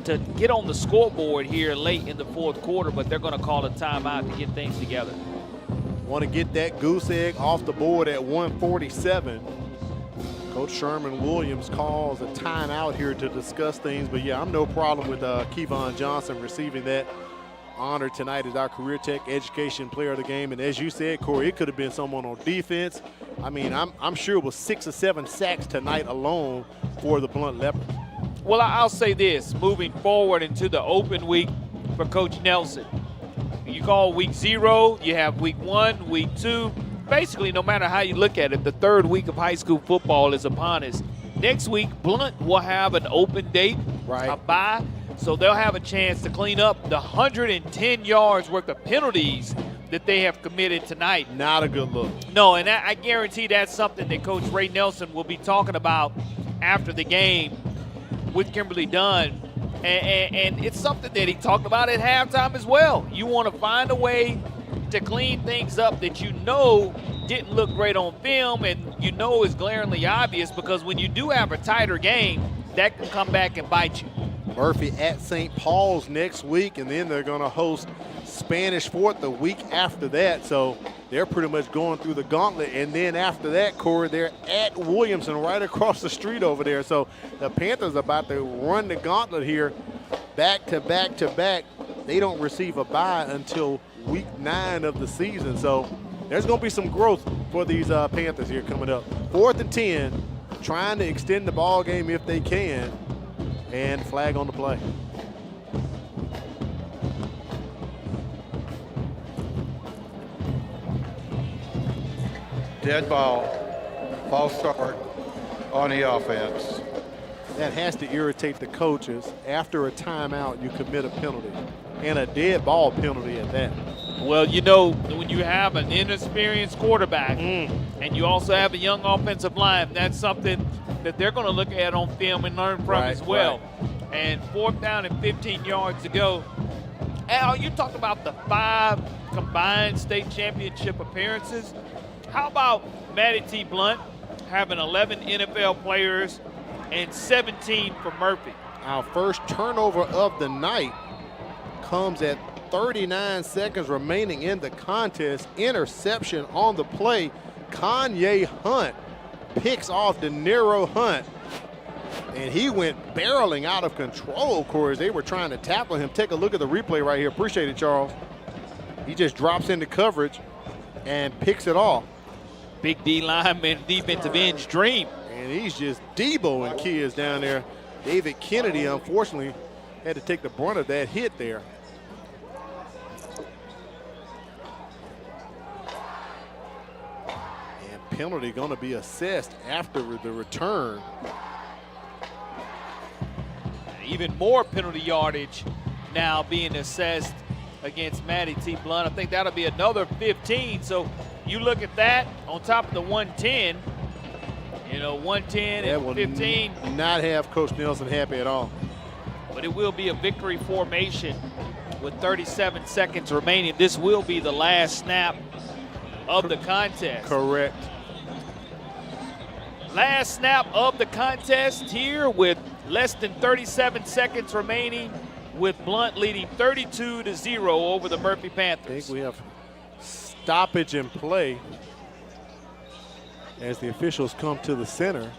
to get on the scoreboard here late in the fourth quarter, but they're going to call a timeout to get things together. Want to get that goose egg off the board at 1:47. Coach Sherman Williams calls a timeout here to discuss things. But, yeah, I'm no problem with Kevon Johnson receiving that honor tonight as our Career Tech Education Player of the Game. And as you said, Corey, it could have been someone on defense. I mean, I'm sure it was 6 or 7 sacks tonight alone for the Blount Leopards. Well, I'll say this, moving forward into the open week for Coach Nelson. You call week 0, you have week 1, week 2. Basically, no matter how you look at it, the 3rd week of high school football is upon us. Next week, Blount will have an open date, a bye, so they'll have a chance to clean up the 110 yards worth of penalties that they have committed tonight. Not a good look. No, and I guarantee that's something that Coach Ray Nelson will be talking about after the game with Kimberly Dunn. And it's something that he talked about at halftime as well. You want to find a way to clean things up that you know didn't look great on film and you know is glaringly obvious, because when you do have a tighter game, that can come back and bite you. Murphy at St. Paul's next week, and then they're going to host Spanish Fort the week after that. So they're pretty much going through the gauntlet. And then after that, Corey, they're at Williamson right across the street over there. So the Panthers are about to run the gauntlet here back to back to back. They don't receive a bye until week 9 of the season. So there's going to be some growth for these Panthers here coming up. 4th and 10, trying to extend the ball game if they can, and flag on the play. Dead ball, false start on the offense. That has to irritate the coaches. After a timeout, you commit a penalty, and a dead ball penalty at that. Well, you know, when you have an inexperienced quarterback and you also have a young offensive line, that's something that they're going to look at on film and learn from as well. Right. And 4th down and 15 yards to go. Al, you talked about the 5 combined state championship appearances. How about Matty T. Blount having 11 NFL players and 17 for Murphy? Our first turnover of the night comes at 39 seconds remaining in the contest. Interception on the play. Kanye Hunt picks off De Niro Hunt, and he went barreling out of control, Corey, as they were trying to tackle him. Take a look at the replay right here. Appreciate it, Charles. He just drops into coverage and picks it off. Big D lineman, defensive end's dream. And he's just Deboing kids down there. David Kennedy, unfortunately, had to take the brunt of that hit there. And penalty going to be assessed after the return. Even more penalty yardage now being assessed against Matty T. Blount. I think that'll be another 15. So you look at that on top of the 110. You know, 110 and 15. Not have Coach Nelson happy at all. But it will be a victory formation with 37 seconds remaining. This will be the last snap of the contest. Correct. Last snap of the contest here with less than 37 seconds remaining, with Blount leading 32-0 over the Murphy Panthers. I think we have stoppage in play as the officials come to the center.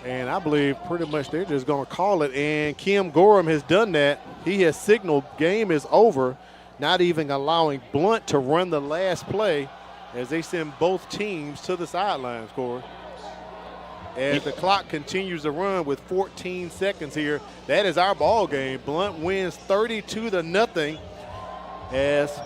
And I believe pretty much they're just going to call it. And Kim Gorham has done that. He has signaled game is over, not even allowing Blount to run the last play as they send both teams to the sidelines, Corey. As the clock continues to run with 14 seconds here, that is our ball game. Blount wins 32-0 as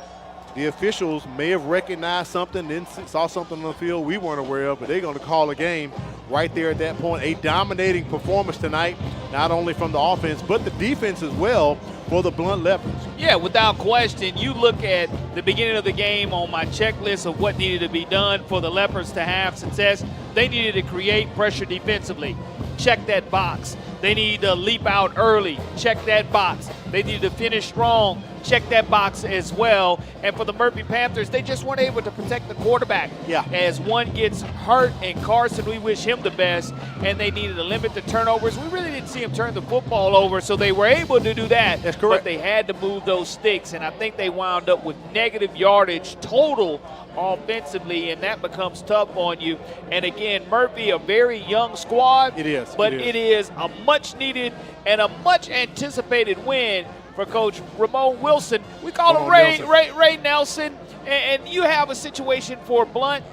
the officials may have recognized something, then saw something on the field we weren't aware of, but they're going to call a game right there at that point. A dominating performance tonight, not only from the offense, but the defense as well for the Blount Leopards. Yeah, without question. You look at the beginning of the game on my checklist of what needed to be done for the Leopards to have success. They needed to create pressure defensively. Check that box. They need to leap out early. Check that box. They need to finish strong. Check that box as well. And for the Murphy Panthers, they just weren't able to protect the quarterback. Yeah. As one gets hurt, and Carson, we wish him the best, and they needed to limit the turnovers. We really didn't see him turn the football over, so they were able to do that. That's correct. But they had to move those sticks, and I think they wound up with negative yardage total offensively, and that becomes tough on you. And again, Murphy, a very young squad. It is. But it is a much-needed and a much-anticipated win for Coach Ramon Wilson. We call him Ray Nelson. And you have a situation for Blount.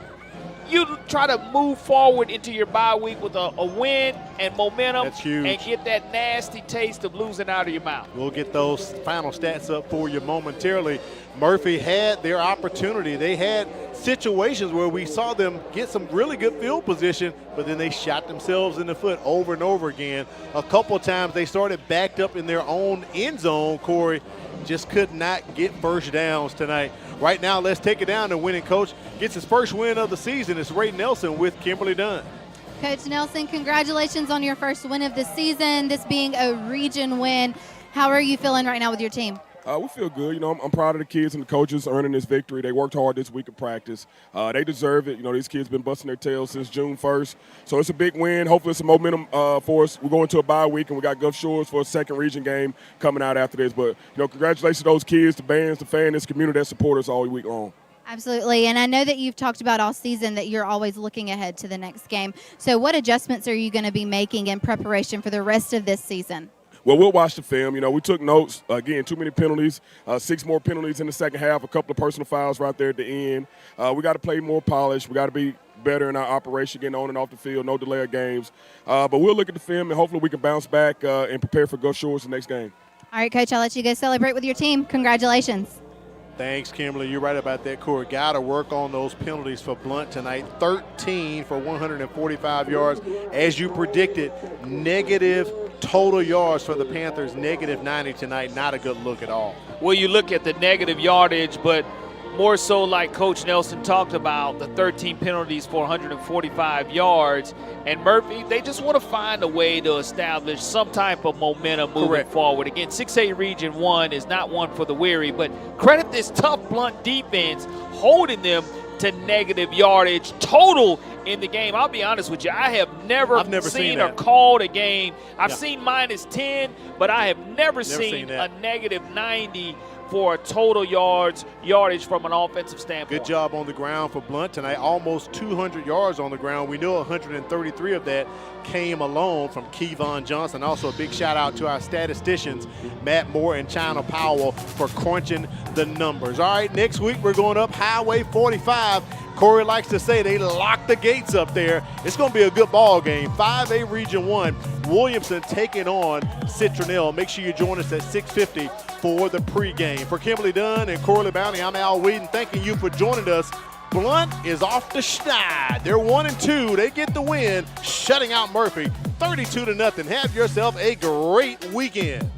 You try to move forward into your bye week with a win and momentum. That's huge. And get that nasty taste of losing out of your mouth. We'll get those final stats up for you momentarily. Murphy had their opportunity. They had situations where we saw them get some really good field position, but then they shot themselves in the foot over and over again. A couple times they started backed up in their own end zone, Corey. Just could not get first downs tonight. Right now, let's take it down. The winning coach gets his first win of the season. It's Ray Nelson with Kimberly Dunn. Coach Nelson, congratulations on your first win of the season, this being a region win. How are you feeling right now with your team? We feel good. You know, I'm proud of the kids and the coaches earning this victory. They worked hard this week of practice. They deserve it. You know, these kids been busting their tails since June 1st. So it's a big win. Hopefully it's some momentum for us. We're going to a bye week, and we got Gulf Shores for a second region game coming out after this. But, you know, congratulations to those kids, the bands, the fans, this community that support us all week long. Absolutely, and I know that you've talked about all season that you're always looking ahead to the next game. So what adjustments are you going to be making in preparation for the rest of this season? Well, we'll watch the film. You know, we took notes. Again, too many penalties, 6 more penalties in the second half, a couple of personal fouls right there at the end. We got to play more polished. We got to be better in our operation, getting on and off the field, no delay of games. But we'll look at the film, and hopefully we can bounce back and prepare for Gulf Shores the next game. All right, Coach, I'll let you go celebrate with your team. Congratulations. Thanks, Kimberly. You're right about that, Corey. Got to work on those penalties for Blount tonight. 13 for 145 yards. As you predicted, negative total yards for the Panthers, negative 90 tonight. Not a good look at all. Well, you look at the negative yardage, but more so like Coach Nelson talked about, the 13 penalties for 145 yards. And Murphy, they just want to find a way to establish some type of momentum moving forward. Again, 6A Region 1 is not one for the weary, but credit this tough Blount defense holding them to negative yardage total in the game. I'll be honest with you, I've never seen or called a game. I've seen minus 10, but I have never seen a negative 90 for a total yardage from an offensive standpoint. Good job on the ground for Blount tonight. Almost 200 yards on the ground. We know 133 of that came alone from Kevon Johnson. Also a big shout out to our statisticians, Matt Moore and China Powell, for crunching the numbers. All right, next week we're going up Highway 45. Corey likes to say they locked the gates up there. It's going to be a good ball game. 5A Region 1, Williamson taking on Citronelle. Make sure you join us at 6:50 for the pregame. For Kimberly Dunn and Corey Bounty, I'm Al Whedon, thanking you for joining us. Blount is off the schneid. They're 1-2. They get the win, shutting out Murphy 32-0. Have yourself a great weekend.